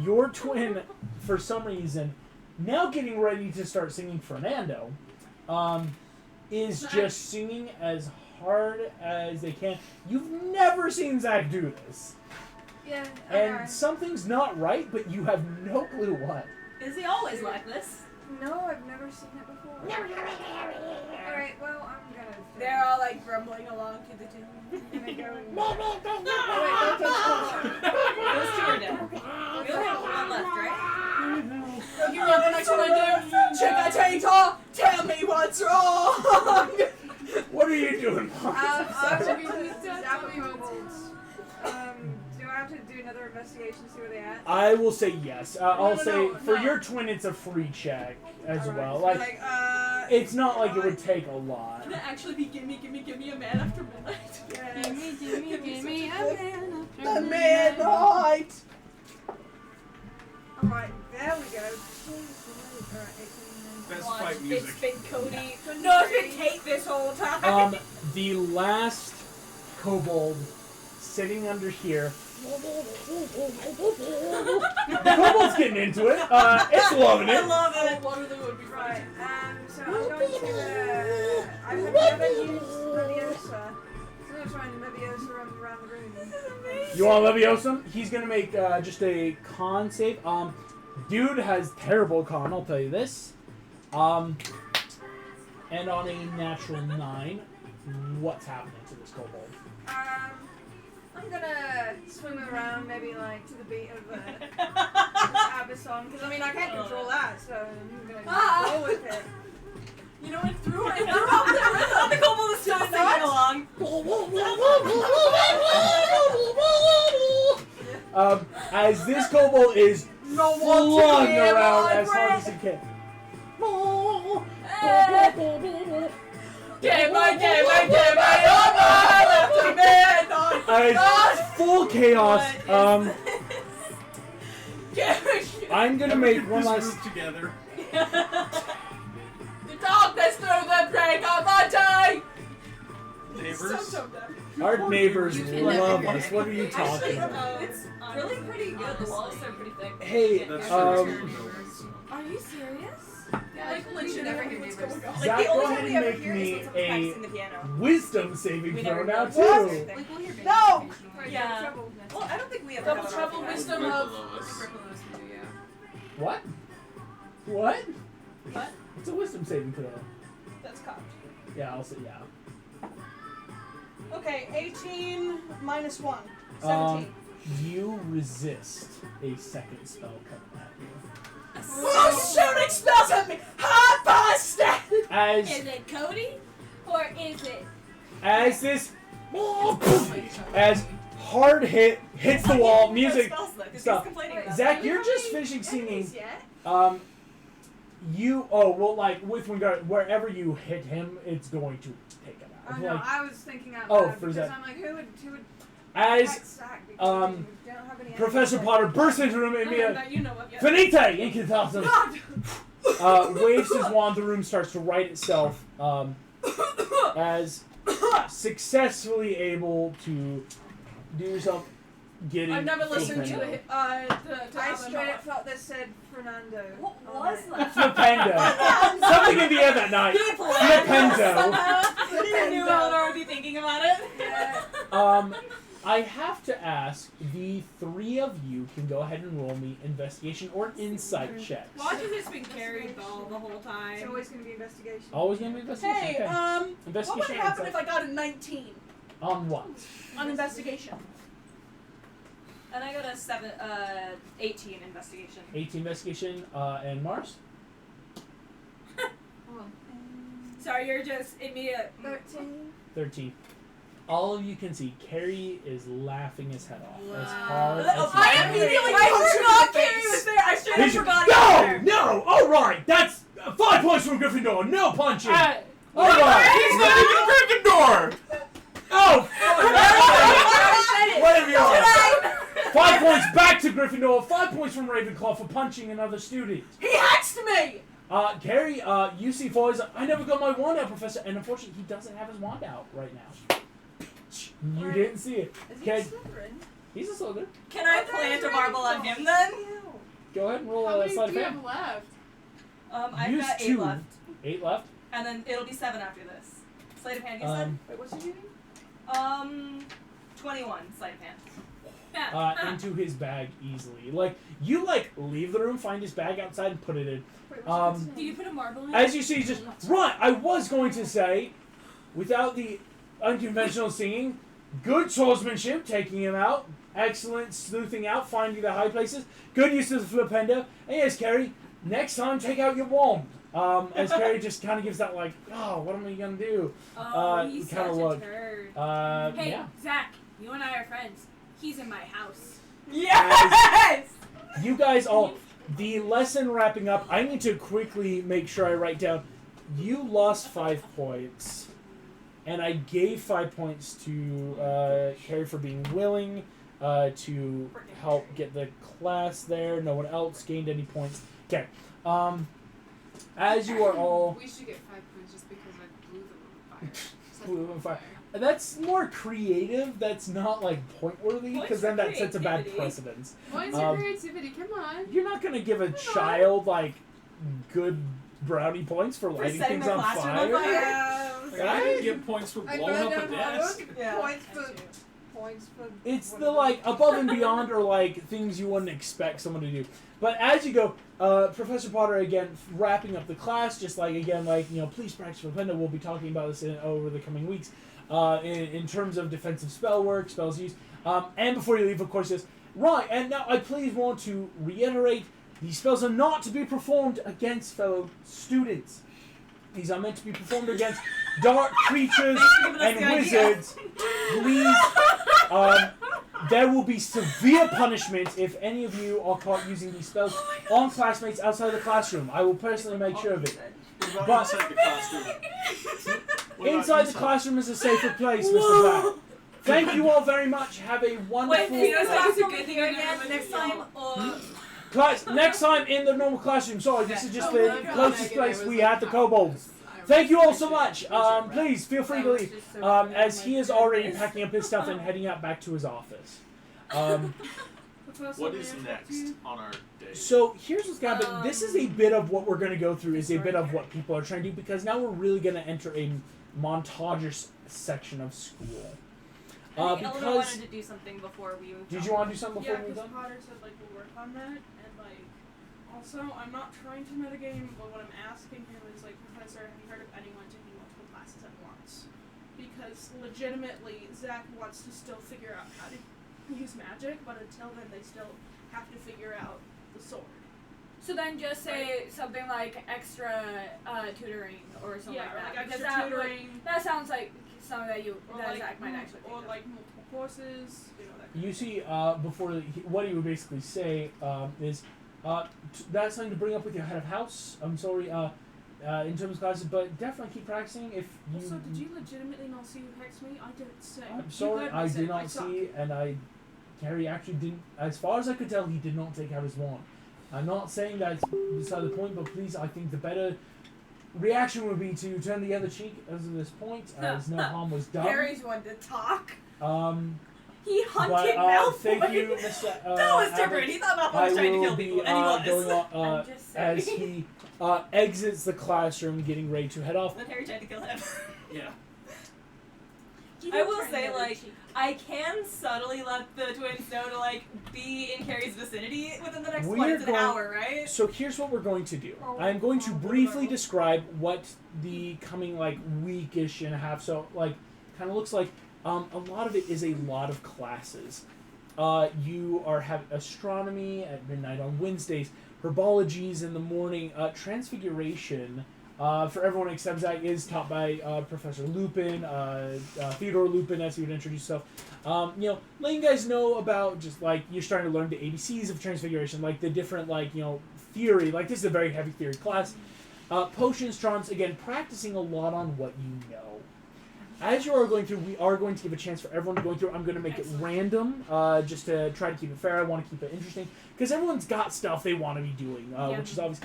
Your twin, for some reason, now getting ready to start singing Fernando, is just singing as hard as they can. You've never seen Zach do this. Yeah, And something's not right, but you have no clue what. Is he always like this? No, I've never seen it before. Alright, well, I'm gonna. They're all like grumbling along to the tune. I'm gonna go and. Oh, wait, don't touch the wall. Those two are dead. We only have one left, right? Okay, well, the next one I do. Check that data. Tell me what's wrong. What are you doing, Mom? I'm gonna be zap the kobolds. Do I have to do another investigation, see where they at? I will say yes. I'll No, say no, for no. your twin, it's a free check as Alright, well. so Like, it's not like it would take a lot. Can it actually be gimme a man after midnight? Yes. Gimme a man The after midnight. Alright, there we go. Alright, 18. Best Watch, fight music. It's been Cody. No, it's been Kate this whole time. The last kobold sitting under here. The kobold's getting into it. It's loving I it. love Oh, it. Waterloo would be Right, right. so I'm going to, I've never used Leviosa. So I'm going to try and Leviosa around the room. You want Leviosa? He's gonna make just a con save. Dude has terrible con, I'll tell you this. And on a natural 9, what's happening to this kobold? I'm gonna swim around, maybe like to the beat of this ABBA song, because I mean I can't control that, so I'm gonna go with it. You know, it threw it. The kobold is still singing along. As this kobold is flung around as hard as it can. As full chaos. I'm gonna make one last. Group together. The darkness through the break of the day. Neighbors. Our neighbors can love never us. What are you talking about? It's really pretty good. The walls are pretty thick. Hey, That's Are true. you serious? Yeah, like You legit never never hear what's neighbors. going on. Zach, the go only ahead time and we ever make hear me is when someone a practicing the piano. wisdom saving We throw never now know. too. Like we'll hear No! bangs occasionally. Yeah. Trouble. Well, I don't think we ever Double have trouble enough. wisdom Right of. below us. Purple knows we do, yeah. What? What? What? It's a wisdom saving throw. That's cocked. Yeah, I'll say yeah. Okay, 18 minus 1. 17. You resist a second spell coming at you. Who's shooting spells at me? Hot bastard! As Is it Cody? Or is it... as this as hard hits the wall, music. Stop. Zach, you're just finishing singing. You like with regard wherever you hit him, it's going to take him out. Oh no, Like, I was thinking out Oh, loud for because that. I'm like, who would as attack Sack because we don't have any Professor enemies. Potter bursts into the room and That you know of, yeah. Finite! Incantation! Waves his wand, the room starts to right itself as successfully able to do some getting. I've never listened to Flipendo. I straight up felt this said Fernando. What all was night. that? Flipendo. Something in the air that night. Flipendo. I knew Eleanor would be thinking about it. Yeah. I have to ask, the three of you can go ahead and roll me investigation or insight checks. Watch as it's been carried ball the whole time. It's always going to be investigation. Always gonna be investigation. Hey, okay. what would Investigation. happen insight. if I got a 19 On what? on investigation? And I got a 18 investigation. 18 investigation. And Mars. Sorry, you're just immediate. 13. 13. All you can see, Carrie is laughing his head off as Wow. hard I as he immediately can. forgot Carrie was there. I straight up He's- forgot he was there. No! All right, that's 5 points from Gryffindor. No punching. All He's right. not even Gryffindor! Oh! Whatever you are. 5 points back to Gryffindor. 5 points from Ravenclaw for punching another student. He hexed me! Carrie, you see Foy's. I never got my wand out, Professor, and unfortunately, he doesn't have his wand out right now. You didn't see it. Is he Okay. Slytherin? He's a Slytherin. Can I plant a marble on him then? Go ahead and roll How a many sleight do of you hand. have left? I've Use got 8 2. left. 8 left. And then it'll be 7 after this. Sleight of hand, you said? Wait, what's he doing? 21 sleight of hand. Into his bag easily. Like, you, leave the room, find his bag outside, and put it in. Wait, what's his Did name? you put a marble in? As you see, just run. I was going to say, without the unconventional singing, good swordsmanship, taking him out. Excellent sleuthing out, finding the high places. Good use of the flipendo. And yes, Carrie, next time take out your wand. As Carrie just kind of gives that what am I gonna do? Oh, he's kinda such look. a turd. Yeah. Hey, Zach, you and I are friends. He's in my house. Yes! You guys all, the lesson wrapping up, I need to quickly make sure I write down, you lost 5 points, and I gave 5 points to Carrie for being willing to help get the class there. No one else gained any points. Okay. As you are all... We should get 5 points just because I blew them on fire. Blew them on fire. That's more creative. That's not point worthy, Points because then for that sets a bad creativity. precedence. Points for creativity, come on. You're not gonna give a child good brownie points for lighting setting things their on classroom fire. on fire. I didn't get points for I blowing burned up a down my desk. book. Yeah. Points for. It's the whatever. above and beyond or things you wouldn't expect someone to do. But as you go, Professor Potter again wrapping up the class, just like again, like please practice for Flipendo. We'll be talking about this over the coming weeks in terms of defensive spell work, spells used, and before you leave, of course, says right. And now I please want to reiterate: these spells are not to be performed against fellow students. These are meant to be performed against dark creatures and wizards. Please, there will be severe punishment if any of you are caught using these spells on classmates outside the classroom. I will personally make sure of it. But inside the classroom. inside the classroom is a safer place, Mr. Black. Thank you all very much. Have a wonderful next time, or class. Next time in the normal classroom. Sorry, this is just the closest place we had the Kobolds. Thank you all so much. Please feel free to leave, as he is already packing up his stuff and heading out back to his office. What is next on our day? So here's what's going to happen. This is a bit of what we're going to go through, is a bit of what people are trying to do, because now we're really going to enter a montage section of school. I think Eleanor wanted to do something before we moved. Did you want to do something before we because moved on? Potter said we'll work on that, and also I'm not trying to metagame, but what I'm asking him is Professor, have you heard of anyone taking multiple classes at once? Because legitimately, Zach wants to still figure out how to use magic, but until then they still have to figure out the sword. So then just say something like extra tutoring or something like that. Like because extra tutoring. That sounds like something that Zach might actually or think multiple courses, that kind You of see, what he would basically say is, that's something to bring up with your head of house. I'm sorry, in terms of classes, but definitely keep practicing if you... Also, did you legitimately not see who hexed me? I didn't say. I'm sorry, I did not see, and Harry actually didn't, as far as I could tell, he did not take out his wand. I'm not saying that's beside the point, but please, I think the better reaction would be to turn the other cheek as of this point, as no harm was done. Harry's one to talk. He hunted Malfoy. Thank you, Mr. That was different. He thought Malfoy was trying to kill people, and he was. As he exits the classroom, getting ready to head off. Then Harry tried to kill him. Yeah. I will say, I can subtly let the twins know to, be in Carrie's vicinity within the next, an hour, right? So here's what we're going to do. I'm going to briefly describe what the coming, weekish and a half, so, kind of looks like. A lot of it is a lot of classes. You are having astronomy at midnight on Wednesdays, herbologies in the morning, transfiguration, for everyone except Zach, is taught by Professor Lupin, Theodore Lupin, as he would introduce himself. Letting you guys know about just, you're starting to learn the ABCs of transfiguration, the different, theory. This is a very heavy theory class. Potions, charms, again, practicing a lot on what you know. As you are going through, we are going to give a chance for everyone to go through. I'm going to make it random, just to try to keep it fair. I want to keep it interesting, because everyone's got stuff they want to be doing, which is obvious.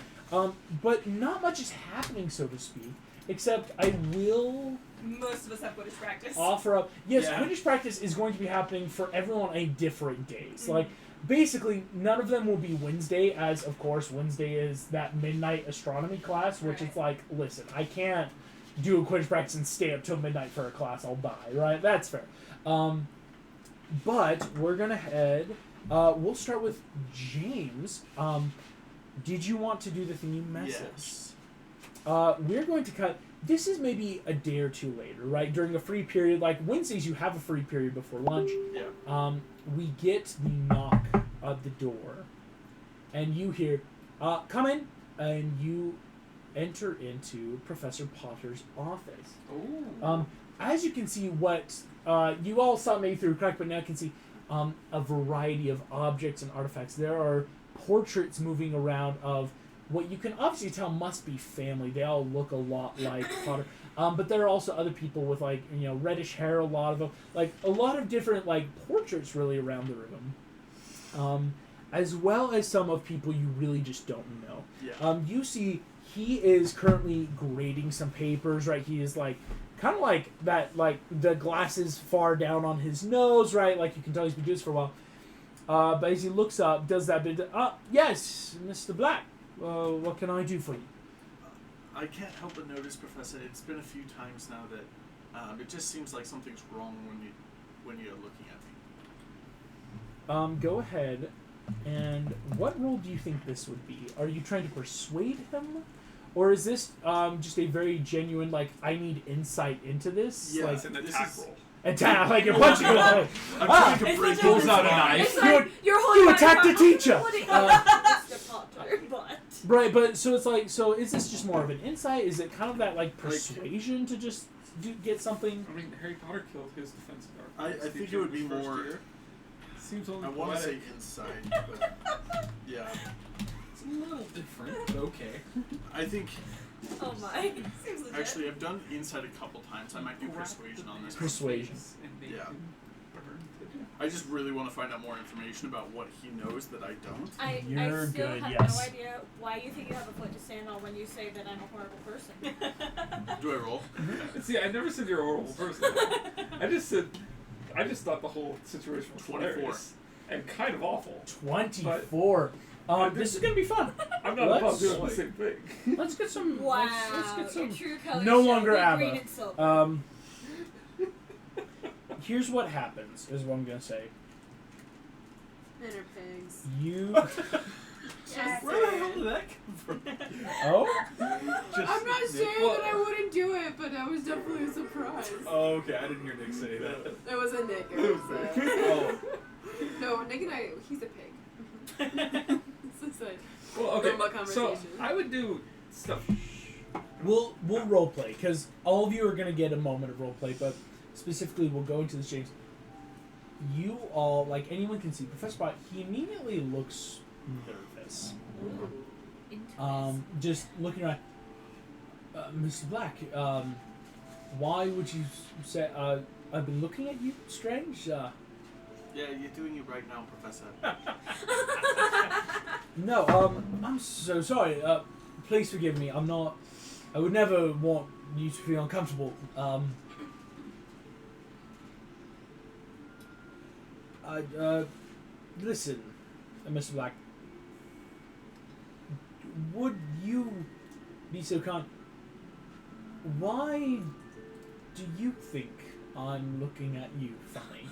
But not much is happening, so to speak, except I will... Most of us have Quidditch practice. Offer up... Yes, Quidditch practice is going to be happening for everyone on different days. Basically, none of them will be Wednesday, as, of course, Wednesday is that midnight astronomy class, which is listen, I can't do a Quidditch practice and stay up till midnight for a class. I'll die, right? That's fair. But we're going to head... we'll start with James. Did you want to do the thing you messaged? Yes. We're going to cut... This is maybe a day or two later, right? During a free period. Wednesdays, you have a free period before lunch. Yeah. We get the knock at the door. And you hear, come in. And you enter into Professor Potter's office. Ooh. As you can see, what you all saw maybe through a crack, but now can see a variety of objects and artifacts. There are portraits moving around of what you can obviously tell must be family. They all look a lot like Potter. But there are also other people with reddish hair, a lot of them. A lot of different portraits really around the room. As well as some of people you really just don't know. Yeah. You see he is currently grading some papers, right? He is kind of that, the glasses far down on his nose, right? You can tell he's been doing this for a while. But as he looks up, does that bit, yes, Mr. Black, what can I do for you? I can't help but notice, Professor, it's been a few times now that it just seems like something's wrong when you're looking at me. Go ahead. And what role do you think this would be? Are you trying to persuade him? Or is this just a very genuine, like, I need insight into this? Yeah, like, It's an attack roll. attack, like you're punching him. I'm trying to It's break such a- pulls out a knife. It's like you're holding You my attacked the arm. teacher! Holding Mr. Potter, but Right, but so it's like, so is this just more of an insight? Is it kind of that, like, persuasion to just get something? I mean, Harry Potter killed his defensive arc. I think it would be more. Seems only I want to say poetic. inside, but yeah. It's a little different, but okay. I think oh my, seems legit. actually I've done inside a couple times. I might do persuasion on this one. Persuasion. Yeah. I just really want to find out more information about what he knows that I don't. I You're still good, have yes. no idea why you think you have a foot to stand on when you say that I'm a horrible person. Do I roll? See, I never said you're a horrible person. I just thought the whole situation was 24. hilarious and kind of awful. 24. This is gonna be fun. I'm not Let's- above doing the same thing. Let's get some. Wow, Let's get your some. true colors No shall longer be ABBA. green and silver. Here's what happens, is what I'm gonna say. Men are pigs. You. Yes. Where the hell did that come from? Oh? Just I'm not Nick. saying Well, that I wouldn't do it, but that was definitely a surprise. Oh, okay. I didn't hear Nick say that. It was a Nick. It was Oh. No, Nick and I, he's a pig. This is a Well, okay. normal So conversation. I would do stuff. We'll roleplay, because all of you are gonna get a moment of roleplay, but specifically we'll go into this, James. You all, like anyone can see, Professor Bot, he immediately looks nervous. Just looking around. Mr. Black, why would you say, I've been looking at you strange? Yeah, you're doing it right now, Professor. No, I'm so sorry. Please forgive me. I would never want you to feel uncomfortable. Listen, Mr. Black. Would you be so kind? Why do you think I'm looking at you funny?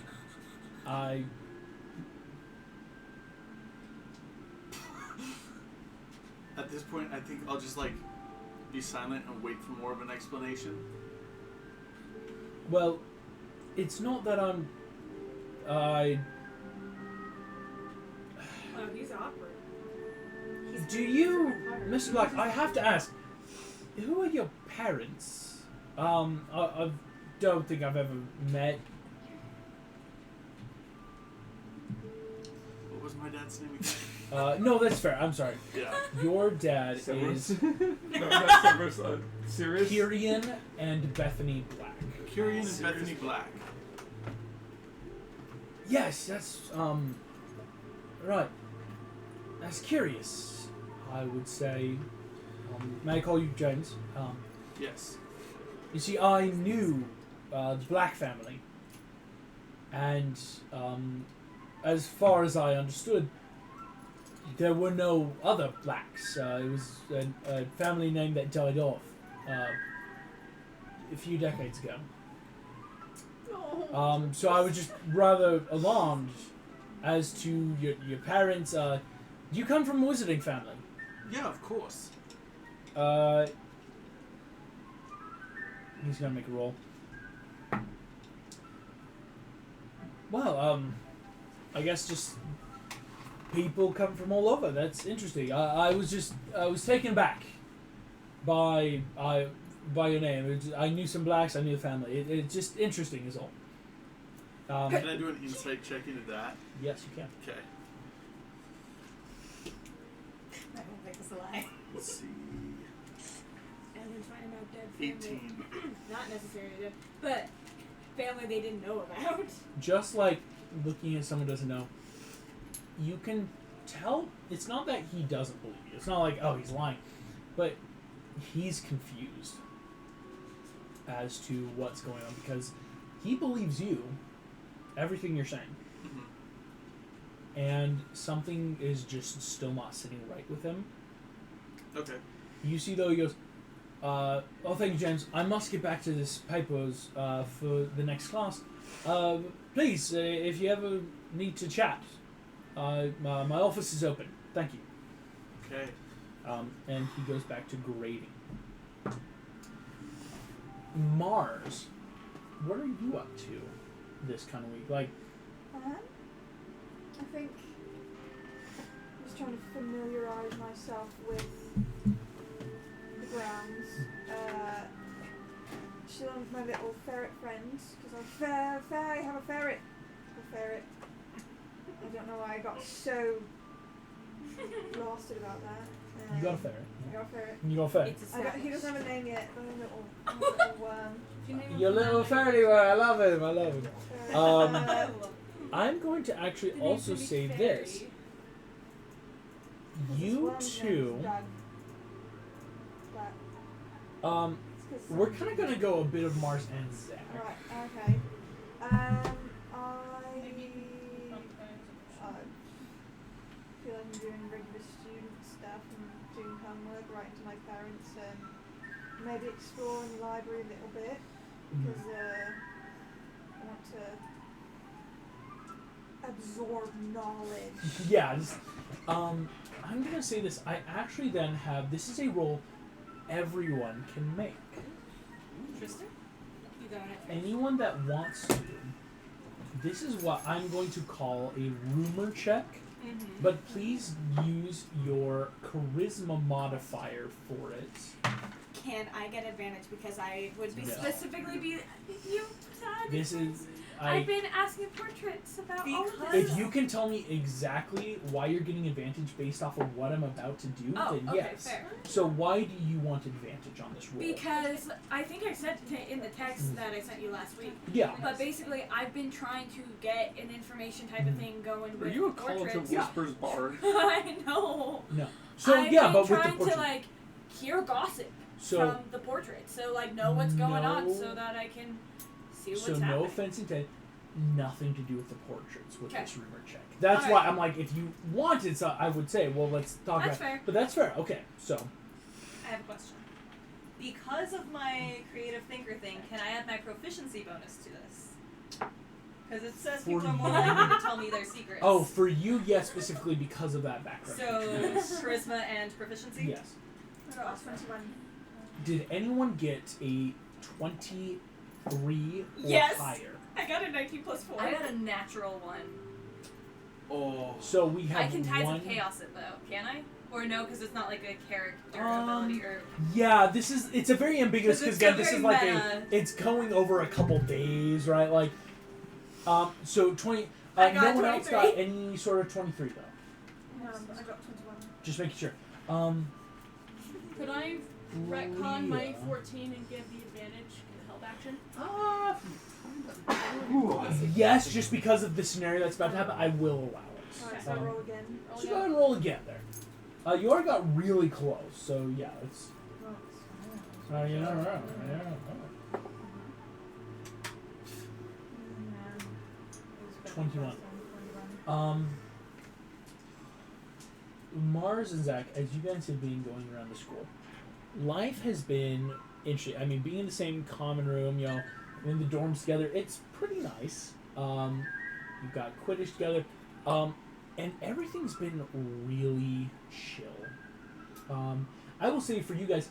At this point, I think I'll just be silent and wait for more of an explanation. Well, it's not that I. Oh, he's awkward. Do you, Mr. Black? I have to ask. Who are your parents? I don't think I've ever met. What was my dad's name again? No, that's fair. I'm sorry. Yeah. Your dad Severus? is No, not Severus. Sirius? Kyrian and Bethany Black. Kyrian and Bethany Black. Yes, that's right. That's curious, I would say. May I call you James? Yes. You see, I knew the Black family, and as far as I understood, there were no other Blacks. It was a family name that died off a few decades ago. So I was just rather alarmed as to your parents. Do you come from a wizarding family? Yeah, of course. He's gonna make a roll. Well, I guess just people come from all over. That's interesting. I was taken aback by your name. I knew some Blacks. I knew the family. It's just interesting, is all. Can I do an insight check into that? Yes, you can. Okay. I don't think it's a lie. Let's see. And then find out dead family. 18. Not necessarily dead, but family they didn't know about. Just like looking at someone who doesn't know, you can tell. It's not that he doesn't believe you. It's not like, oh, he's lying, but he's confused as to what's going on because he believes you, everything you're saying, and something is just still not sitting right with him. Okay. You see, though, he goes, oh, thank you, James. I must get back to this papers for the next class. Please, if you ever need to chat, My office is open. Thank you. Okay. And he goes back to grading. Mars, what are you up to this kind of week? Like, I think I'm just trying to familiarize myself with the grounds. Chill with my little ferret friends, because I have a ferret. A ferret. I don't know why I got so lost about that. you got a ferret. I got a ferret. You got a ferret. He doesn't have a name yet, but a little worm. Your little ferret, I love him. I love him. I'm going to actually also say this. You two, we're kind of going to go a bit of Mars and Zach. Right, okay. I feel like I'm doing regular student stuff and doing homework, writing to my parents, and maybe exploring the library a little bit, because I want to absorb knowledge. Yeah, just, I'm going to say this. I actually then have, this is a roll everyone can make. Interesting. You got it. Anyone that wants to, this is what I'm going to call a rumor check, but please use your charisma modifier for it. Can I get advantage because I would be No. specifically be you? Todd, This is, I've been asking portraits about all of this. if you can tell me exactly why you're getting advantage based off of what I'm about to do, Oh, then okay, yes. fair. So why do you want advantage on this roll? Because I think I said in the text that I sent you last week. Yeah. But basically, I've been trying to get an information type of thing going Are with you a the College of portraits. Whispers bard? I know. No. So I've yeah, been but with the trying portrait. to like hear gossip So from the portrait, so like know what's going on, No. so that I can see what's so happening. no offense intended, nothing to do with the portraits with Okay. this rumor check. That's All why right. I'm like, if you wanted, so I would say, well, let's talk That's about. fair. But that's fair. Okay, so I have a question. Because of my creative thinker thing, can I add my proficiency bonus to this? Because it says For people are more you? likely to tell me their secrets. oh, for you, yes, specifically because of that background. So charisma and proficiency. yes. I got a 21. Did anyone get a 23 or Yes. higher? I got a 19 plus 4. I got a natural one. Oh. So we have I can Tides one. of Chaos it though, can I? Or no, because it's not like a character ability or. Yeah, it's a very ambiguous 'Cause because it's again, a this very is like meta. it's going over a couple days, right? Like, so 20. I No got one else 23. got any sort of 23 though. I got 21. Just making sure. Could I retcon my Leah. 14 and give the advantage in help action? Yes, just because of the scenario that's about to happen, I will allow it. Alright, so I roll again. Oh, So go ahead and roll again there. You already got really close, so yeah, it's. You know, yeah. 21. Mars and Zach, as you guys have been going around the school, life has been interesting. I mean, being in the same common room, you know, in the dorms together, it's pretty nice. You've got Quidditch together, and everything's been really chill. I will say for you guys,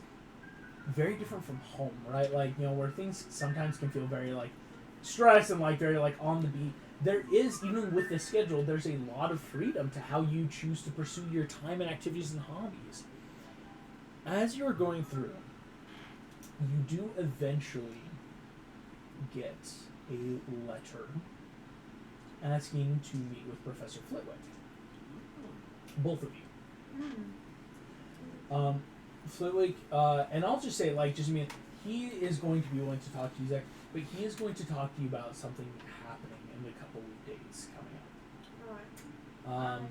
very different from home, right? Like, you know, where things sometimes can feel very like stressed and like very like on the beat. There is, even with the schedule, there's a lot of freedom to how you choose to pursue your time and activities and hobbies. As you're going through, you do eventually get a letter asking to meet with Professor Flitwick. Both of you. Flitwick, and I'll just say, like, just mean, he is going to be willing to talk to you, Zach, but he is going to talk to you about something happening in the couple of days coming up.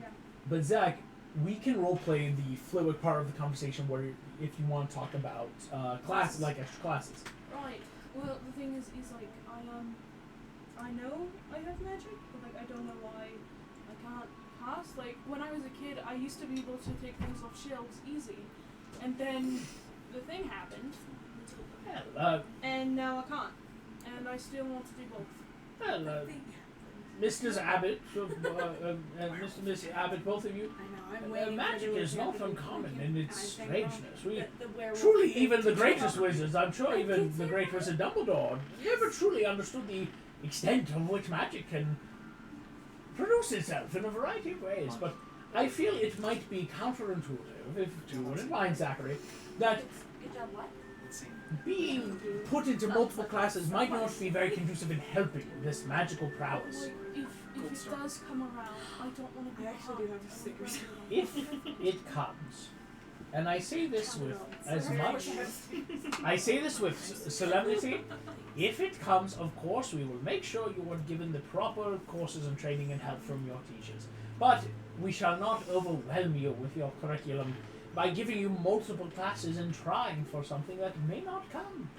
But Zach, we can roleplay the Flitwick part of the conversation where, if you want to talk about classes, like extra classes. Right. Well, the thing is like I know I have magic, but like I don't know why I can't cast. Like when I was a kid, I used to be able to take things off shelves easy, and then the thing happened, Yeah, and now I can't, and I still want to do both. Mrs. Abbott, and Mr. and Miss Abbott, both of you, I know, I'm waiting magic for the is not champion uncommon to in come its again. I think strangeness. We the werewolf truly, thing even the to greatest come up. wizards, I'm sure even the great wizard Dumbledore, never truly understood the extent of which magic can produce itself in a variety of ways. But I feel it might be counterintuitive, if to an inclined Zachary, that Good job, what? Let's see. being put into multiple classes might not be very conducive in helping this magical prowess. Like, if it does come around, I don't want to be I actually do have a secret. If it comes, and I say this with as much, I say this with solemnity, if it comes, of course we will make sure you are given the proper courses and training and help from your teachers. But we shall not overwhelm you with your curriculum by giving you multiple classes and trying for something that may not come.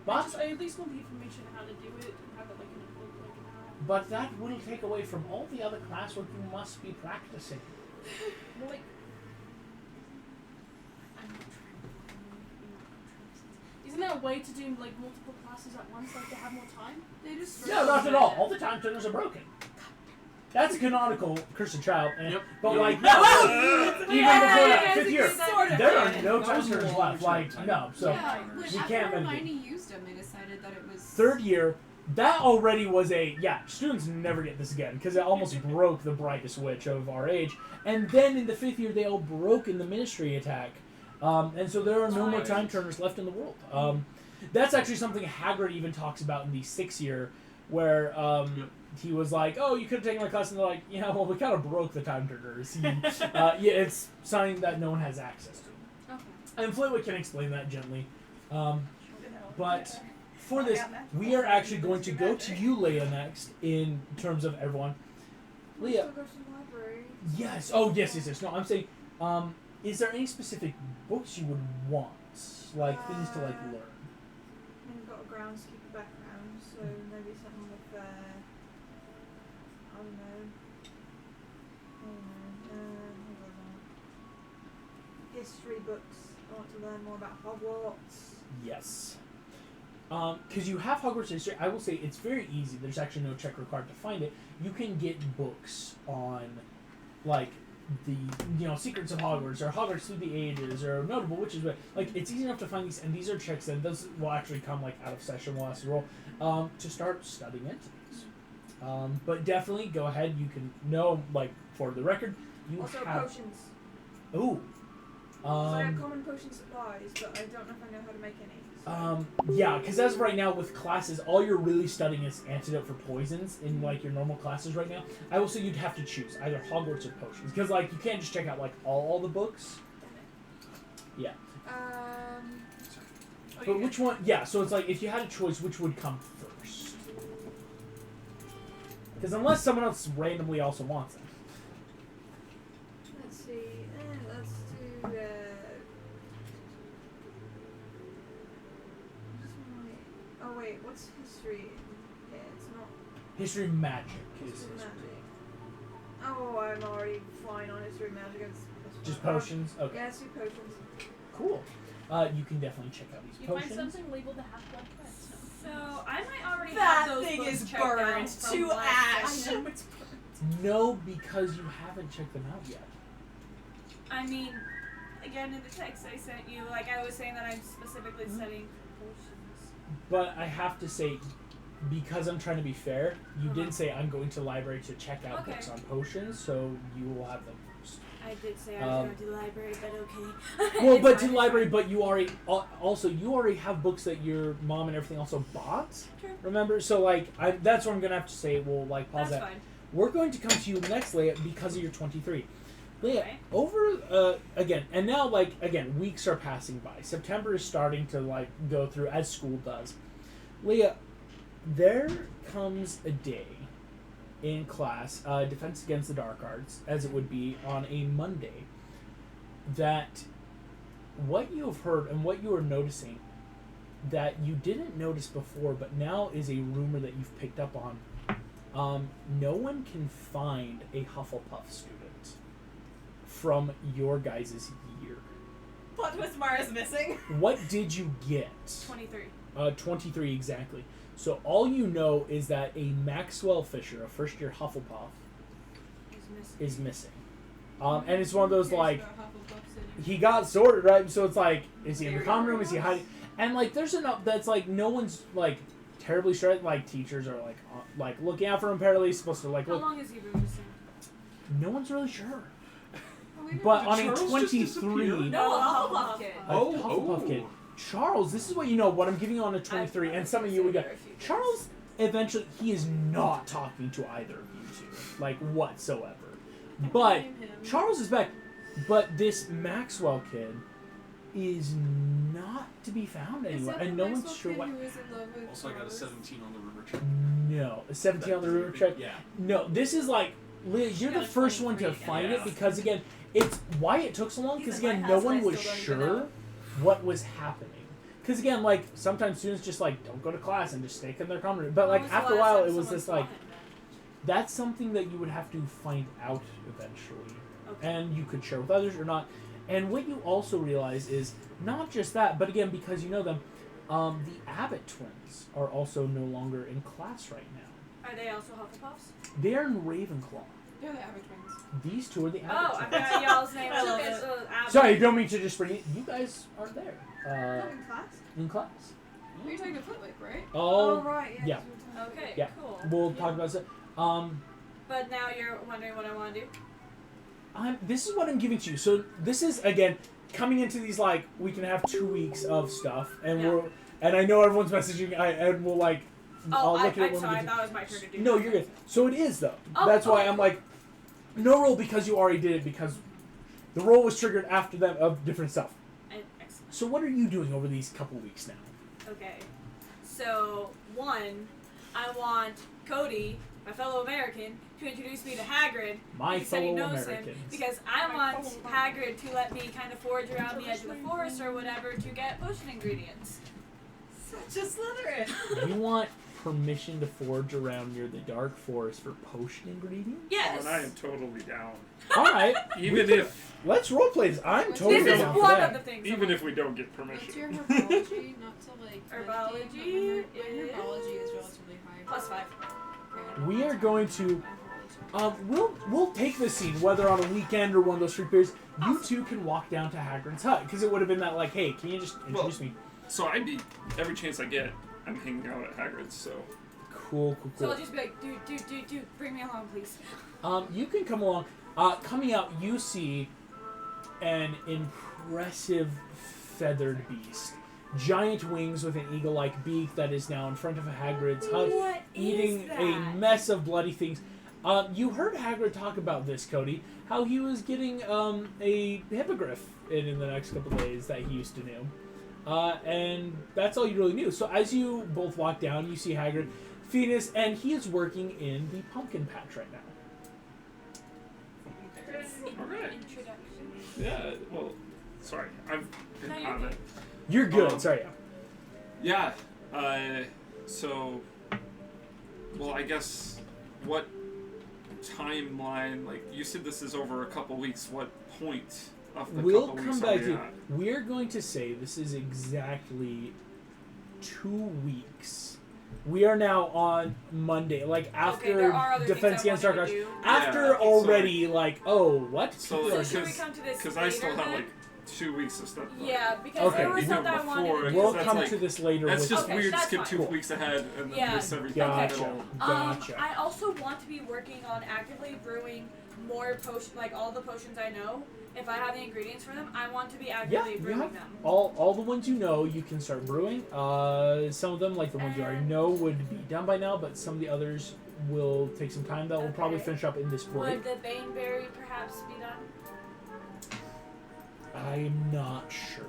But I at least want the information how to do it and have it like in a book, like an hour. But that will take away from all the other classwork you must be practicing. Well, like, isn't there a way to do like multiple classes at once, like to have more time? They just No, not at all. All the time turners are broken. That's a canonical cursed child. And, Yep. But Yep. like, even before that, fifth year, sort of there are did. no That time was turners more left. Like, time. no. So yeah, when we after can't Hermione used them, they decided that it was third year, that already was students never get this again because it almost broke the brightest witch of our age. And then in the fifth year, they all broke in the ministry attack. And so there are no more time turners left in the world. That's actually something Hagrid even talks about in the 6th year, where he was like, "Oh, you could have taken my class," and they're like, "Yeah, well, we kind of broke the time turners." It's something that no one has access to. Okay. And Flitwick can explain that gently. But for this, we are actually going to go to you, Leah, next in terms of everyone. Leah, Still go to the library. yes. Oh, yes. No, I'm saying, is there any specific books you would want, like things to like learn? I mean, I've got a groundskeeper background, so maybe something with, I don't know. History books. I want to learn more about Hogwarts. Yes. Because you have Hogwarts history, I will say it's very easy. There's actually no check required to find it. You can get books on, like, the secrets of Hogwarts or Hogwarts through the ages or notable witches. But like, it's easy enough to find these, and these are checks that those will actually come like out of session. We'll ask you roll to start studying entities. But definitely go ahead. You can know, like, for the record, you Also have potions. ooh. So I have common potion supplies, but I don't know if I know how to make any. So. Yeah, because as of right now with classes, all you're really studying is antidote for poisons in like your normal classes right now. I will say you'd have to choose either Hogwarts or potions, because like you can't just check out like all the books. Yeah. But which one? Yeah. So it's like if you had a choice, which would come first? Because unless someone else randomly also wants it. Let's see. Let's do. Oh wait, what's history? Yeah, it's not. History magic is History history. magic. Oh, I'm already flying on history magic. It's Just potions. Okay. Yeah, let's do potions. Cool. You can definitely check out these You potions. find something labeled the half-blood quest. So I might already That have those thing books is checked out burned from to last ash. session. know it's burnt. No, because you haven't checked them out yet. I mean, again in the text I sent you, like I was saying that I'm specifically studying potions. But I have to say, because I'm trying to be fair, you did say I'm going to the library to check out Okay. books on potions, so you will have them first. I did say I was going to the library, but okay. Well, It's but fine, to the it's library, fine. but you already also you already have books that your mom and everything also bought. True. Remember, so like that's what I'm gonna have to say. We'll like pause That's that. fine. We're going to come to you next, Leah, because of your 23. Leah, Okay. over again, and now like again, weeks are passing by. September is starting to like go through as school does. Leah, there comes a day in class, Defense Against the Dark Arts, as it would be on a Monday, that what you have heard and what you are noticing that you didn't notice before, but now is a rumor that you've picked up on. No one can find a Hufflepuff student from your guys' year. Plot twist, Mara's missing. What did you get? 23. 23 exactly. So all you know is that a Maxwell Fisher, a first-year Hufflepuff, is missing. And it's one of those like he got sorted, right? So it's like, is he in the common room? Is he hiding? And like, there's enough that's like no one's like terribly stressed. Like teachers are like looking out for him. Apparently, he's supposed to like How look. long has he been missing? No one's really sure. But on a Charles just 23, disappeared? No, a Hufflepuff kid. a Hufflepuff kid. Charles, this is what you know. What I'm giving you on a 23, and some of you we got. Charles, eventually, he is not talking to either of you two, like whatsoever. But Charles is back. But this Maxwell kid is not to be found anywhere, and no one's sure what. Also, I got a 17 on the rumor check. No, a 17 on the rumor check. Yeah. No, this is like, Liz, you're the first one to 23, find yeah. it because again, it's why it took so long because He's in again, my no house one and I was still don't even sure know. what was happening. Because again, like sometimes students just like don't go to class and just stay in their common room. But like after a while, it was this like that's something that you would have to find out eventually, and you could share with others or not. And what you also realize is not just that, but again, because you know them, the Abbott twins are also no longer in class right now. Are they also Hufflepuffs? They are in Ravenclaw. They're the Abbott twins. These two are the Abbott Oh, I twins. forgot y'all's names. I love It's, it. Abbott. Sorry, don't mean to just bring it. You guys aren't there. Not in class? In class. You're talking to Footwick, right? Oh, Oh, right. yeah. Okay, Yeah. cool. we'll talk about it. But now you're wondering what I want to do? This is what I'm giving to you. So this is again coming into these like we can have 2 weeks of stuff, and Yeah. and I know everyone's messaging. And we'll like. I'll Oh, look at it I'm when sorry. we I get thought it was my turn to do No, that. you're good. So it is though. Oh, That's why okay, I'm cool. like, no roll because you already did it because the roll was triggered after that of different stuff. Excellent. So what are you doing over these couple weeks now? Okay. So, one, I want Cody, my fellow American, to introduce me to Hagrid. My He said he fellow knows him Americans. because I want Hagrid to let me kind of forage around the edge of the forest or whatever to get potion ingredients. Such a Slytherin. You want permission to forge around near the dark forest for potion ingredients? Yes. And I am totally down. All right. Even if Let's roleplay this. I'm totally This is down for one that. of the things. even if we don't get What's permission. your herbology? Not to like. Herbology My herbology is relatively high. +5. Okay. We are going to. We'll take this scene whether on a weekend or one of those free periods. You two can walk down to Hagrid's hut because it would have been that like, hey, can you just introduce me? So I'd be every chance I get, I'm hanging out at Hagrid's. So Cool. So I'll just be like, dude, bring me along, please. You can come along. Coming out, you see an impressive feathered beast. Giant wings with an eagle-like beak that is now in front of Hagrid's hut, What eating is a that? mess of bloody things. You heard Hagrid talk about this, Cody, how he was getting a hippogriff in the next couple of days that he used to know. And that's all you really knew. So as you both walk down, you see Hagrid, Phoenix, and he is working in the pumpkin patch right now. Alright. Introduction. Yeah. Well, sorry, I've been No, you're out of good. it. You're good. Sorry. Yeah. So. Well, I guess what timeline? Like you said, this is over a couple weeks. What point of the We'll couple come weeks back are to we you. at? We're going to say this is exactly 2 weeks. We are now on Monday, like after there are other Defense things Against I Dark wanted Arts. to do. After Yeah, already, like, oh, what? So, People are- should we come to this Because I still later have then? like 2 weeks of stuff. Yeah, because Okay. there was Even stuff that I wanted before, to do. we'll that's come like- to this later. That's with just Okay, weird. that's Skip fine. 2 weeks ahead and then Yeah. miss everything. Gotcha. Gotcha. I also want to be working on actively brewing more potions, like all the potions I know. If I have the ingredients for them, I want to be actively you brewing have them. all the ones you know you can start brewing. Some of them, like the ones you already know, would be done by now, but some of the others will take some time. That will probably Okay. finish up in this break. Would the Baneberry perhaps be done? I'm not sure.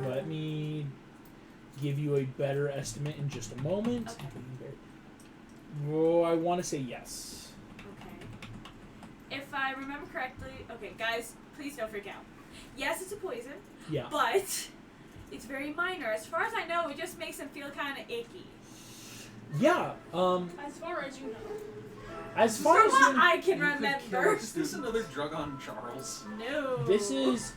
Let me give you a better estimate in just a moment. Okay. Oh, I want to say yes. Okay. If I remember correctly, okay, guys, please don't freak out. Yes, it's a poison, Yeah. but it's very minor. As far as I know, it just makes them feel kind of icky. Yeah. As far as you know. As far From as what you, I can You could remember. kill- Is this another drug on Charles? No. this is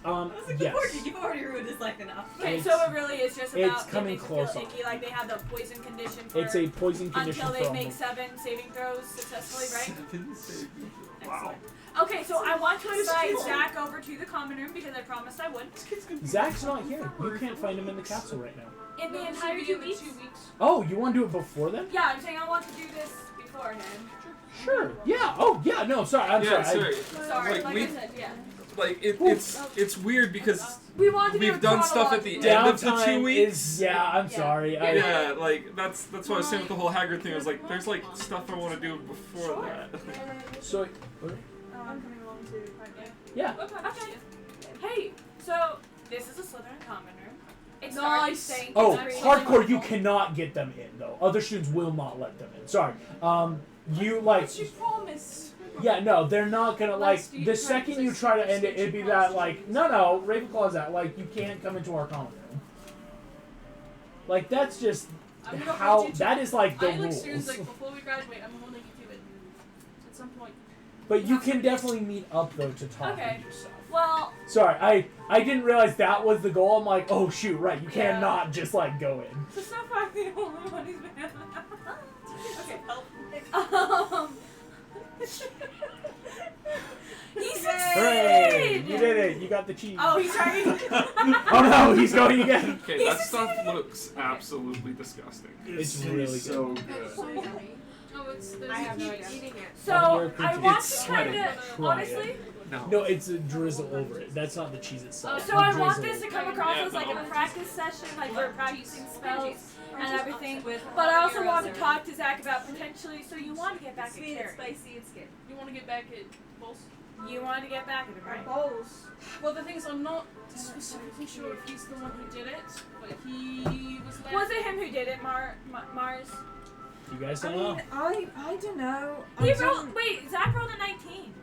yes. You've already ruined his life enough. Okay, It's- so it really is just about it's coming it makes it feel close on. icky, like they have the poison condition for It's a poison condition until they for make almost- 7 saving throws successfully, right? Wow. Okay, so I want to invite Zach over to the common room because I promised I would. Zach's not here. You can't find him in the castle right now. In the No, it entire should be 2 in the weeks? 2 weeks. Oh, you want to do it before then? Yeah, I'm saying I want to do this beforehand. Sure. Yeah. Oh, yeah. No, sorry. I'm Yeah, sorry. sorry. Sorry, Like, like we- I said, yeah. Like it's weird because We want to do we've it done stuff at the chronologically. end of the 2 Downtime weeks. is yeah. I'm Yeah. sorry. Yeah. I, Yeah, like that's what I was saying with the whole Haggard thing. I was like, there's like stuff I want to do before Sure. that. so I'm coming along to find out. yeah. Okay. Hey, so this is a Slytherin common room. It's Nice. already saying Oh, it's hardcore! You cannot get them in though. Other students will not let them in. Sorry. You like. But you promised. Yeah, no, they're not gonna like. Last year, The second you try to end it, it'd be that like, no, Ravenclaw's out. Like, you can't come into our common room. Like, that's just I'm gonna how. hold you to That is like the I like seriously, rules. like before we graduate, I'm holding you to it. At some point. But you can definitely meet up though to talk Okay. and do stuff. Well, Sorry, I didn't realize that was the goal. I'm like, oh shoot, right? You Yeah. cannot just like go in. so far I'm the only one who's been. Okay, help. He Hooray! succeeded! You did it. You got the cheese. Oh, he's trying. Oh no, he's going again. Okay, that stuff looks absolutely disgusting. It's really good. so It's good. so yummy. Oh, it's there's I have no keep idea. eating it. So I want It's to kind sweating. of Try honestly. it. No. No, it's a drizzle over it. That's not the cheese itself. So I The want drizzle this to over come it. across Yeah, as like no. a practice session, like we're practicing spells and everything. With But I also heroes want to and- talk to Zach about potentially. So you want to get back It's at sweet, it's character. spicy, it's good. You want to get back at Bulls? You want to get back at him, right? Bowls. Well, the thing is, I'm not specifically sure if he's the one who did it, but he was there. Was it him who did it, Mars? You guys I don't know. mean, I don't know. He I rolled. don't- Wait, Zach rolled a 19.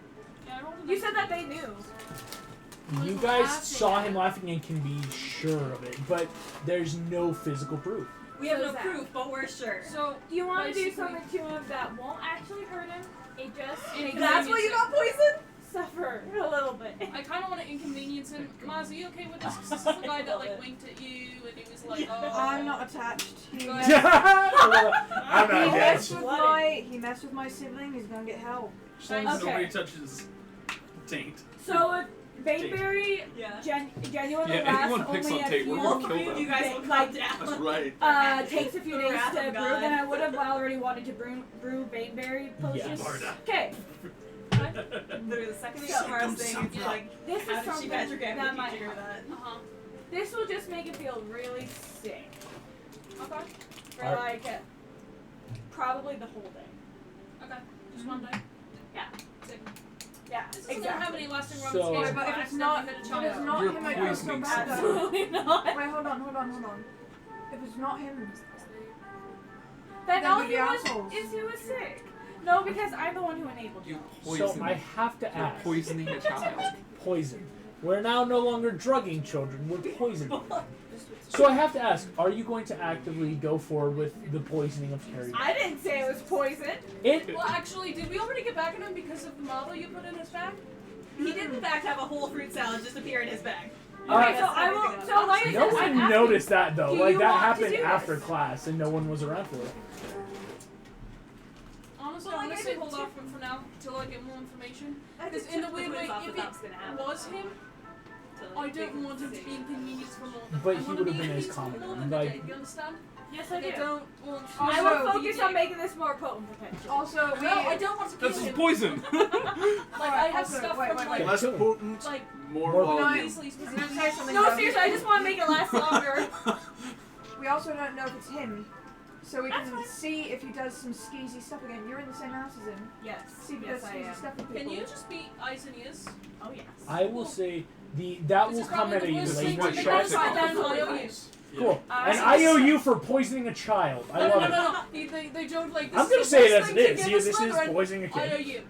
Yeah, I rolled a You said 19. that they knew. You guys saw him laughing and can be sure of it, but there's no physical proof. We have So no Zach. proof, but we're sure. So, Do you want to do Basically- something to him that won't actually hurt him? It just It makes That's him why you got poisoned? suffer a little bit. I kind of want to inconvenience him. Maz, are you okay with this? 'Cause this is the guy that like winked at you and he was like, oh. I'm not attached. He Go messed, I'm he not messed dead. with my sibling. He's gonna get help. As long as Okay. nobody touches taint. So if Baneberry Yeah. genuinely Yeah, lasts anyone picks only on a Tate, few we're gonna kill them. You guys will like, calm That's down. right. takes a few The days wrath to of brew, God. then I would have already wanted to brew Baneberry potion. Yes. Okay, Literally, the second we got Mars thing, it's like, this how is did she something catch her that grandpa might teaching her help. that? Uh-huh. This will just make it feel really sick. Okay. For Alright. like probably the whole day. Okay. Just one day. Yeah. Sick. Yeah, This isn't gonna have exactly. any lasting So- ramifications. Wait, but if it's not, if it's not You're him, I don't feel poisoning bad. someone. though. Absolutely not. Wait, hold on. If it's not him, Then Then all we'd he be was assholes. is he was sick. No, because I'm the one who enabled You you. So poison. I have to You're ask. poisoning a child. Poison. We're now no longer drugging children. We're poisoning them. So I have to ask: are you going to actively go forward with the poisoning of Harry? I didn't say it was poison. It. Well, actually, did we already get back at him because of the marble you put in his bag? He did in fact have a whole fruit salad just appear in his bag. Okay, That's so I will. everything So else. like I No said, I'm one asking- noticed that though. Do Like you that want to happened do after this? class, and no one was around for it. Honestly, Well, I'm like, gonna I say did hold too. off for now till I get more information. I Because just in the took weird way, twins off if that was gonna it happen. was him, I don't want him to be inconvenienced for more than But I he wanna would have be been his inconvenienced for common more one, than a like- day, you understand? Yes, I Like, I do. don't want I will Also, focus on making this more potent potentially. also we. No, I don't want to kill This is him. poison. Like, I have Also, stuff wait, from wait, like, wait. Less kill him. potent, like more More volume. potent. Weasley's I'm specifically. gonna say something. No, though. seriously, I just want to make it last longer. We also don't know if it's him, so we That's can fine. see if he does some skeezy stuff again. You're in the same house as him. Yes. See if he Yes, does I skeezy am. stuff with people. Can you just be eyes and ears? Oh yes. I will say that This will is come probably at the a worst This is thing later what to Because do. check. Shot's I don't for know you. guys. I Cool. And so I owe you for poisoning a child. I love it. No. They don't like. I'm This gonna say it as thing it to is. give See, a this is Slytherin. poisoning a I owe kid. you.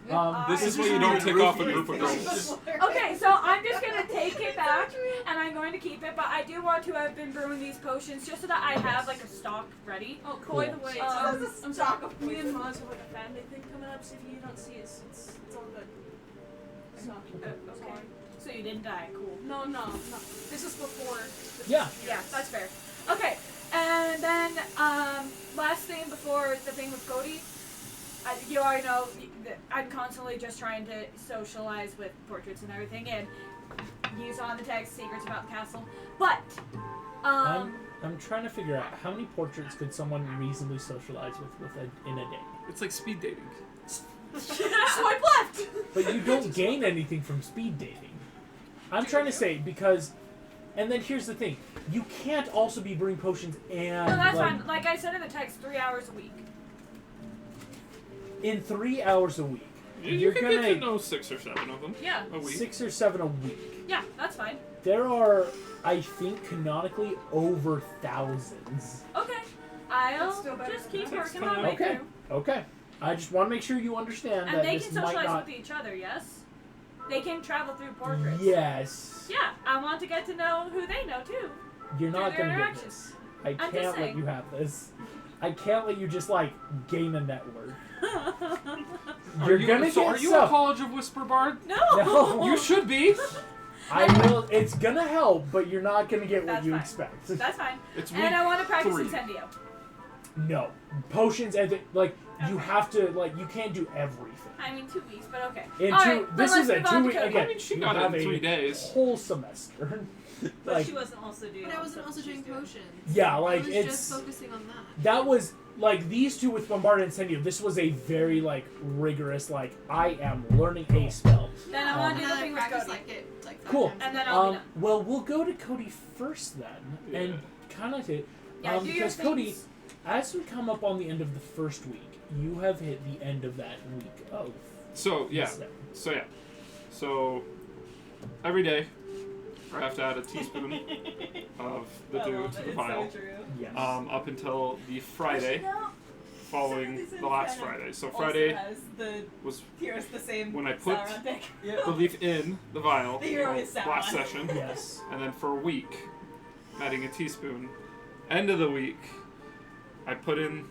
This is why you don't take off a group of girls. Okay, so I'm just gonna take it back, and I'm going to keep it. But I do want to have been brewing these potions just so that I have like a stock ready. Oh, Cool. by the way, I'm sorry. Me and Maz have like a family thing coming up, so if you don't see us, it's all good. So, Okay. So you didn't die. Cool. No. This is before. Yeah. Yeah, that's fair. Okay, and then last thing before the thing with Cody, you already know that I'm constantly just trying to socialize with portraits and everything, and use on the text secrets about the castle. But I'm trying to figure out how many portraits could someone reasonably socialize with in a day. It's like speed dating. Swipe left. But you don't gain anything from speed dating. I'm trying to say because, and then here's the thing: you can't also be brewing potions and no, that's fine. Like I said in the text, 3 hours a week. in 3 hours a week. You You're can gonna get to know 6 or 7 of them. Yeah. A week. 6 or 7 a week. Yeah, that's fine. There are, I think, canonically over thousands. Okay. That's I'll still better just than keep that. working my way Okay. through. Okay. I just want to make sure you understand And that they this can might socialize not. with each other, yes? They can travel through portraits. Yes. Yeah, I want to get to know who they know too. You're not Through their gonna get interactions. this. I I'm just can't let saying. you have this. I can't let you just like gain a network. You're gonna so get are you some. a College of Whisper Bard? No. No. You should be. I will. It's gonna help, but you're not gonna get what That's you fine. expect. That's fine. It's And I want to practice 3. Incendio. No potions and like you Okay. have to like you can't do everything. I mean 2 weeks, but okay. In All 2, right, this but is a let's move on 2 to week. Cody. Again, I mean, she you got it have in a 3 days. whole semester. But like she wasn't also doing. But I all the wasn't stuff also that doing she's doing. potions. yeah, I like was it's just focusing on that. that was like these two with Bombard and Incendio. This was a very like rigorous like I am learning a spell. Then I want Um, to do And the then I thing with practiced Cody. like it like 5 Cool. times. And then I'll be done. Well, we'll go to Cody first then, and kind of hit Yeah, do your because Cody, things. as we come up on the end of the first week, you have hit the end of that week of. So yeah. seven. So every day I have to add a teaspoon of the dew to the vial. It's so true. Yes. Up until the Friday following the last Friday. So Also Friday has the was here's the same when I put Sauron deck. the leaf in the vial The hero is last Sauron. session, Yes. and then for a week, adding a teaspoon. End of the week, I put in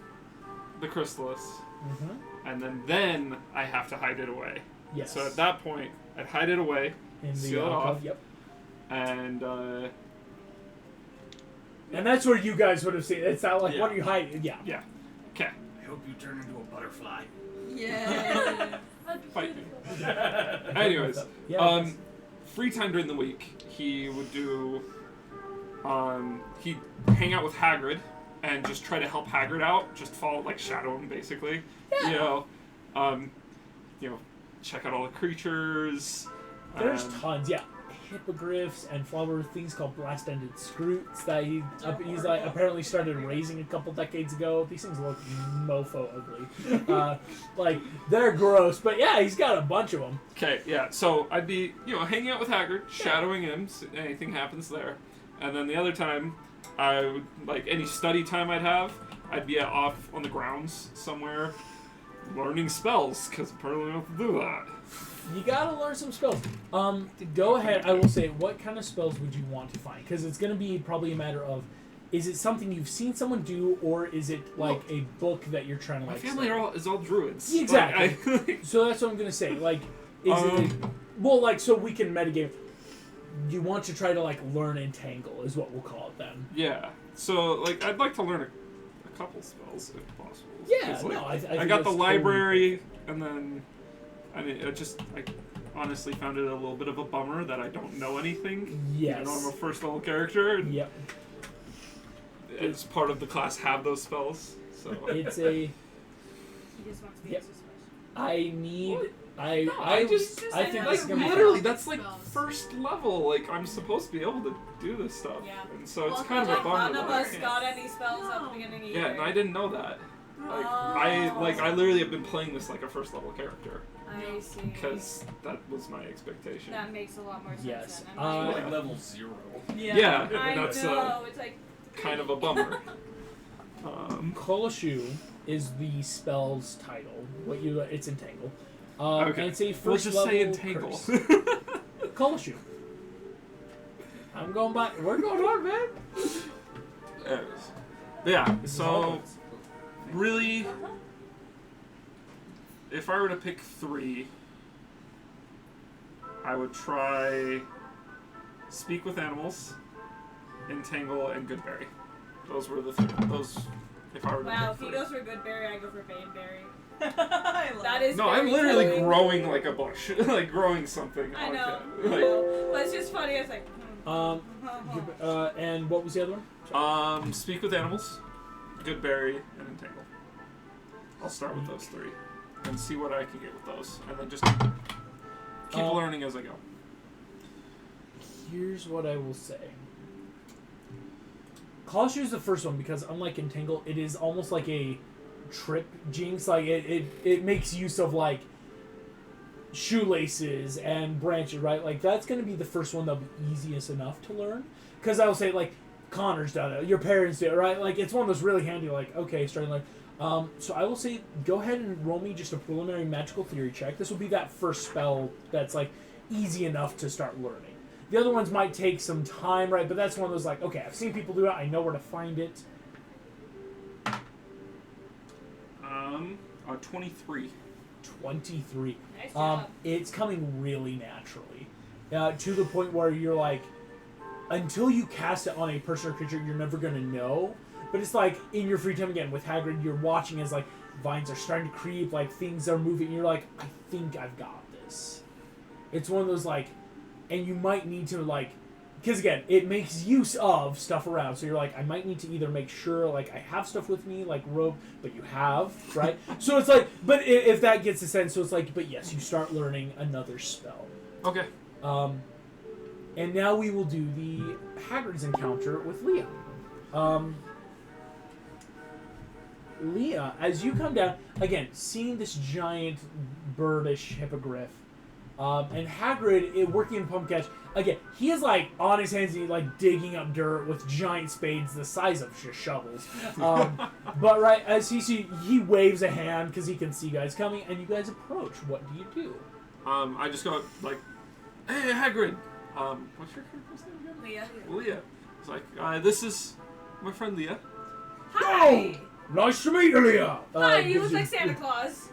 the chrysalis, Mm-hmm. and then I have to hide it away. Yes. So at that point, I'd hide it away, in the seal it alcove, off. Yep. and And that's where you guys would have seen. It's not like Yeah. what are you hiding? Yeah. okay, I hope you turn into a butterfly. Yeah. fight me. Anyways, Yeah. free time during the week, he would do. He'd hang out with Hagrid and just try to help Hagrid out, just follow, like, shadow him, basically. Yeah. You know, check out all the creatures. There's tons. Yeah. Hippogriffs and flower things called blast-ended scroots that he's like apparently started raising a couple decades ago. These things look mofo ugly. Like they're gross, but yeah, he's got a bunch of them. Okay, yeah. So I'd be, hanging out with Hagrid, shadowing him. So anything happens there, and then the other time, I would like any study time I'd have. I'd be off on the grounds somewhere, learning spells because apparently I don't have to do that. You gotta learn some spells. Go ahead. I will say, what kind of spells would you want to find? Because it's gonna be probably a matter of, is it something you've seen someone do, or is it like a book that you're trying to My like? family study? is all druids. Exactly. Like, So that's what I'm gonna say. Like, is it well, like so we can metagame. You want to try to like learn Entangle, is what we'll call it then. yeah. So like, I'd like to learn a couple spells if possible. Yeah, 'Cause, like, no, I I think got that's the totally- library, and then I honestly found it a little bit of a bummer that I don't know anything. Yes. Even though I'm a first level character. And Yep. As part of the class, have those spells. So It's a. He just wants the Yep. answers first. I need. What? I I just I think like this is gonna be literally fun. that's like Spells. first level. Like I'm supposed to be able to do this stuff. Yeah. And so it's Well, kind of a Like, bummer. none of that I us can't. got any spells at the beginning of the year. Yeah, and I didn't know that. Like I literally have been playing this like a first level character I see. because that was my expectation. That makes a lot more sense Yes. then. I'm Like level 0. Yeah, I and that's know. It's like kind of a bummer. Koloshu is the spell's title. It's Entangle. Okay. And it's a We'll first just level say Entangle. curse. Koloshu. I'm going back. We're going hard, man. Anyways. But yeah, so really, if I were to pick 3, I would try Speak with Animals, Entangle, and Goodberry. Those were the 3. Those, if I were to Wow, pick if 3. he goes for Goodberry, I go for Baneberry. I love That it. is No, I'm very literally telling. growing like a bush. Like growing something. I like know, that. I Like, know. But it's just funny, it's like, And what was the other one? Speak with Animals, Goodberry, and Entangle. I'll start with those 3 and see what I can get with those, and then just keep learning as I go. Here's what I will say. Koloshu is the first one because unlike Entangle, it is almost like a trip jinx. Like it makes use of like shoelaces and branches, right? Like that's going to be the first one that'll be easiest enough to learn. Because I will say like Connor's done it, your parents do it, right? Like it's one of those really handy. Like okay, starting like. So I will say, go ahead and roll me just a preliminary magical theory check. This will be that first spell that's like easy enough to start learning. The other ones might take some time, right? But that's one of those like, okay, I've seen people do it. I know where to find it. 23. 23. nice job. It's coming really naturally, to the point where you're like, until you cast it on a person or creature, you're never gonna know. But it's like in your free time again with Hagrid, you're watching as like vines are starting to creep, like things are moving. And you're like, I think I've got this. It's one of those like, and you might need to like, because again, it makes use of stuff around. So you're like, I might need to either make sure like I have stuff with me, like rope, but you have, right? So it's like, but if that gets the sense, so it's like, but yes, you start learning another spell. Okay. And now we will do the Hagrid's encounter with Leah. Leah, as you come down, again, seeing this giant birdish hippogriff, and Hagrid working in Pumpkin Catch, again, he is like on his hands and he's like digging up dirt with giant spades the size of shovels. But right, as he waves a hand because he can see you guys coming, and you guys approach. What do you do? I just go like, hey Hagrid. What's your character's name again? Leah. It's like, this is my friend Leah. Hi! Oh, nice to meet you, Leah. Hi, you look like Santa Claus.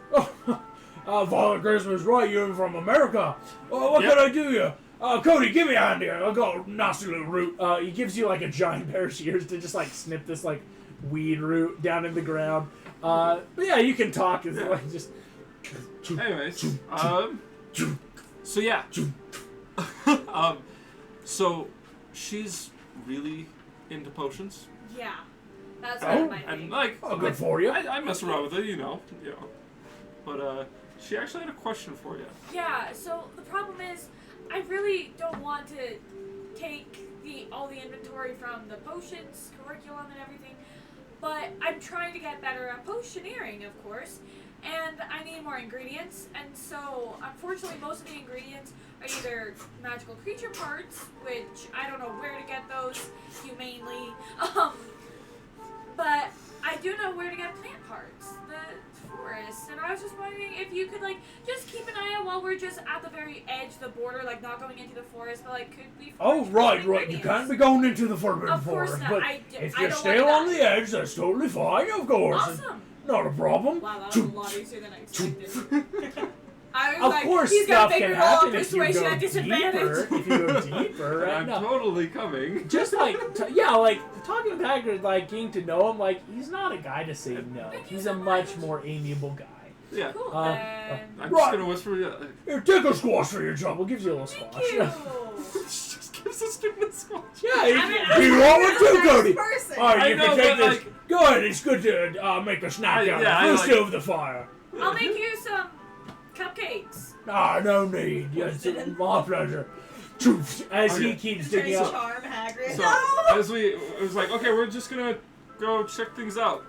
Father Christmas, right? You're from America. What can I do you? Cody, give me a hand here. I got a nasty little root. He gives you like a giant pair of shears to just like snip this like weed root down in the ground. But yeah, you can talk. It's like just. Anyways, so yeah. So she's really into potions. Yeah, that's one of my And things. like, good for you. I mess around with it, you know. But she actually had a question for you. Yeah, so the problem is, I really don't want to take all the inventory from the potions, curriculum, and everything, but I'm trying to get better at potioneering, of course, and I need more ingredients, and so, unfortunately, most of the ingredients are either magical creature parts, which I don't know where to get those humanely, but I do know where to get plant parts, the forest, and I was just wondering if you could, like, just keep an eye out while we're just at the very edge of the border, like, not going into the forest, but, like, could we... Oh, right. You can't be going into the forbidden Of course forest, not. but if you stay along the edge, that's totally fine, of course. Awesome. Not a problem. Wow, that was a lot easier than I expected. I was Of like, course, he's got stuff a can bigger roll of happen if you persuasion go at disadvantage. deeper. If you go deeper, right? I'm No. totally coming. Just like, like talking to Hagrid, like getting to know him, like he's not a guy to say no. He's a much more amiable guy. Yeah. Cool, I'm then. just gonna whisper. Here, take a squash for your trouble. Gives you a little squash. Thank you. Just gives a student a squash. Yeah, you want one too, Cody? Person. All right, you I know, can take but, this. Go ahead. It's good to make a snack down there. First over the fire. I'll make you some cupcakes. No need. Yes, it's my pleasure. As he keeps digging Trying to up. charm Hagrid. So it was like, okay, we're just gonna go check things out.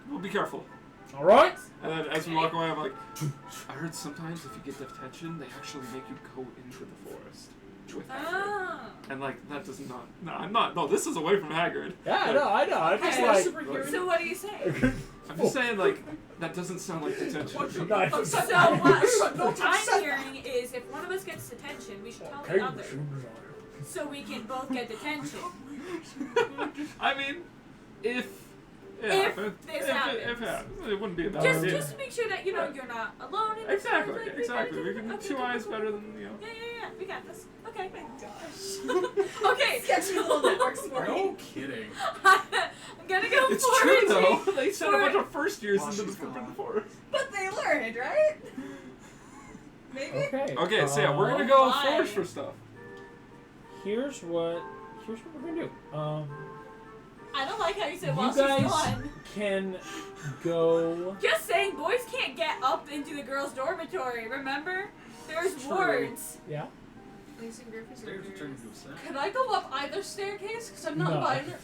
We'll be careful. All right. And then as we walk away, I'm like, I heard sometimes if you get detention, they actually make you go into the forest. Quidditch with Hagrid. Ah. And like that does not. No, I'm not. No, this is away from Hagrid. Yeah, I know. I'm just Okay, like. So what do you say? I'm just saying like that doesn't sound like detention. No, So what I'm hearing is if one of us gets detention, we should tell the other, so we can both get detention. I mean, if If happens, this if happens. it wouldn't be a bad Just idea. to make sure that you're not alone. In this Exactly, like, exactly. We okay, can okay, two cool, eyes cool. better than Yeah, we got this. Okay. Oh my gosh. Okay. Sketchy little networks for No me. kidding. I'm gonna go It's for true it. though. They sent a bunch of first years Well, into the she's gone. Forbidden Forest. But they learned, right? Maybe? Okay. Okay, so yeah, we're gonna go my. forge for stuff. Here's what we're gonna do. I don't like how you said You while she's guys gone. can go. Just saying, boys can't get up into the girls' dormitory. Remember, there's True. wards. Yeah. Lacing Griffiths Stairs over. turn into a set. Could I go up either staircase? Because I'm not No. binary.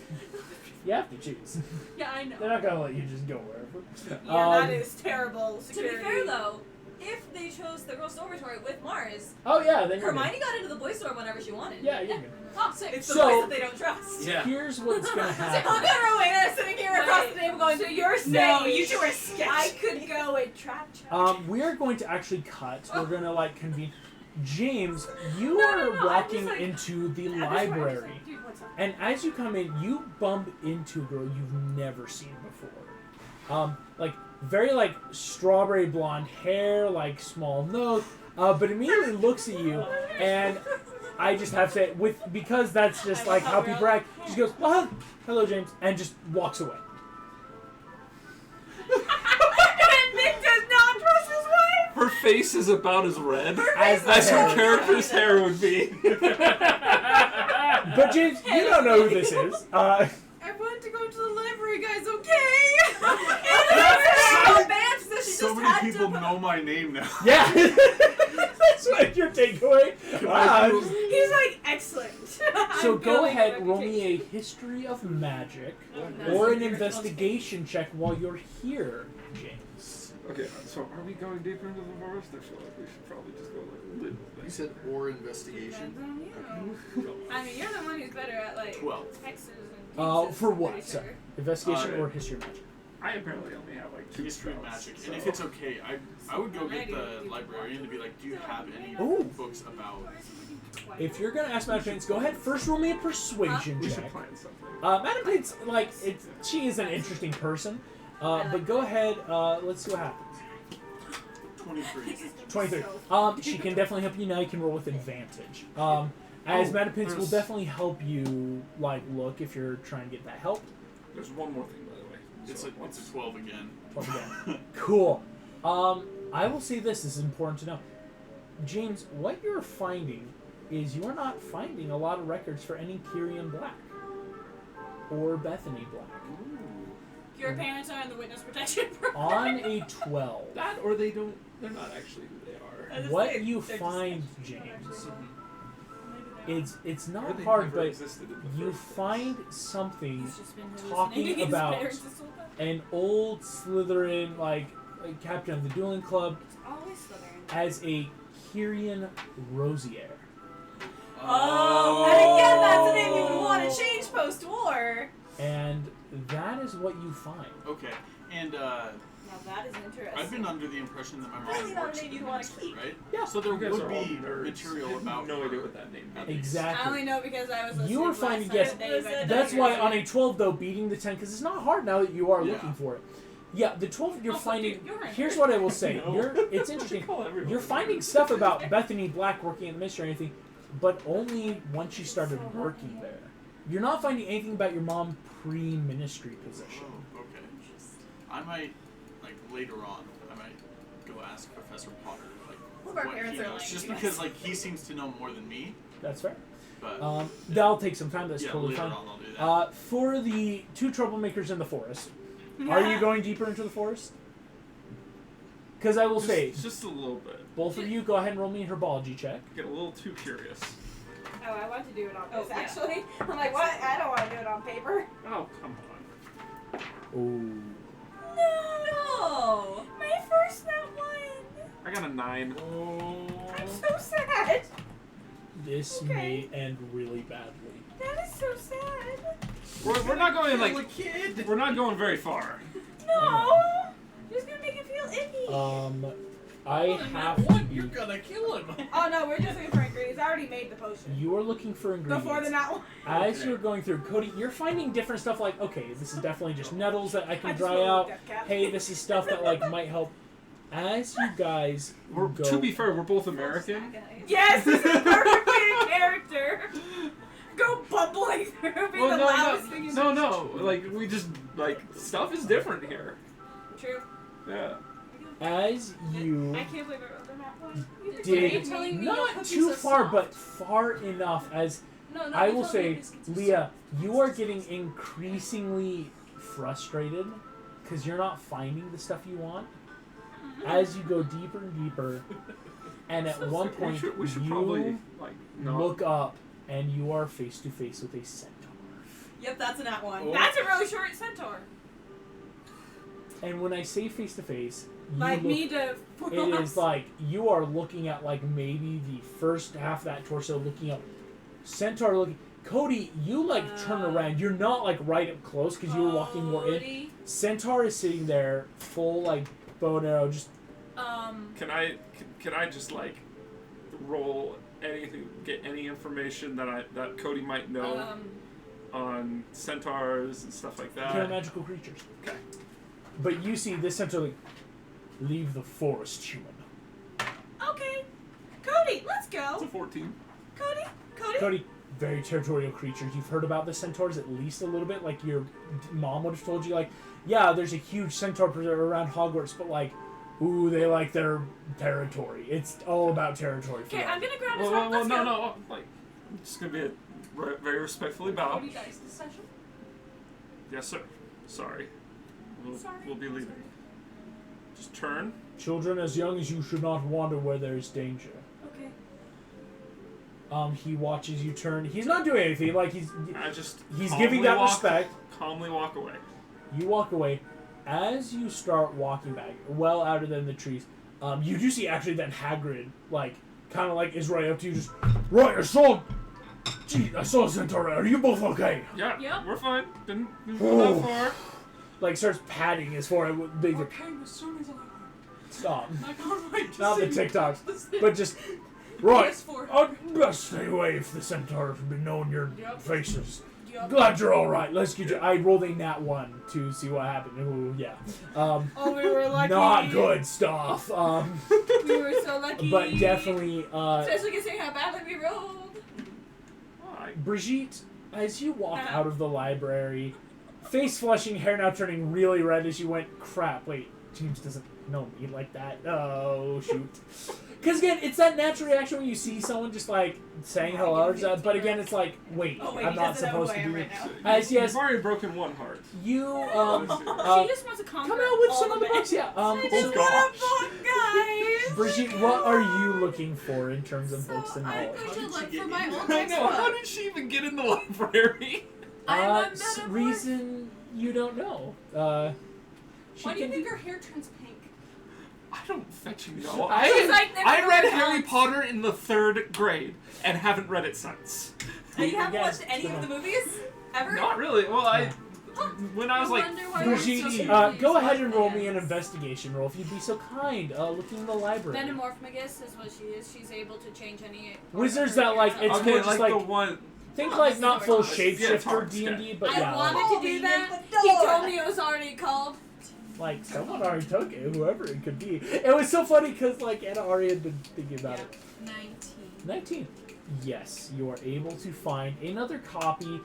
You have to choose. Yeah, I know. They're not gonna let you just go wherever. Yeah, that is terrible To be security. fair though, if they chose the girls' dormitory with Mars, Oh yeah, then you're good. Hermione got into the boys' dorm whenever she wanted. Yeah, you're good. Oh, sick. It's the So- boys that they don't trust. Yeah. Here's what's gonna Look happen. at Rowena sitting here across the table going, So you're saying no, you two are sketch. I could go and trap. We are going to actually cut. We're gonna like convene. James, you No, are no, I'm walking just like- into the I'm just library, like, dude, what's up? and as you come in, you bump into a girl you've never seen before. Like very like strawberry blonde hair, like small nose, but immediately looks at you, and I just have to say, because that's just like how people act. She goes, "Oh, hello, James," and just walks away. And Nick does not trust his wife. Her face is about as red As as the her hair. character's hair would be. But James, you don't know who this is. I want to go to the library, guys. Okay. so bad, so she So just many had people to. know my name now. Yeah, that's what your takeaway. He's like, excellent. So I'm go building ahead, a roll me a reputation. history of magic no. or an investigation check while you're here, James. Okay, so are we going deeper into the forest? I feel like we should probably just go like a little You bit. said or investigation. I mean, you're the one who's better at like 12. Texas and Texas, For I'm what? pretty Sorry. sure. Investigation or history of magic? I apparently only have like 2 History spells, magic. so- And if it's okay, I would go get the librarian to be like, do you have any Ooh. books about... If you're gonna ask Madam Paints, go ahead. First, roll me a persuasion we should check. plan something. Madam Paints, like, she is an interesting person. But go ahead. Let's see what happens. 23. 23. She can definitely help you now. You can roll with advantage. As Madam Paints will there's- definitely help you, like, look if you're trying to get that help. There's one more thing, by the way. It's So like, once it's 12 again. Once again. Cool. I will say this is important to know. James, what you're finding is you are not finding a lot of records for any Tyrion Black or Bethany Black. Your parents are in the witness protection program. On a 12, that, or they're not actually who they are. what you find, James, it's Or not they hard, never but existed in the you first place. find something He's just been talking hallucinating his about parents this whole time. an old Slytherin, like captain of the dueling club, It's always Slytherin. as a Tyrion Rosier. Oh, and again, that's a name you would want to change post-war. And that is what you find. Okay. And, Now that is interesting. I've been under the impression that my Really mom not a works name in you'd the wanna ministry, keep. right? Yeah. So there You guys would are all be nerds. material about no her. idea what that name means. At least. Exactly. I only know because I was listening You were to finding, last yes. time Dave and That's Dave why were on a saying- 12 though, beating the 10, because it's not hard now that you are Yeah. looking for it. Yeah, the 12 you're Also, finding. dude, you're a Here's nerd. what I will say. No. It's interesting. Call everyone You're a finding nerd. stuff about Bethany Black working in the ministry or anything, but only once she started working there. You're not finding anything about your mom pre-ministry position. Oh, okay. I might, like, later on, I might go ask Professor Potter, like, All of our what parents he are knows. like Just you because, guys. like, he seems to know more than me. That's fair. But, That'll take some time. That's yeah, totally later fine. on I'll do that. For the 2 troublemakers in the forest, are you going deeper into the forest? Because I will say, Just a little bit. both of you go ahead and roll me a herbology check. Get a little too curious. Oh, I want to do it on Oh, this yeah. actually. I'm like, what? I don't want to do it on paper. Oh, come on. Oh. No. My first nat one. I got a 9. Oh. I'm so sad. this may end really badly. That is so sad. We're not going Kill a kid. we're not going very far. No! You're just gonna make it feel icky. I Well, then have that to one, be. you're gonna kill him. Oh no, we're just looking for ingredients. I already made the potion. You are looking for ingredients. Before the nat one. As Okay. you're going through, Cody, you're finding different stuff like, okay, this is definitely just nettles that I can just dry rolled out. Death Cap. Hey, this is stuff that like might help. As you guys go, To be fair, we're both American. Yes, this is perfect character. Go bubbling through, be Well, the loudest thing in the no. Like we just like stuff is different here. True. Yeah. as you I can't believe I wrote the nat one. did telling me your not cookies too are far, soft? but far enough as No, I you will told me your say, biscuits are Leah, you are getting increasingly frustrated because you're not finding the stuff you want. As you go deeper and deeper, and at one point we should you probably like not. look up and you are face to face with a centaur. Yep, that's a nat one. Oh. That's a really short centaur. And when I say face to face, you Like look, me to. it is like you are looking at like maybe the first half of that torso, looking up. Centaur looking. Cody, you like turn around. You're not like right up close because you were walking more in. Cody, Centaur is sitting there, full like bow and arrow, just Can I just like roll anything, get any information that Cody might know on centaurs and stuff like that? kind of magical creatures. Okay. But you see this centaur like, leave the forest, human. Okay. Cody, let's It's go. a 14. Cody. Cody, very territorial creatures. You've heard about the centaurs at least a little bit. Like your mom would have told you, like, yeah, there's a huge centaur around Hogwarts, but like, ooh, they like their territory. It's all about territory for Okay, them. I'm gonna grab his Well, rock. Let's go. no. Like, I'm just gonna be very respectfully bow. Cody dice this session. Yes, sir. Sorry. Sorry. We'll be leaving. Just turn. Children as young as you should not wander where there is danger. Okay. He watches you turn. He's not doing anything. Like he's He's giving that respect. Calmly walk away. You walk away. As you start walking back, well out of the trees, you do see actually that Hagrid, like, kind of like is right up to you, just right. I saw a centaur. Are you both okay? Yeah, Yep. we're fine. Didn't go that far. Like starts patting his forehead. With big came as soon as I stop. I can't wait to Not the see TikToks, this thing. but just right. PS4. I'd best stay away if the centaurs have been knowing your Yep. faces. Yep. Glad you're all right. Let's get you. I rolled a nat 1 to see what happened. Ooh, yeah. Oh, we were lucky. Not good stuff. We were so lucky. But definitely, Especially considering how badly we rolled. Brigitte, as you walk out of the library, face flushing, hair now turning really red as you went, crap, wait, James doesn't know me like that. Oh, shoot. Because again, it's that natural reaction when you see someone just like saying hello, but again, it's like, wait, I'm not supposed to do right this. now. As yes, You've already broken one heart. you, She just wants to conquer come out with all some of the it. books, yeah. I just want a book, guys. Brigitte, what are you looking for in terms of So books and I'm knowledge? going to look for my old I know. How textbook. did she even get in the library? I'm a Reason you don't know. She Why do you can think her hair turns pink? I don't fetching know. She's like, never I read mind, Harry Alex. Potter in the 3rd grade and haven't read it since. And you haven't Again, watched any of the movies? Ever? Not really. Well, when I was like, wonder why you're so Brigitte, confused go ahead and with roll the me an ends. investigation roll if you'd be so kind. Looking in the library. Metamorphomagus is what she is. She's able to change any. Wizards that like it's okay, more just like like the one. think like not full Yeah, shapeshifter Tarks, D&D, but I yeah, wanted to do that. He told me it was already called. like someone already took it, whoever it could be. It was so funny because like Anna already had been thinking about it. 19. Yes, you are able to find another copy.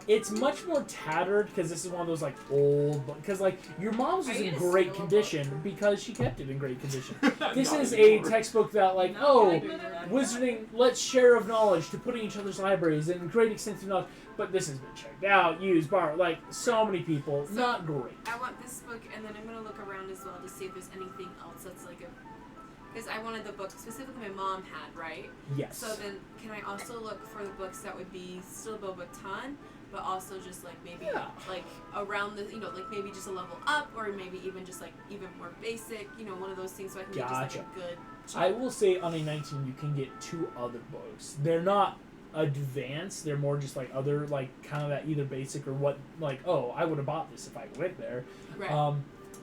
It's much more tattered because this is one of those like old, because like your mom's was Are you in gonna great steal a condition because she kept it in great condition. This Not is a anymore. textbook that like, oh, wizarding, let's share of knowledge to put in each other's libraries and great extensive knowledge. But this has been checked out, used, borrowed, like so many people. So- Not great. I want this book, and then I'm gonna look around as well to see if there's anything else that's like a. Because I wanted the book specifically my mom had, right? Yes. So then, can I also look for the books that would be still Beauxbaton, but also just like maybe Yeah. like around the like maybe just a level up, or maybe even just like even more basic, one of those things, so I can get just like Gotcha. a good. I will say on a 19 you can get 2 other books. They're not advanced. They're more just like other like kind of that either basic or what like I would have bought this if I went there. Right.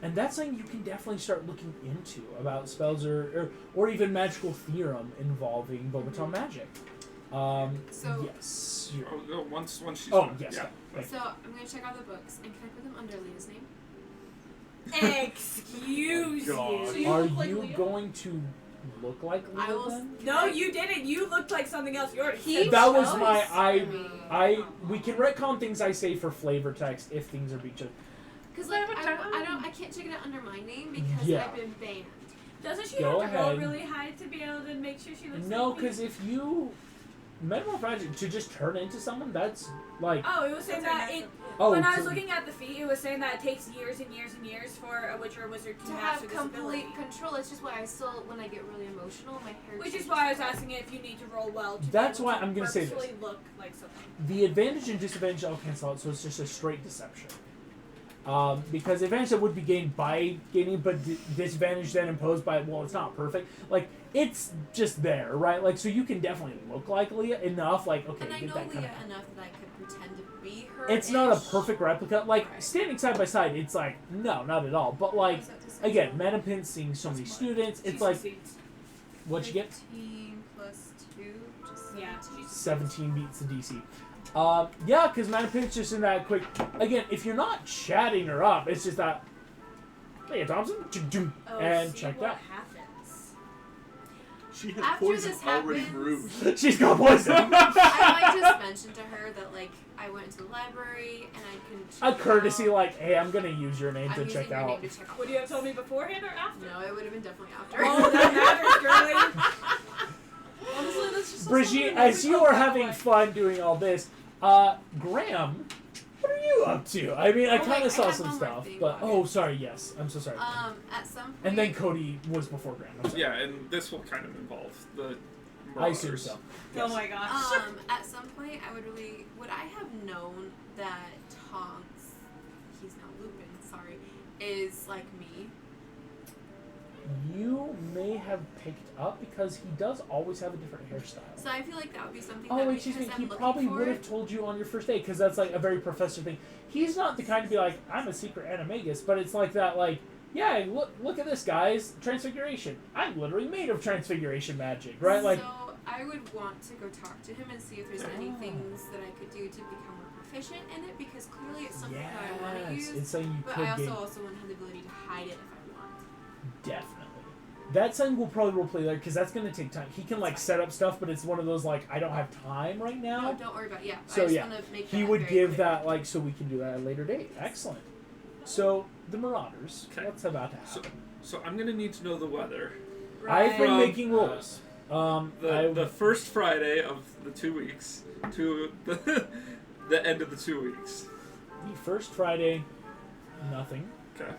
And that's something you can definitely start looking into about spells or even magical theorem involving Bobaton magic. So- yes. Once she's Oh done. yes. Yeah. Thank So I'm gonna check out the books, and can I put them under Leah's name? Excuse God. you. So you Are look like you Leah? going to look like Leah I will then? No, you didn't. You looked like something else. You already He said That was chose my me. we can retcon things I say for flavor text if things are being chosen. Because like I can't check it out under my name because Yeah. I've been banned. Doesn't she Go have to roll ahead. really high to be able to make sure she looks No, like me? because if you metamorph magic to just turn into someone, that's like Oh, it was saying That's that her it. oh When I to- was looking at the feat, it was saying that it takes years and years and years for a witch or a wizard to To master have this complete ability. control, it's just why I still, when I get really emotional, my hair Which is changes why I was color. asking if you need to roll well. To That's be able why to I'm gonna say this. purposefully look like someone. the advantage and disadvantage I'll cancel out, so it's just a straight deception. Because advantage that would be gained by gaining, but disadvantage then imposed by it's not perfect. Like it's just there, right? Like so you can definitely look like Leah enough. Like okay, And I get know that kind Leah of. enough that I could pretend to be her. It's not a perfect replica. Like Right. standing side by side, it's like no, not at all. But like So does that again, sound- Metapin seeing so many students, it's She like succeeds. what you get. 15 plus 2, just Yeah, 17 beats the DC. Yeah, because Manapin's just in that quick. Again, if you're not chatting her up, it's just that. Hey, Thompson, Oh, and see checked what out. happens. She has After poison this already happens- brewed. She's got poison. I might just mention to her that like I went to the library and I can. A check courtesy, out. like, hey, I'm gonna use your name I'm to using check your out. name to check out. Would you have told me beforehand or after? No, it would have been definitely after. Oh, that matters, girlie. Honestly, that's just Brigitte, as you are having fun doing all this, Graham, what are you up to? I mean, I Oh, kind wait, of saw I had some one more stuff, thing but about oh, it. sorry, yes, I'm so sorry. At some point. And then Cody was before Graham. I'm sorry. Yeah, and this will kind of involve the I assume Marauders. so. Oh my gosh. At some point, would I have known that Tonks, he's now Lupin, sorry, is like me? You may have picked up because he does always have a different hairstyle. So I feel like that would be something Oh, that excuse me. because He I'm looking probably for would have it- told you on your first day because that's like a very professor thing. He's not the kind to be like, I'm a secret animagus, but it's like that, like, yeah, look at this, guys, transfiguration. I'm literally made of transfiguration magic, right? Like, So I would want to go talk to him and see if there's any things that I could do to become more proficient in it, because clearly it's something that I want to yes, use. it's something you But could I also gain. want to have the ability to hide it if I want. Definitely. That's something we'll probably roleplay there because that's going to take time. He can like set up stuff, but it's one of those like, I don't have time right now. No, don't worry about it. Yeah. So I just yeah, want to make he that would very give clear. that like so we can do that at a later date. Excellent. So the Marauders, Okay. what's about to happen? So I'm gonna need to know the weather. I've been From, making rules. The first Friday of the 2 weeks to the end of the 2 weeks. The first Friday, nothing. Okay.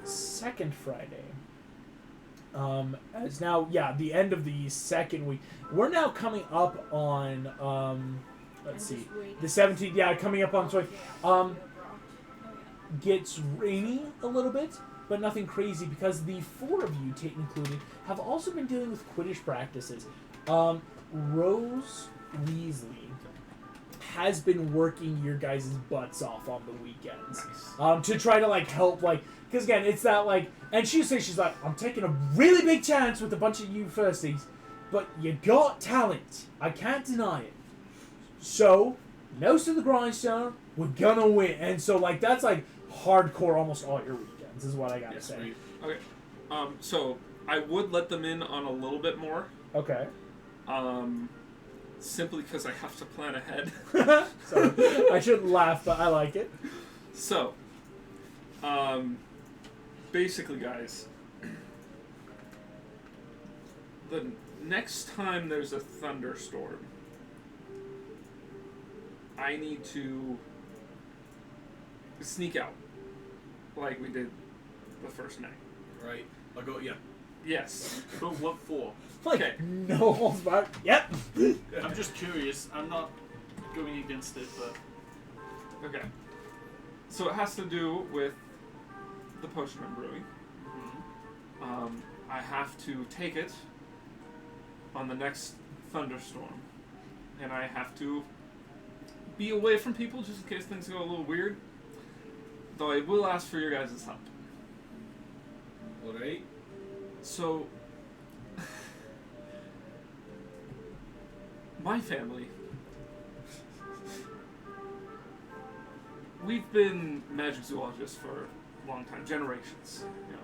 The second Friday, as now, yeah, the end of the second week. We're now coming up on, let's see, the 17th. Yeah, coming up on 20th. Gets rainy a little bit, but nothing crazy because the 4 of you, Tate included, have also been dealing with Quidditch practices. Rose Weasley has been working your guys' butts off on the weekends to try to like help, like, because again, it's that like, and she says she's like, I'm taking a really big chance with a bunch of you firsties, but you got talent. I can't deny it. So, nose to the grindstone, we're gonna win. And so like that's like hardcore almost all your weekends is what I gotta say. Sweet. Okay. So I would let them in on a little bit more. Okay. Simply because I have to plan ahead. Sorry. I shouldn't laugh, but I like it. So, basically, guys, the next time there's a thunderstorm, I need to sneak out, like we did the first night. Right. I'll go, yeah. Yes. But what for? Like, Okay. no holds barred. Yep. I'm just curious. I'm not going against it, but Okay. So it has to do with the potion I'm brewing. I have to take it on the next thunderstorm, and I have to be away from people just in case things go a little weird. Though I will ask for your guys' help. Alright. So, my family, we've been magic zoologists for a long time, generations, you know.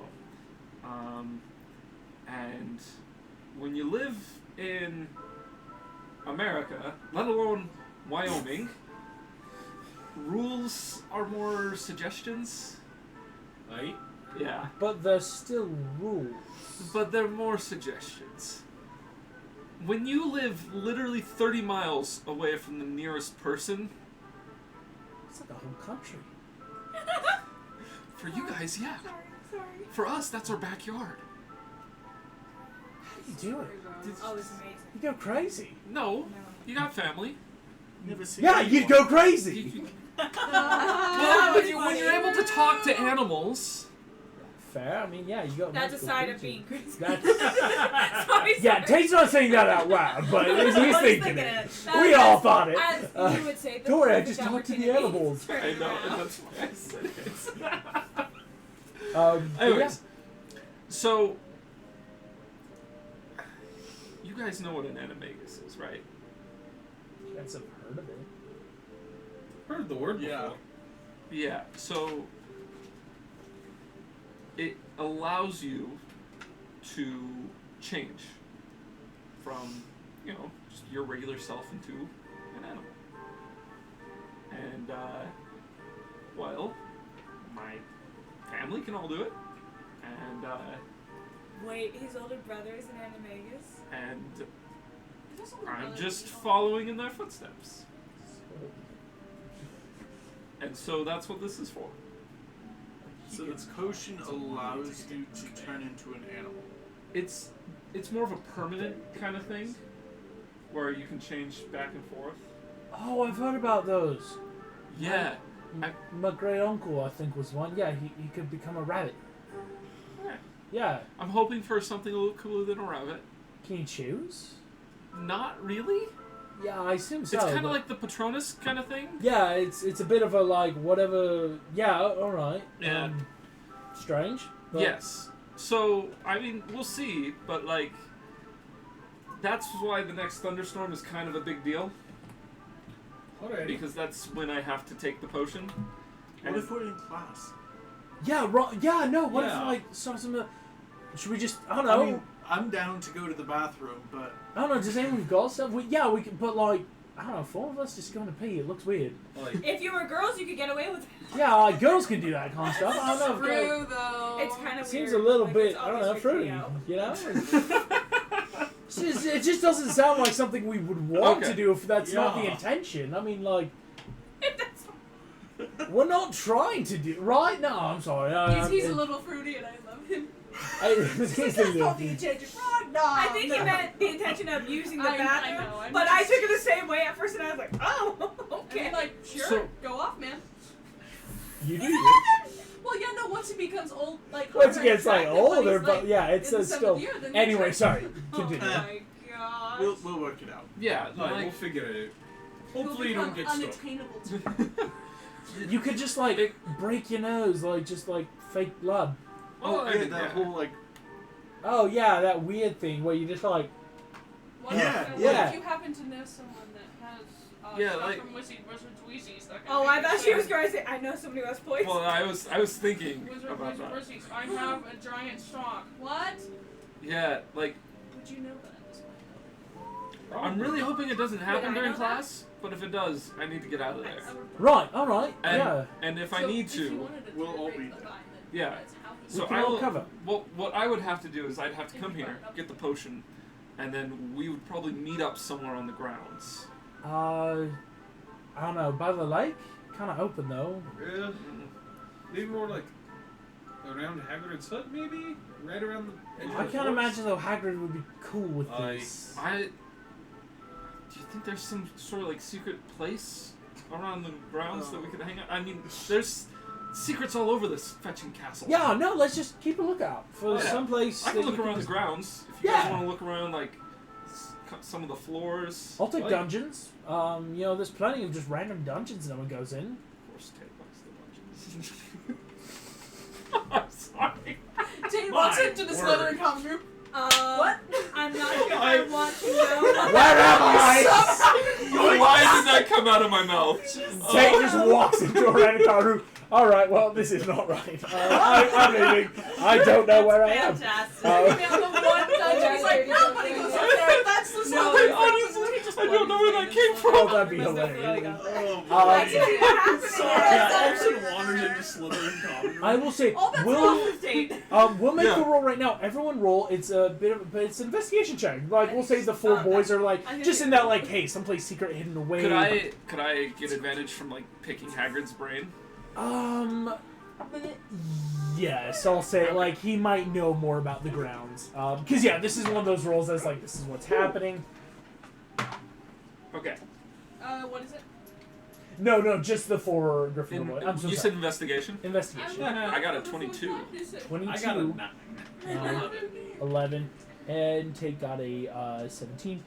And when you live in America, let alone Wyoming, rules are more suggestions. Right? Yeah. But there's still rules. But they're more suggestions. When you live literally 30 miles away from the nearest person, It's like a whole country. for you guys, yeah. Sorry. For us, that's our backyard. How do you do it? Oh, it was amazing. You go crazy. No, you got family. never seen. Yeah, anyone. you'd go crazy. Well, when you're able to talk to animals, Fair. I mean, yeah, you got. That's a magical sign of creatures. being crazy. That's, Sorry. yeah, Tate's not saying that out loud, but he's thinking it. That- We all thought it. As you would say, the Don't worry, I perfect just talked to the opportunity animals. to turn I know, around. and that's why I said it. But Anyways, so you guys know what an animagus is, right? yeah. You guys have heard of it. Heard the word before. Yeah. Yeah, so it allows you to change from, you know, just your regular self into an animal. And, well, my family can all do it. And, Wait, his older brother is an animagus? and There's also I'm a just relative. following in their footsteps. And so that's what this is for. So the potion allows you to turn into an animal. It's more of a permanent kind of thing, where you can change back and forth. Oh, I've heard about those. Yeah. My great uncle, I think, was one. Yeah, he could become a rabbit. Yeah. Yeah. I'm hoping for something a little cooler than a rabbit. Can you choose? Not really. Yeah, I assume so. It's kind of but- like the Patronus kind of thing. Yeah, it's a bit of a like whatever. Yeah, all right. Yeah. Strange. But Yes. So, I mean, we'll see, but like, that's why the next thunderstorm is kind of a big deal, Alright. because that's when I have to take the potion. What if we're in class? Yeah, right. Yeah, no. What Yeah. if like some? Should we just? I don't know. I mean, I'm down to go to the bathroom, but I don't know. Does anyone got stuff? We can. But like, I don't know. 4 of us just going to pee. It looks weird. Like, If you were girls, you could get away with it. Yeah, like girls can do that kind of stuff. I don't know. If guys- True though. It's kind of seems weird. a little Like, bit. it's I don't know. obviously Fruity. Cleo. You know. It just doesn't sound like something we would want Okay. to do if that's not the Yeah. intention. I mean, like, we're not trying to do right. No, I'm sorry. He's a little fruity and I love him. He's a little. I think he meant the intention of using the I bathroom, know, I'm but I just- took it the same way at first, and I was like, oh, I okay. mean, like, sure, So- go off, man. You do. It. Well, yeah, no, once he becomes old, like, Once it harder gets like attractive, when older, he's, but like, yeah, it's in the still. seventh year, then Anyway, he's sorry. Oh Continue. my gosh. we'll work it out. Yeah, like, like, we'll figure it out. He'll Hopefully you don't become get stuck. unattainable to You could just like break your nose, like just like fake blood. oh, I yeah, mean, that yeah. whole like. Oh yeah, that weird thing where you just like. What Yeah, if, yeah. What if you happen to know someone that has Yeah, stuff like- from Wizards Weezies that can Oh, make I it thought she so- was going to say, I know somebody who has poison. Well, I was thinking Wizards about that. Weezies. I have a giant stock. What? Yeah, like, Would you know that? Is my I'm really hoping it doesn't happen I during know that? class, but if it does, I need to get out of there. Right. All right. And, Yeah. and if I So need if you to, wanted to we'll all rape be the there. guy, then Yeah. that's how he so We can I all will cover. what I would have to do is I'd have to come here, get the potion, and then we would probably meet up somewhere on the grounds. I don't know. By the lake, kind of open though. Yeah. Maybe more like around Hagrid's hut, maybe? Right around the edge of I the can't forest? imagine though Hagrid would be cool with I- this. I Do you think there's some sort of like secret place around the grounds that we could hang out? I mean, there's secrets all over this fetching castle. Yeah, no, let's just keep a lookout for someplace. I can that look you around the just- grounds if you guys want to look around like some of the floors. I'll take Like, dungeons. There's plenty of just random dungeons no one goes in. Of course, Tate likes the dungeons. I'm sorry. Jane walks into the Slytherin common group. What? I'm not sure I want to know. Where am I? Why did that come out of my mouth? Tate just walks into a random car room. All right, well, this is not right. I'm leaving. I don't know where I am. Fantastic. The one dungeon is like, nobody goes up there. That's the No, Slytherin. honestly, I don't know where that came from. Oh, that'd be hilarious. Yeah, all of a sudden wanders into Slytherin common room. I will say, All bets are we'll off the date. make Yeah. the roll right now. Everyone roll. It's a bit of, but it's an investigation check. Like we'll say the four boys are like just in that like, hey, someplace secret hidden away. Could I get advantage from like picking Hagrid's brain? Yes, I'll say like he might know more about the grounds. Because this is one of those rolls that's like this is what's happening. Okay. What is it? No, just the four Gryffindor boys. I'm so You sorry. said investigation? Investigation. I got a 22. 22. I got a 9. 11. And Tate got a 17.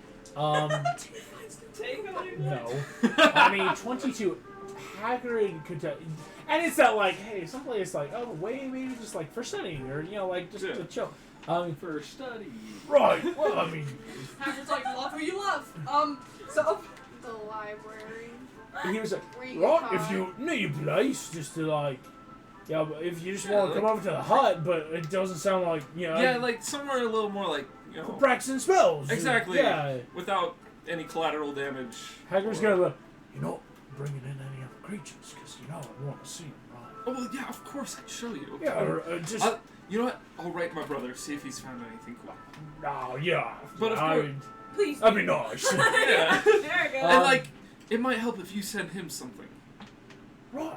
No. I mean, 22. Hagrid could tell. And it's that, like, hey, someplace like, oh, maybe just like for studying or, like just to chill. For study. Right. Well, I mean. Hagrid's like, love who you love. So. The library. He was like, Where you right, get if caught. you need a place just to, like, but if you just want to come over to the hut, but it doesn't sound like, Yeah, like somewhere a little more like, for practicing spells. Exactly. Yeah. Without any collateral damage. Hagrid's gonna look, you're not bringing in any other creatures, because, I want to see them, right? Oh, well, yeah, of course, I'd show you. Yeah, or just... you know what? I'll write my brother, see if he's found anything cool. Oh, yeah. But of course... Please. That'd be nice. Yeah. There we go. And, like, it might help if you send him something. Right,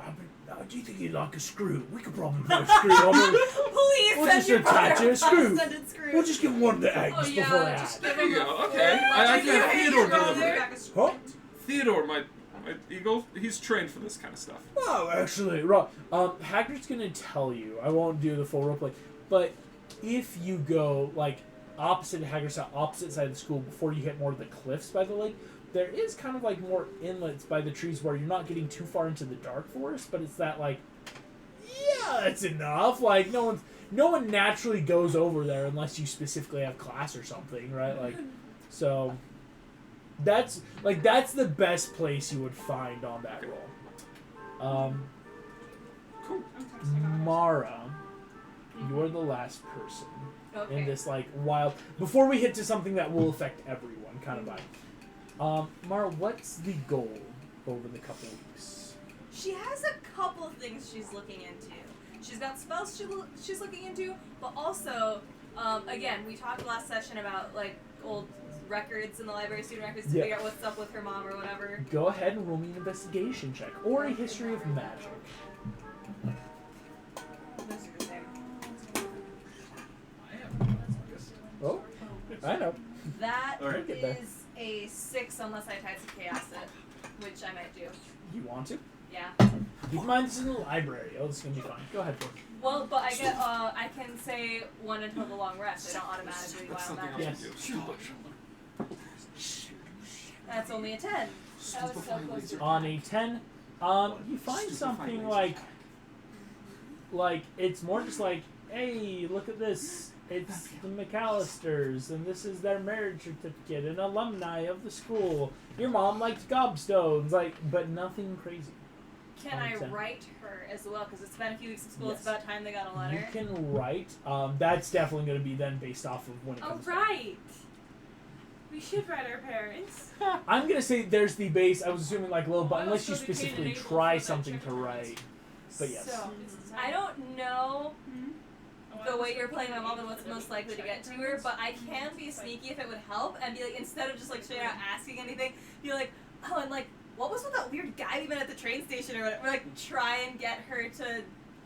do you think you'd like a screw? We could probably put a screw on it. Please We'll send just your attach brother a screw. sended screw. We'll just give one of the eggs before that. just There you go, okay. I can have Theodore deliver it. Huh? Theodore, my eagle, he's trained for this kind of stuff. Oh, actually, right. Hagrid's gonna tell you. I won't do the full roleplay, but if you go like opposite Hagrid's opposite side of the school before you hit more of the cliffs by the lake, there is kind of like more inlets by the trees where you're not getting too far into the dark forest, but it's that like, yeah, it's enough. Like no one naturally goes over there unless you specifically have class or something, right? Like, so. That's the best place you would find on that roll. Cool. Mara, you're the last person Okay. in this like wild. Before we hit to something that will affect everyone, kind of vibe. Mara, what's the goal over the couple weeks? She has a couple of things she's looking into. She's got spells she's looking into, but also, again, we talked last session about like old records in the library, student records, to figure out what's up with her mom or whatever. Go ahead and roll me an investigation check or a history of magic. Oh, I know. That Alright. Get there. is a 6 unless I tied some chaos it, which I might do. You want to? Yeah. Keep in mind this is in the library. Oh, this is gonna be fun. Go ahead, Brooke. Well, but I get I can say 1 until the long rest. I don't automatically That's while something that. else you do. That's only a 10. That was so close to On a 10, you find something like it's more just like, hey, look at this. It's the McAllisters, and this is their marriage certificate, and alumni of the school. Your mom likes gobstones, but nothing crazy. Can I Okay. write her as well? Because it's been a few weeks of school. Yes. It's about time they got a letter. You can write. That's definitely going to be then based off of when it Oh, comes. right. We should write our parents. I'm going to say there's the base. I was assuming like low, but I unless you also became specifically enabled try for that something check to write. But yes. So, I don't know the way you're playing my mom and what's most likely to get to her, but I can be sneaky if it would help and be like, instead of just like straight out asking anything, be like, oh, and like, what was with that weird guy we met at the train station or whatever? Like, try and get her to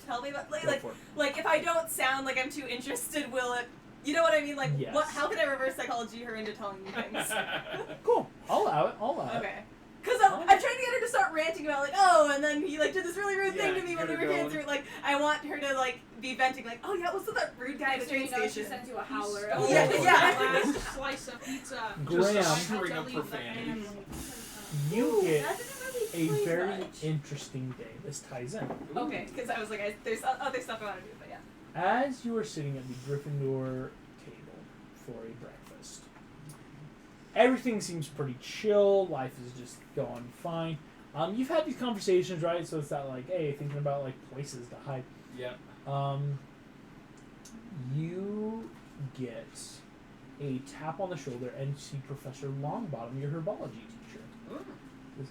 tell me about, Go like for it. if I don't sound like I'm too interested, will it, You know what I mean? Like, Yes. what? How can I reverse psychology her into telling me things? Cool. I'll allow it. Okay. Because I'm trying to get her to start ranting about, like, oh, and then he, like, did this really rude thing to me when we were kids. Or, like, I want her to, like, be venting, like, oh, yeah, what's with that rude guy at the train She station? sends you a howler. Yeah. Slice of pizza. Graham, Bring up profanity. you get That didn't a really explain very much. interesting day. This ties in. Okay, because I was like, there's other stuff I want to do, but yeah. As you are sitting at the Gryffindor table for a breakfast, everything seems pretty chill. Life is just going fine. You've had these conversations, right? So it's not like, hey, thinking about like places to hide. Yep. You get a tap on the shoulder and see Professor Longbottom, your herbology teacher. Says,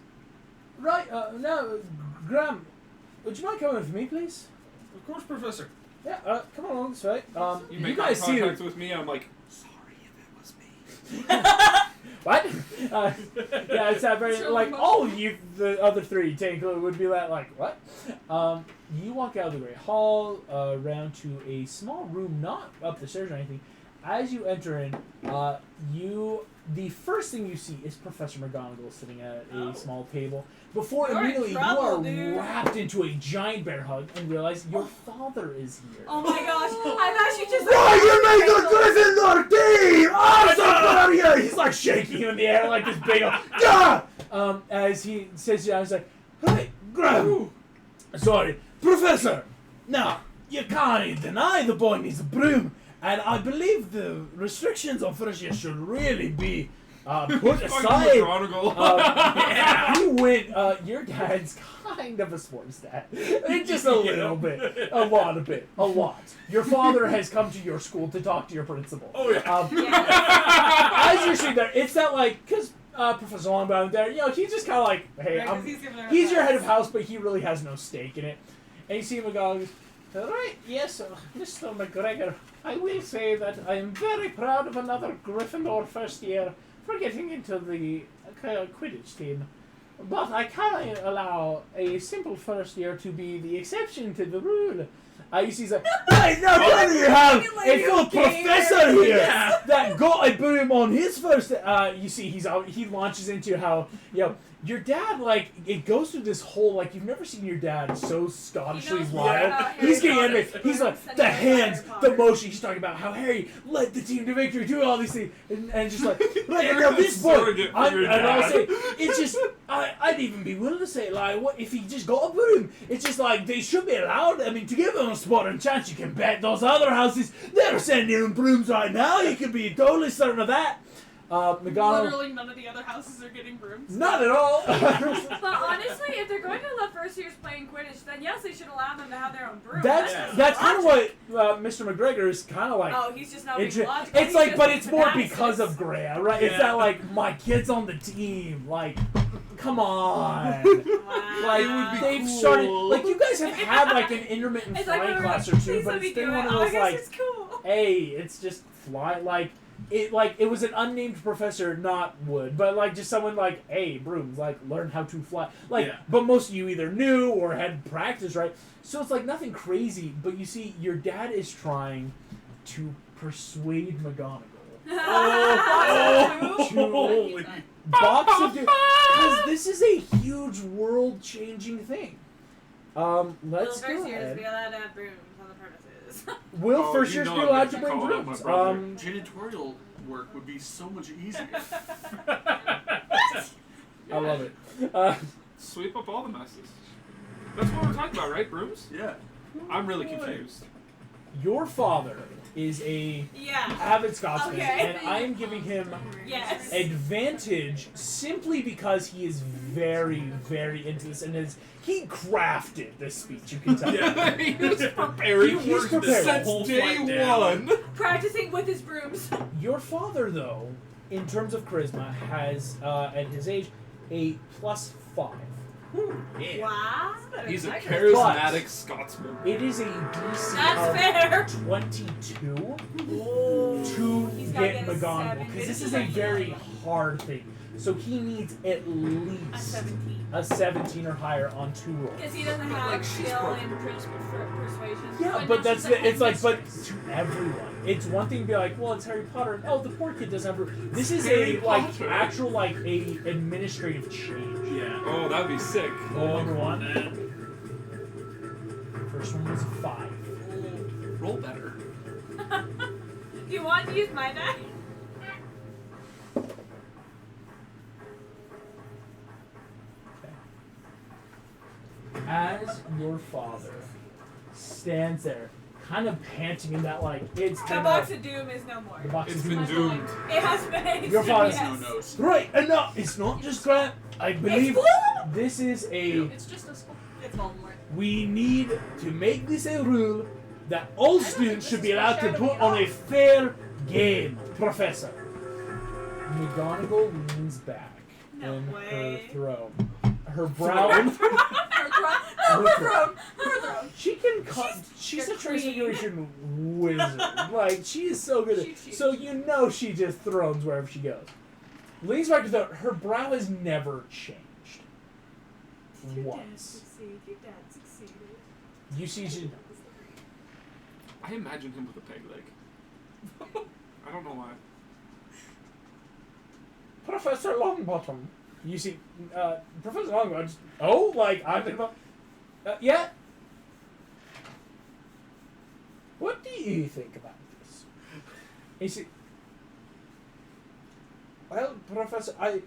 right, no, Graham, would you mind coming with me, please? Of course, Professor. Yeah, come along this way. You You make guys eye see contact with me, I'm like, sorry if it was me. what? Yeah, it's that very like all of you, the other three, take would be like what? You walk out of the Great Hall, around to a small room, not up the stairs or anything. As you enter in, the first thing you see is Professor McGonagall sitting at a small table. Before You're in immediately trouble, you are dude. wrapped into a giant bear hug and realize your father is here. Oh my gosh, I thought she just. Right, you made the Gryffindor team! I'm so proud of you! He's like shaking you in the air like this big old yeah! As he says, I was like, hey, Graham! Sorry, Professor! Now, you can't deny the boy needs a broom, and I believe the restrictions on first year should really be put aside. He went, your dad's kind of a sports dad. Just a little bit. A lot. Your father has come to your school to talk to your principal. Oh, yeah. As you're sitting there, it's that like, because Professor Longbottom there, he's just kind of like, hey, he's your head of house, but he really has no stake in it. And you see McGonagall, right, yes, Mr. McGregor, I will say that I am very proud of another Gryffindor first year for getting into the Quidditch team. But I cannot allow a simple first year to be the exception to the rule. You see, he's like, right, now whether you have a full professor here that got a broom on his first. You see, he launches into how your dad, like, it goes through this whole, like, you've never seen your dad so scholarishly wild. He's getting animated. He's like, the hands, the motion. He's talking about how Harry led the team to victory, doing all these things. And just like, right, now this boy, and I'll say, it's just, I'd even be willing to say, like, what if he just got a broom? It's just like, they should be allowed. I mean, to give them a spot and chance, you can bet those other houses, they're sending in brooms right now. You can be totally certain of that. McGonagall. Literally none of the other houses are getting brooms. Not at all. But honestly, if they're going to let first years playing Quidditch, then yes, they should allow them to have their own broom. That's kind of what Mr. McGregor is kind of like. Oh, he's just not being logical. It's He's like, just but being it's more fanatics. because of Graham, right? It's that like my kid's on the team. Like, come on. Like they've started. Like you guys have had like an intermittent It's like, flying we're class like, or two, please but let me it's been do one it. of Oh, I those guess like, it's cool. hey, it's just fly like. It was an unnamed professor, not Wood, but like just someone like, hey, brooms, like learn how to fly. Like, but most of you either knew or had practice, right? So it's like nothing crazy, but you see, your dad is trying to persuade McGonagall. Holy. Box of because this is a huge world-changing thing. Let's go first years ahead. be allowed to have brooms on the premises. Will first years be allowed to bring call out my brooms? brother. Janitorial work would be so much easier. I love it. Sweep up all the messes. That's what we're talking about, right? Brooms? Yeah. I'm really confused. Your father is a avid Scotsman, and I am giving him advantage simply because he is very, very into this, and he crafted this speech. You can tell. Yeah, he was prepared. He's prepared. Since day one. Practicing with his brooms. Your father, though, in terms of charisma, has at his age a +5. Yeah. Wow. He's a charismatic Scotsman. It is a DC That's of fair. 22 Ooh. to He's gotta get get a McGonagall, 7. because this is a very hard thing. So he needs at A least 17. a 17 or higher on 2 rolls. Because he doesn't have Like, she's skill perfect. in persuasion. Yeah, but that's the, it's like, but to everyone, it's one thing to be like, well, it's Harry Potter. Oh, the poor kid doesn't have. This is Harry a like Potter. actual like a administrative change. Yeah. Oh, that'd be sick. Roll number 1. First one was a 5. Roll better. Do you want to use my die? As your father stands there, kind of panting in that like it's The been box a- of doom is no more. the box It's is been doomed. It has been. Your father- yes. No nose. right. And no, it's not just Grant. I believe blue! this is a. It's just a school. It's Voldemort. We need to make this a rule that all students this should is be allowed to foreshadowing put on a fair game, Professor. McGonagall leans back No in way. her throne. Her brow. Her throne. Her throne. She can cut. She's a the transfiguration wizard. Like she is so good. At, She- so you know she just thrones wherever she goes. Leans back to the. Her brow has never changed. Once. Your dad succeeded. You see, she. I imagine him with a peg leg. I don't know why. Professor Longbottom. You see, Professor Longbottom. Oh, like I'm thinking about. Yeah. What do you think about this? You see. Well, Professor, I've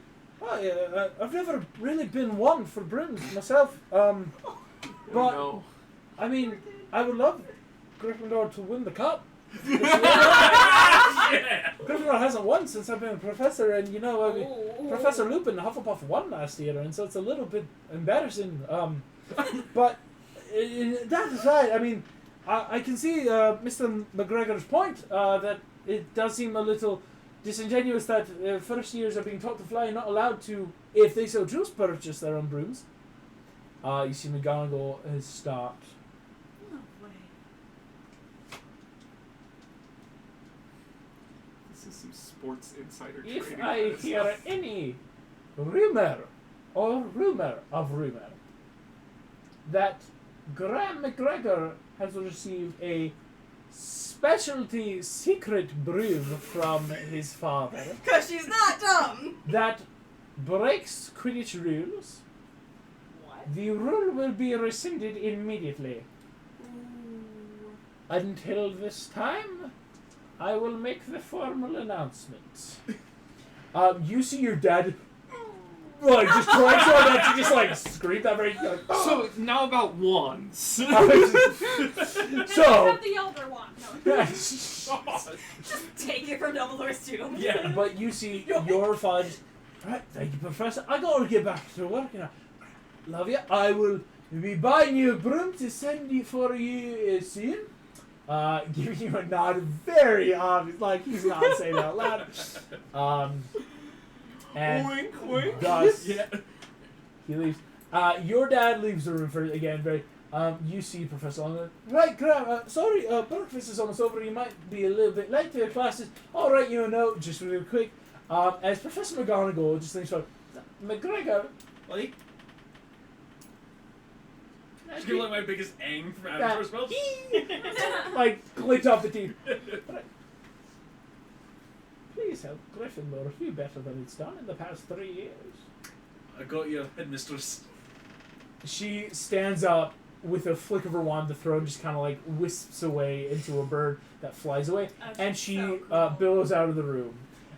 never really been one for brooms myself. But No. I mean, I would love Gryffindor to win the cup. Gryffindor hasn't won since I've been a professor, and you know, I mean, Professor Lupin Hufflepuff won last year, and so it's a little bit embarrassing. But that aside, I mean, I can see Mr. McGregor's point that it does seem a little disingenuous that first years are being taught to fly and not allowed to, if they so choose, purchase their own brooms. You see McGonagall has stopped. No way. This is some sports insider If trading. I kind of hear stuff. any rumor of rumor that Graham McGregor has received a specialty secret broom from his father Because she's not dumb. that breaks Quidditch rules, the rule will be rescinded immediately. Until this time, I will make the formal announcement. You see your dad, like, just trying so hard to just, like, scream that very, like, So now about wands. so, Have the Elder Wand. No. Take it from Dumbledore's tomb. yeah, but you see your father, right, thank you, Professor, I gotta get back to work, you know. Love you, I will be buying you a broom to send you for you soon. Giving you a nod, very obvious, like he's not saying it out loud. And Wink, wink. thus, Yeah. he leaves. Your dad leaves the room for again. Very. You see Professor Long. Right, Graham. Sorry, breakfast is almost over. You might be a little bit late to your classes. I'll write you a note just real quick. As Professor McGonagall just thinks, McGregor. Like, just give like my biggest ang from Yeah. Avatar spells. like clicks off the teeth. Please help Gryffindor do better than it's done in the past 3 years. I got you, headmistress. She stands up with a flick of her wand. The throne just kind of like wisps away into a bird that flies away, and she so cool. billows out of the room.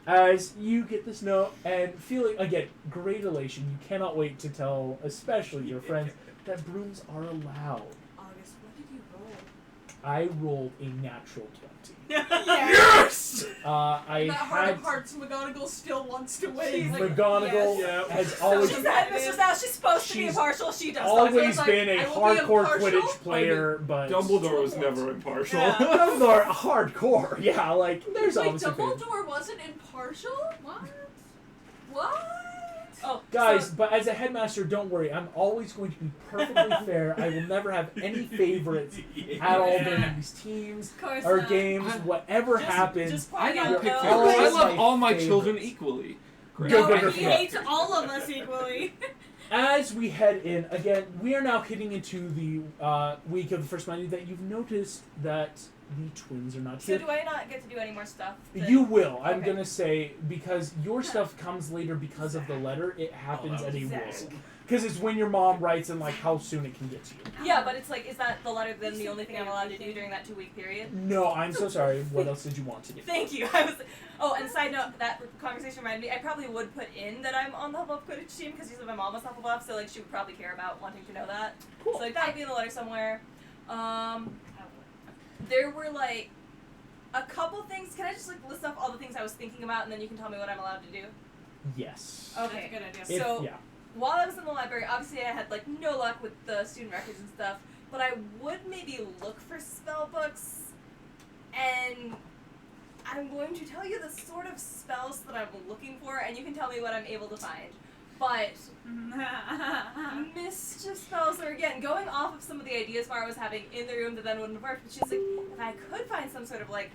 As you get this note and feeling again great elation, you cannot wait to tell, especially your friends, that brooms are allowed. August, what did you roll? I rolled a natural 20. Yes! I That heart had of hearts, McGonagall still wants to win. McGonagall Yes. has So always she's headmistress now. She's supposed to be She's impartial. She does always not. been a I will be hardcore impartial. Quidditch player, but Dumbledore was never impartial. Yeah. Dumbledore hardcore. Yeah, like there's Wait, obviously fans. Dumbledore wasn't impartial? What? What? Oh, Guys, so- but as a headmaster, don't worry. I'm always going to be perfectly fair. I will never have any favorites at all during these teams of course or not. games. Whatever happens, Just I point don't out pick though. favorites. I Always love my all my children favorites. equally. Great. Go, No, go, he go. hates all of us equally. As we head in, again, we are now hitting into the week of the first Monday that you've noticed that the twins are not So here. do I not get to do any more stuff? You will. I'm Okay. gonna say because your stuff comes later because of the letter. It happens at a whisk. Because it's when your mom writes and like how soon it can get to you. Yeah, but it's like, is that the letter then the only thing I'm allowed to do during that 2-week period? No, I'm so sorry. What else did you want to do? Thank you. I was. Oh, and side note, that conversation reminded me. I probably would put in that I'm on the Hufflepuff Quidditch team because my mom was Hufflepuff, so like she would probably care about wanting to know that. Cool. So like that would be in the letter somewhere. There were like a couple things. Can I just like list off all the things I was thinking about, and then you can tell me what I'm allowed to do? Yes. Okay. That's a good idea. If- So yeah. while I was in the library, obviously I had like no luck with the student records and stuff, but I would maybe look for spell books, and I'm going to tell you the sort of spells that I'm looking for, and you can tell me what I'm able to find. But mischief spells are, again, going off of some of the ideas Mara was having in the room that then wouldn't have worked, but she's like, if I could find some sort of like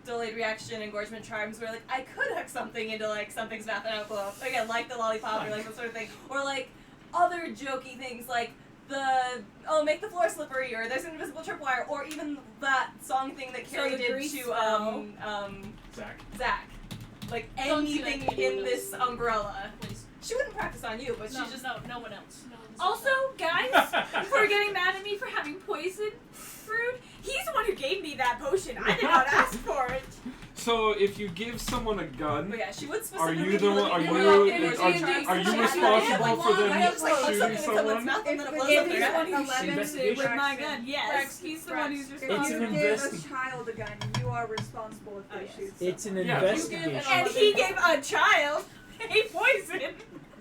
delayed reaction, engorgement charms, where like I could hook something into like something's mouth and outflow, again, like the lollipop or like that sort of thing, or like other jokey things like make the floor slippery, or there's an invisible tripwire, or even that song thing that Carrie the did grease to spell. Zach. Like anything in this umbrella. She wouldn't practice on you, but No, she just no one else. No one else. Also, guys, for getting mad at me for having poison fruit, he's the one who gave me that potion. I did not ask for it. So if you give someone a gun, But yeah, she would are specifically you the one? Are be you looking are, for are, charms. are you Yeah, responsible for I them just like hook shooting something in someone's someone? mouth and then it blows If up he's their the head. one who shoots it Investigation. with my gun, yes, Rex, he's the one who's Rex, It's responsible. an If you give a investigation. child a gun, you are responsible if they shoot It's an someone. Yeah. investigation. And he gave a child a poison.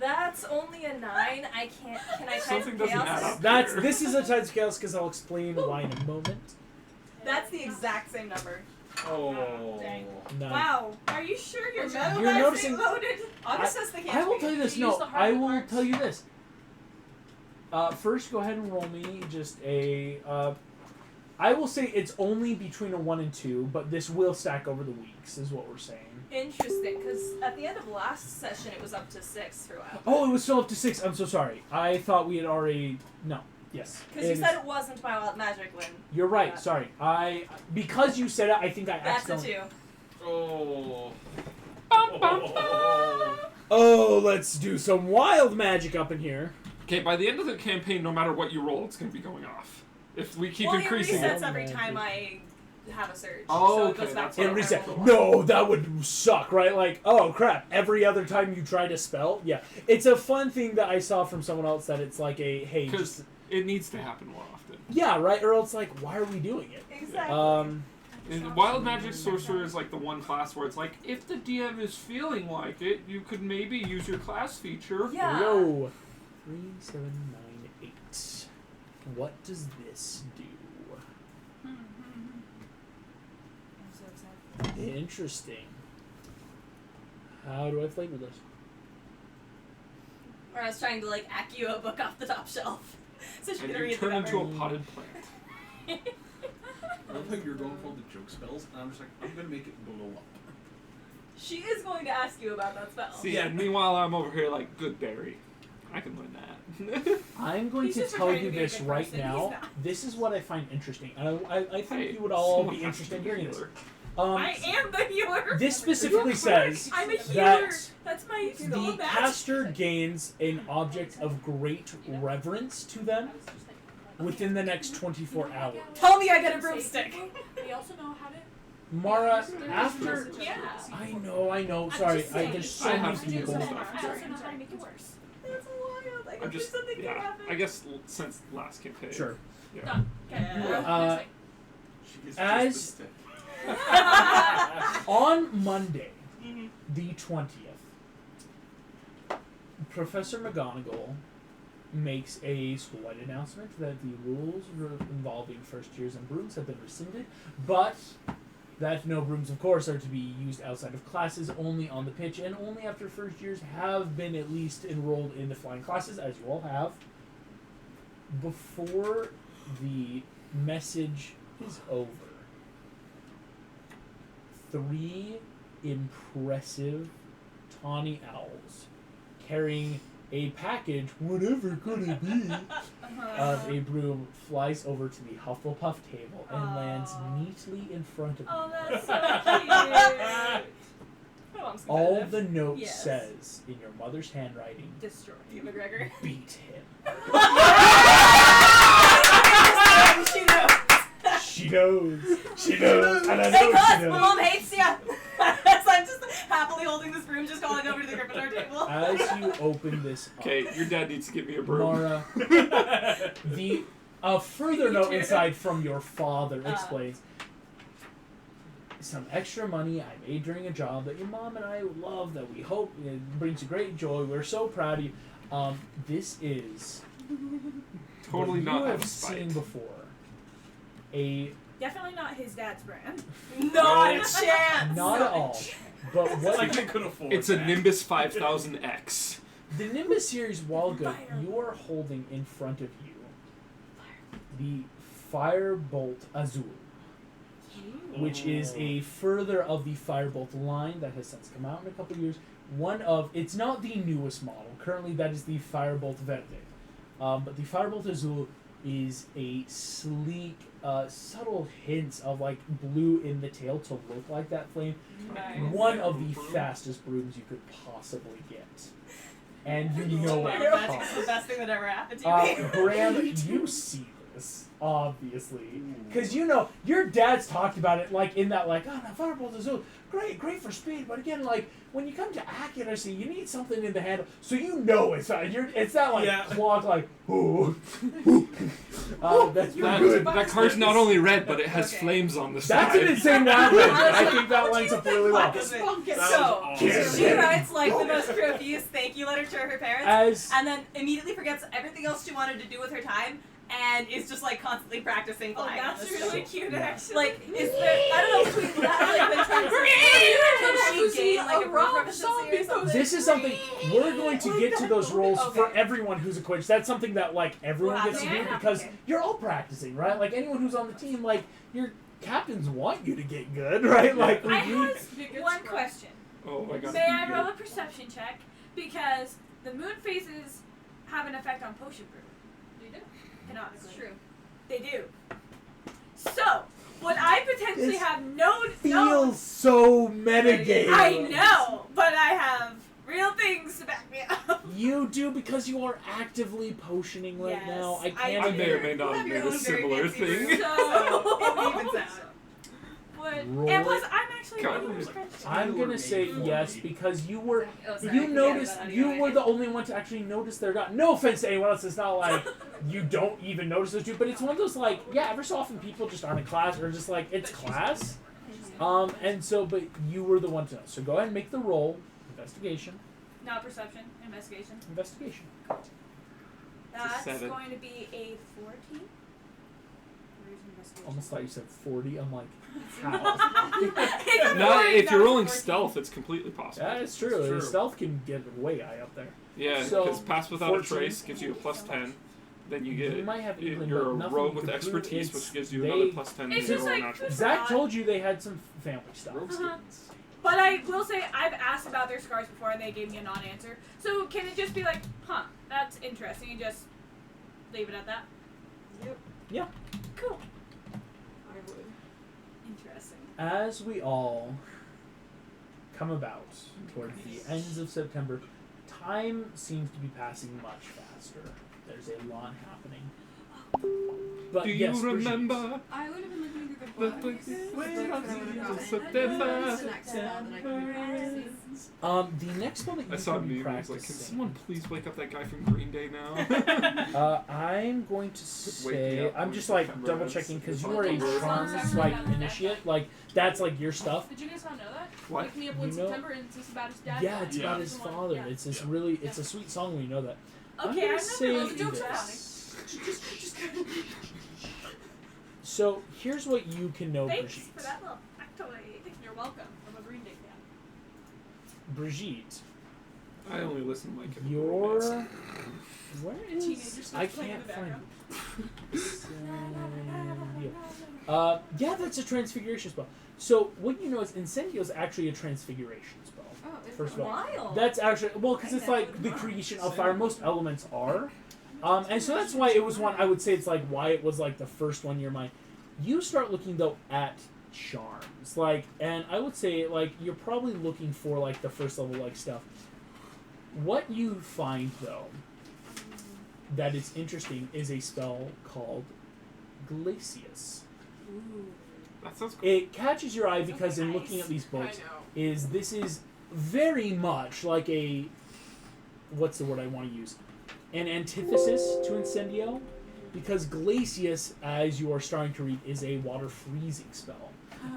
That's only a 9. I can't. Can I type Something doesn't chaos? add up. That's here. this is a tight scale because I'll explain why in a moment. That's the exact same number. Oh. Dang. No. Wow, are you sure your metal You're dice noticing- ain't loaded? August says they can't. I will be. tell you this. She used No, the hard I will parts. tell you this. First, go ahead and roll me just a. I will say it's only between a 1 and 2, but this will stack over the weeks, is what we're saying. Interesting, because at the end of last session it was up to 6 throughout. Oh, it was still up to 6. I'm so sorry. I thought we had already. No. Yes. Because you It said is- it wasn't my wild magic when. You're right. Yeah. Sorry. Because you said it, I think I That's a accidentally. 2. Oh. Oh, let's do some wild magic up in here. Okay, by the end of the campaign, no matter what you roll, it's going to be going off. If we keep Well, increasing it resets it. every time I have a surge. Oh, so it okay, goes back that's to It what reset. normal. No, that would suck, right? Like, oh crap! Every other time you try to spell, yeah, it's a fun thing that I saw from someone else that it's like a hey, Because just, it needs to happen more often. yeah, right? Or else like, why are we doing it? Exactly. And Wild Magic Sorcerer is like the one class where it's like, if the DM is feeling like it, you could maybe use your class feature. Yeah. Yo, 3, 7, 9, 8. What does this do? I'm so excited. Interesting. How do I flavor this? Or I was trying to like act you a book off the top shelf. So she And could you read the turn number. into a potted plant. I love how you're going for all the joke spells, and I'm just like, I'm gonna make it blow up. She is going to ask you about that spell. See, and meanwhile I'm over here like, good berry. I can learn that. I'm going He's to just tell trying you to be a this good right person. now. He's not. This is what I find interesting, and I think Hey, you would all someone be has to interested in be a hearing this. healer. I am the healer. This specifically says I'm a healer. that That's my the goal badge. caster gains an object of great reverence to them within the next 24 hours. Tell me I get a broomstick. They also know how to. Mara, after Yeah. I know. Sorry, there's so I many have to do people. some I stuff. also know how to make it worse. That's wild. I I'm hope just, something good yeah. happens. I guess since last campaign. Sure. Yeah. Yeah. She gets As- just the stick. On Monday, Mhm. the 20th, Professor McGonagall makes a school-wide announcement that the rules involving first years and brooms have been rescinded, but that no brooms, of course, are to be used outside of classes, only on the pitch, and only after first years have been at least enrolled in the flying classes, as you all have. Before the message is over, 3 impressive tawny owls carrying a package, whatever could it be, of a broom flies over to the Hufflepuff table and lands neatly in front of you. Oh, that's so cute. Oh, I'm All competitive. the note Yes. says, in your mother's handwriting, Destroy. Hugh McGregor. beat him. She knows. She knows. She knows. And I Hey, know cuz, she my knows. mom hates ya. So I'm just happily holding this broom, just going over to the Gryffindor table. As you open this up, Okay, your dad needs to get me a broom. Mara, the further note inside from your father explains, some extra money I made during a job that your mom and I love, that we hope it brings you great joy. We're so proud of you. This is Totally what not you out have of spite. seen before. A Definitely not his dad's brand. Not a chance. not at all, but what Like they could afford It's a that. Nimbus 5000X. the Nimbus series, while good, you are holding in front of you the Firebolt Azul, which is a further of the Firebolt line that has since come out in a couple of years. It's not the newest model. Currently, that is the Firebolt Verde. But the Firebolt Azul is a sleek, subtle hints of like blue in the tail to look like that flame. Nice. One of the fastest brooms you could possibly get. And you know what it Aerobatic is the costs. best thing that ever happened to me. Bram, you see this, obviously. Because you know, your dad's talked about it like in that like, oh, no, Firebolt Azul, great for speed, but again, like, when you come to accuracy, you need something in the handle. So you know it's not, it's not like clogged like, ooh. That's pretty good. That card's not only red, but it has flames on the side. That's an insane wild red. I think that lines up really well. So, she writes like the most profuse thank you letter to her parents, and then immediately forgets everything else she wanted to do with her time, and is just like constantly practicing flying. That's really cute, actually. Like, is there? I don't know between that, like the translation, she gain like a roll proficiency or something. This is something we're going to get to those roles for everyone who's a Quidditch. That's something that like everyone gets to do because you're all practicing, right? Like anyone who's on the team, like your captains want you to get good, right? Like I have one question. Oh my god. May I roll a perception check? Because the moon phases have an effect on potion brew. You do. Canonically. That's true. They do. So, would I potentially This have no... feels so metagame. I know, but I have real things to back me up. You do because you are actively potioning right Yes, now. I I can't. I may or may not have made a similar thing. So, It evens out. Roll and plus, it. I'm actually God, really it was like- French. I'm gonna say yes because you were. Oh, sorry. You I noticed. forget You about were the only one to actually notice their god. No offense to anyone else. It's not like you don't even notice those two, but it's one of those like, yeah. Every so often, people just aren't in class or just like it's class. And so, but you were the one to know. So go ahead and make the roll. Investigation. Not perception, investigation. Investigation. That's 7. going to be a 14. Where's investigation? Almost thought you said 40. I'm like, how? It's a No, 40, if that you're was rolling 14. stealth, it's completely possible. Yeah, it's true. It's true. Stealth can get way high up there. Yeah, So, because pass without 14. a trace gives you a plus 10. Then you get You might have inkling, you're but a nothing rogue you with can expertise, prove. which gives you They- another plus 10 when It's you just roll like- natural. Zach told you they had some family stuff. But I will say I've asked about their scars before and they gave me a non-answer. So can it just be like, huh, that's interesting, and just leave it at that? Yep. Yeah. Cool. I would. Interesting. As we all come about towards the ends of September, time seems to be passing much faster. There's a lot happening. But Do yes, you Brigitte. remember? I would have been looking through the The books. The next one that you I saw a can be meme. I was like, can practicing. someone please wake up that guy from Green Day now? I'm going to Wake me say up I'm when just September like double ends. checking because you It's are a like the charms like initiate. Like that's like your stuff. Did you guys not know that? What? Wake me up when You know- September and it's just about his dad. Yeah, it's Yeah. about his father. Yeah. It's this really, it's a sweet song. We know that. I'm Okay, gonna I've say never listened to this. So here's what you can know, Thanks Brigitte. for that little factoid. You're welcome. I'm a Green Day fan. Brigitte, I only listen to my Chemical your Romance. where Teenager is stuff I playing in can't the find background. it. Yeah, that's a transfiguration spell. So what you know is Incendio is actually a transfiguration spell. Oh, first spell. Wild. That's actually well, because it's like the creation of fire. Most elements are, and so that's why it was one. I would say it's like why it was like the first one in your mind. You start looking though at charms, like, and I would say like you're probably looking for like the first level like stuff. What you find though that is interesting is a spell called Glacius. Ooh. That sounds cool. It catches your eye because in looking at these books, this is very much like a, what's the word I want to use? An antithesis to Incendio, because Glacius, as you are starting to read, is a water freezing spell.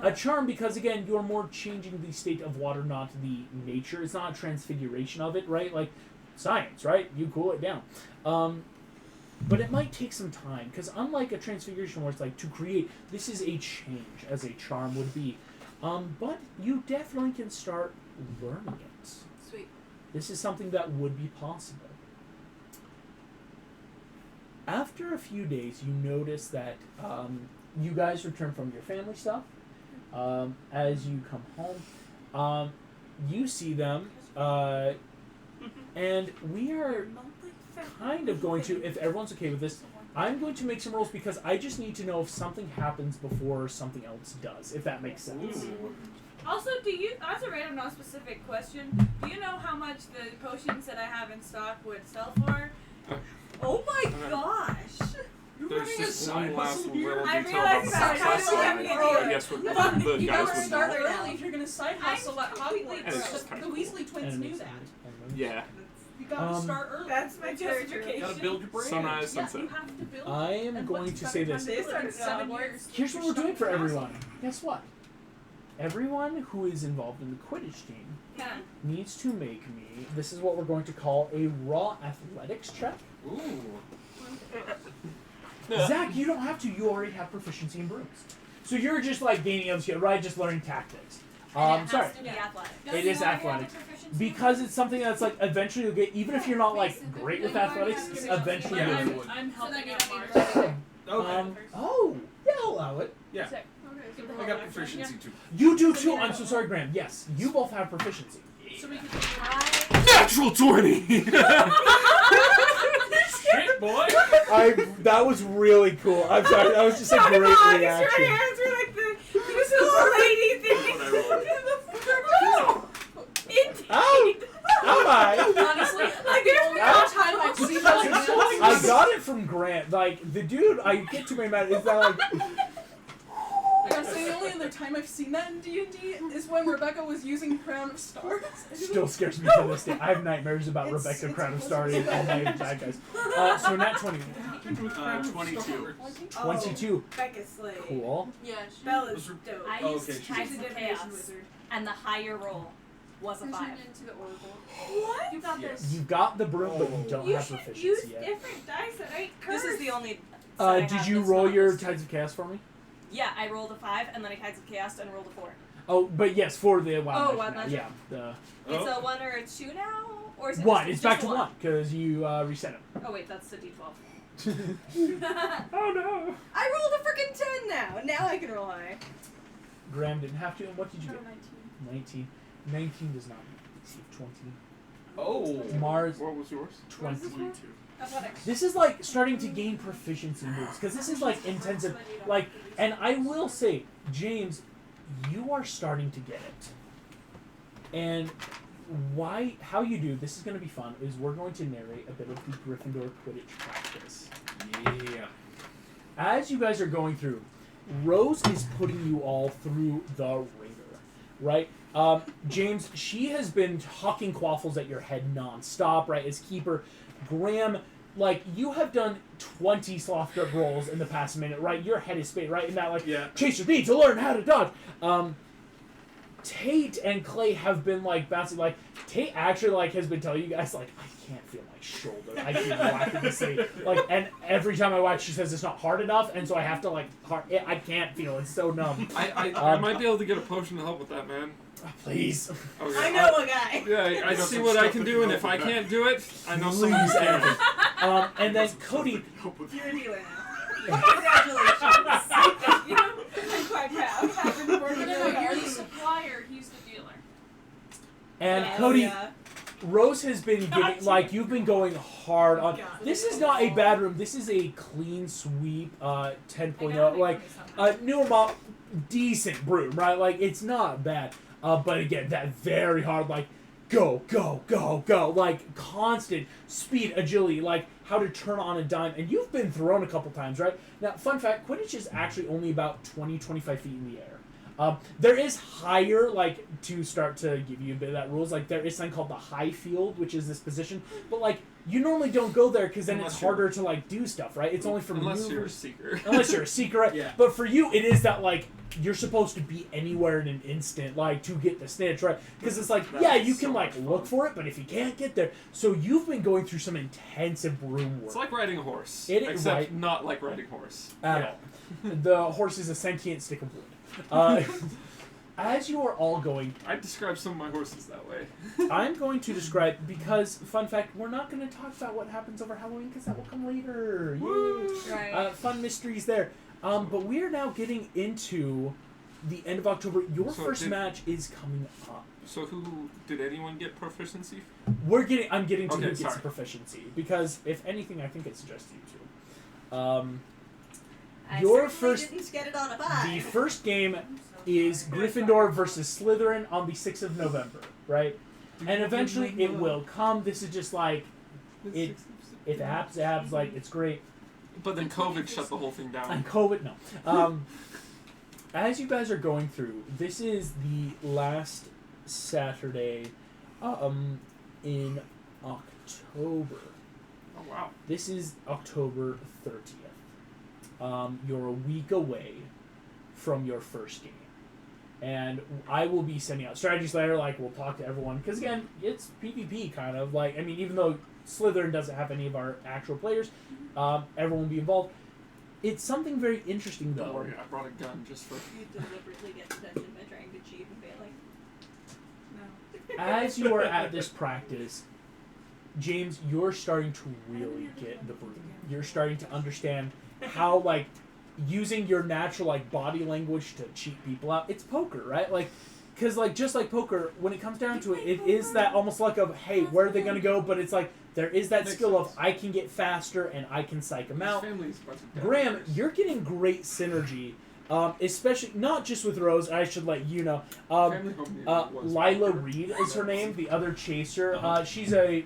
A charm because, again, you're more changing the state of water, not the nature. It's not a transfiguration of it, right? Like, science, right? You cool it down. But it might take some time, because unlike a transfiguration where it's like, to create, this is a change, as a charm would be. But you definitely can start learning it. Sweet. This is something that would be possible. After a few days, you notice that you guys return from your family stuff. As you come home, you see them, and we are kind of going to, if everyone's okay with this, I'm going to make some rolls because I just need to know if something happens before something else does, if that makes sense. Also, do you, as a random non-specific question, do you know how much the potions that I have in stock would sell for? Oh my gosh! There's just one last little I detail about the realized that. side I don't have any hustle. idea. Yes, the You guys gotta would start know. early if you're gonna side hustle at completely Hogwarts. gross. The Weasley twins knew that. Yeah. You gotta start early. That's my justification. Gotta build your brand. Sunrise, Yeah, sunset. you have to build. I am And going what's to better say time this. to do it than They started 7 Hogwarts. years? Here's what we're doing for You're everyone. Guess what? Everyone who is involved in the Quidditch team Yeah. needs to make me, this is what we're going to call a raw athletics check. Ooh. Zach, you don't have to. You already have proficiency in brooms. So you're just like gaining other skill, right? Just learning tactics. And it Sorry. has to be athletic. It is athletic. Because it's something that's like eventually you'll get, even if you're not like great with athletics, eventually Yeah, you'll it do would. I'm helping then out you Mars. Okay. Oh, yeah, I'll allow it. Yeah. Sick. I got proficiency too. You do too. I'm so sorry, Graham. Yes, you both have proficiency. So we can Natural 20! Shit, boy. That was really cool. I'm sorry. That was just a great reaction. Your hands were like this little lady thing. What I rolled. Ow! Am I? honestly, like the only time I've seen those hands. I got it from Grant. Like the dude, I get too mad. Is that like? I gotta say, the only other time I've seen that in D&D is when Rebecca was using Crown of Stars. Still scares me to this day. I have nightmares about Rebecca Crown of Stars and all my bad guys. So nat 20. 22. 22. Becca Slade. Cool. Yeah. Bella's dope. I Oh, used okay, she's Tides She's a of divination Chaos, wizard. and the higher roll was a 5. into the Oracle. What? You got Yes. You got the broom, but you don't You have should proficiency use yet. different dice that ain't cursed. This is the only. set I Did have you that's roll not your listed. Tides of Chaos for me? Yeah, I rolled a 5, and then I Tides of Chaos and rolled a 4. Oh, but yes, for the Wild Oh, Magic Wild now. Magic. Yeah, the It's a 1 or a 2 now? Or is it one. just- It's just back to 1 because you reset it. Oh, wait, that's the D12. Oh no! I rolled a freaking 10 now! Now I can roll high. Graham didn't have to. And what did you Oh, get? 19. 19. 19 does not exceed 20. Oh. Mars, What was yours? 20. 22. Athletics. This is like starting to gain proficiency moves because this is like intensive. Like, and I will say, James, you are starting to get it. And how you do this is going to be fun. Is we're going to narrate a bit of the Gryffindor Quidditch practice. Yeah. As you guys are going through, Rose is putting you all through the ringer, right? James, she has been hucking quaffles at your head nonstop, right? As keeper, Graham, like you have done 20 sloth grip rolls in the past minute, right? Your head is spinning, right? And that like Yeah. Chaser need to learn how to dodge. Tate and Clay have been like bouncing. Like Tate actually like has been telling you guys like I can't feel my shoulder. I keep whacking the city. Like and every time I whack, she says it's not hard enough, and so I have to like I can't feel it. It's so numb. I might be able to get a potion to help with that, man. Please. Okay. I know a guy. Yeah, I see what I can do, and if I can't do it, I know someone who Please, can. Aaron. And then Cody. You're a dealer now. Congratulations. I'm quite proud. No, you're the supplier, he's the dealer. And Hell Cody, yeah. Rose has been giving, like, you've been going hard on. This is not a bad room. This is a clean sweep, 10.0. Like, newer model, decent broom, right? Like, it's not bad. But again, that very hard, like, go, go, go, go. Like, constant speed, agility, like, how to turn on a dime. And you've been thrown a couple times, right? Now, fun fact, Quidditch is actually only about 20, 25 feet in the air. There is higher, like, to start to give you a bit of that rules, like, there is something called the high field, which is this position, but, like, you normally don't go there because then it's harder to, like, do stuff, right? It's only for unless maneuvers. you're a seeker. Unless you're a seeker, right? Yeah. But for you, it is that, like, you're supposed to be anywhere in an instant, like, to get the snitch, right? Because it's like, yeah, you can, like, look for it, but if you can't get there. So you've been going through some intensive broom work. It's like riding a horse, It is, except right. not like riding a horse. At all. The horse is a sentient stick of wood. As you are all going, I describe some of my horses that way. I'm going to describe, because, fun fact, we're not going to talk about what happens over Halloween, because that will come later. Yay. Right. Fun mysteries there. But we are now getting into the end of October. Your So first match is coming up. So did anyone get proficiency? I'm getting to Okay, who gets sorry. the proficiency, because, if anything, I think it's just you two. Your first... didn't get it on a 5. The first game is Gryffindor versus Slytherin on the 6th of November, right? And eventually it will come. This is just like, if it happens, it happens. Like, it's great. But then COVID shut the whole thing down. And COVID, no. As you guys are going through, this is the last Saturday in October. Oh, wow. This is October 30th. You're a week away from your first game. And I will be sending out strategies later, like, we'll talk to everyone. Because, again, it's PvP, kind of. Like, I mean, even though Slytherin doesn't have any of our actual players, everyone will be involved. It's something very interesting, though. Don't worry, I brought a gun just for... You deliberately get attention by trying to cheat and failing. No. As you are at this practice, James, you're starting to really get the broom. You're starting to understand how, like, using your natural, like, body language to cheat people out. It's poker, right? Like, because, like, just like poker, when it comes down to it, it is that almost like of, hey, where are they going to go? But it's like, there is that Makes skill sense. of, I can get faster and I can psych them out. His family's a bunch of Graham, dead you're getting great synergy, especially, not just with Rose, I should let you know. Family home meeting was- Lila Reed is her name, the other chaser. She's a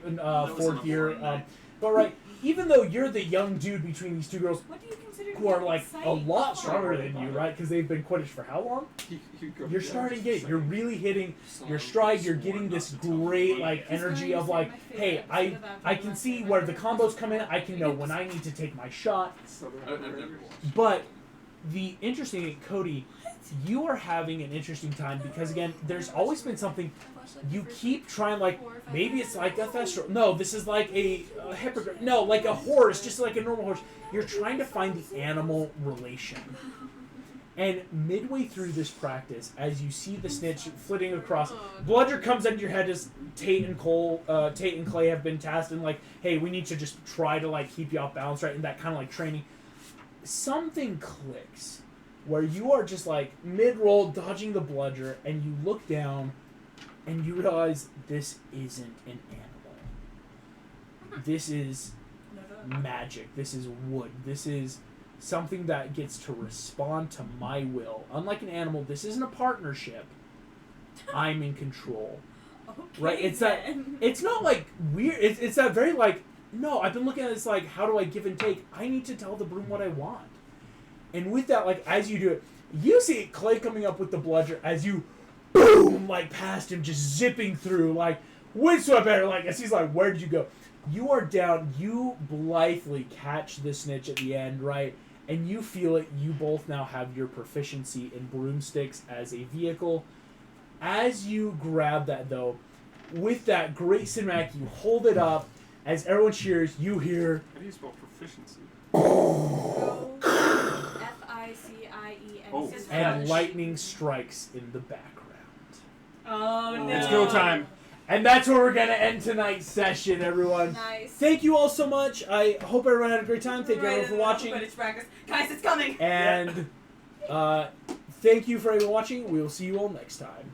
fourth year. But right, even though you're the young dude between these two girls, What do you consider who are being like a exciting? lot stronger than you, right? Because they've been Quidditch for how long? You're starting to get it. You're really hitting your stride. You're getting this great like energy of like, hey, I can see where the combos come in. I can know when I need to take my shot. But the interesting thing, Cody, you are having an interesting time because again, there's always been something you keep trying like maybe it's like a thestral. No, this is like a hippogriff. No, like a horse, just like a normal horse. You're trying to find the animal relation. And midway through this practice, as you see the snitch flitting across, Bludger comes into your head as Tate and Clay have been tasked and like, hey, we need to just try to like keep you off balance, right? And that kind of like training. Something clicks where you are just like mid-roll dodging the bludger and you look down and you realize this isn't an animal. This is magic. This is wood. This is something that gets to respond to my will. Unlike an animal, this isn't a partnership. I'm in control. Okay, Right? It's that. It's not like weird. It's that very like. No, I've been looking at this like, how do I give and take? I need to tell the broom what I want. And with that, like, as you do it, you see Clay coming up with the bludger as you, boom, like, past him, just zipping through, like, windswept air, like, as he's like, where did you go? You are down, you blithely catch the snitch at the end, right? And you feel it, you both now have your proficiency in broomsticks as a vehicle. As you grab that, though, with that great cinematic, you hold it up. As everyone cheers, you hear... How do you spell proficiency? F-I-C-I-E-N. Oh. And lightning strikes in the background. Oh no. It's go time. And that's where we're going to end tonight's session, everyone. Nice. Thank you all so much. I hope everyone had a great time. Thank you Right everyone for in the watching. Quidditch practice. Guys, it's coming. And thank you for everyone watching. We will see you all next time.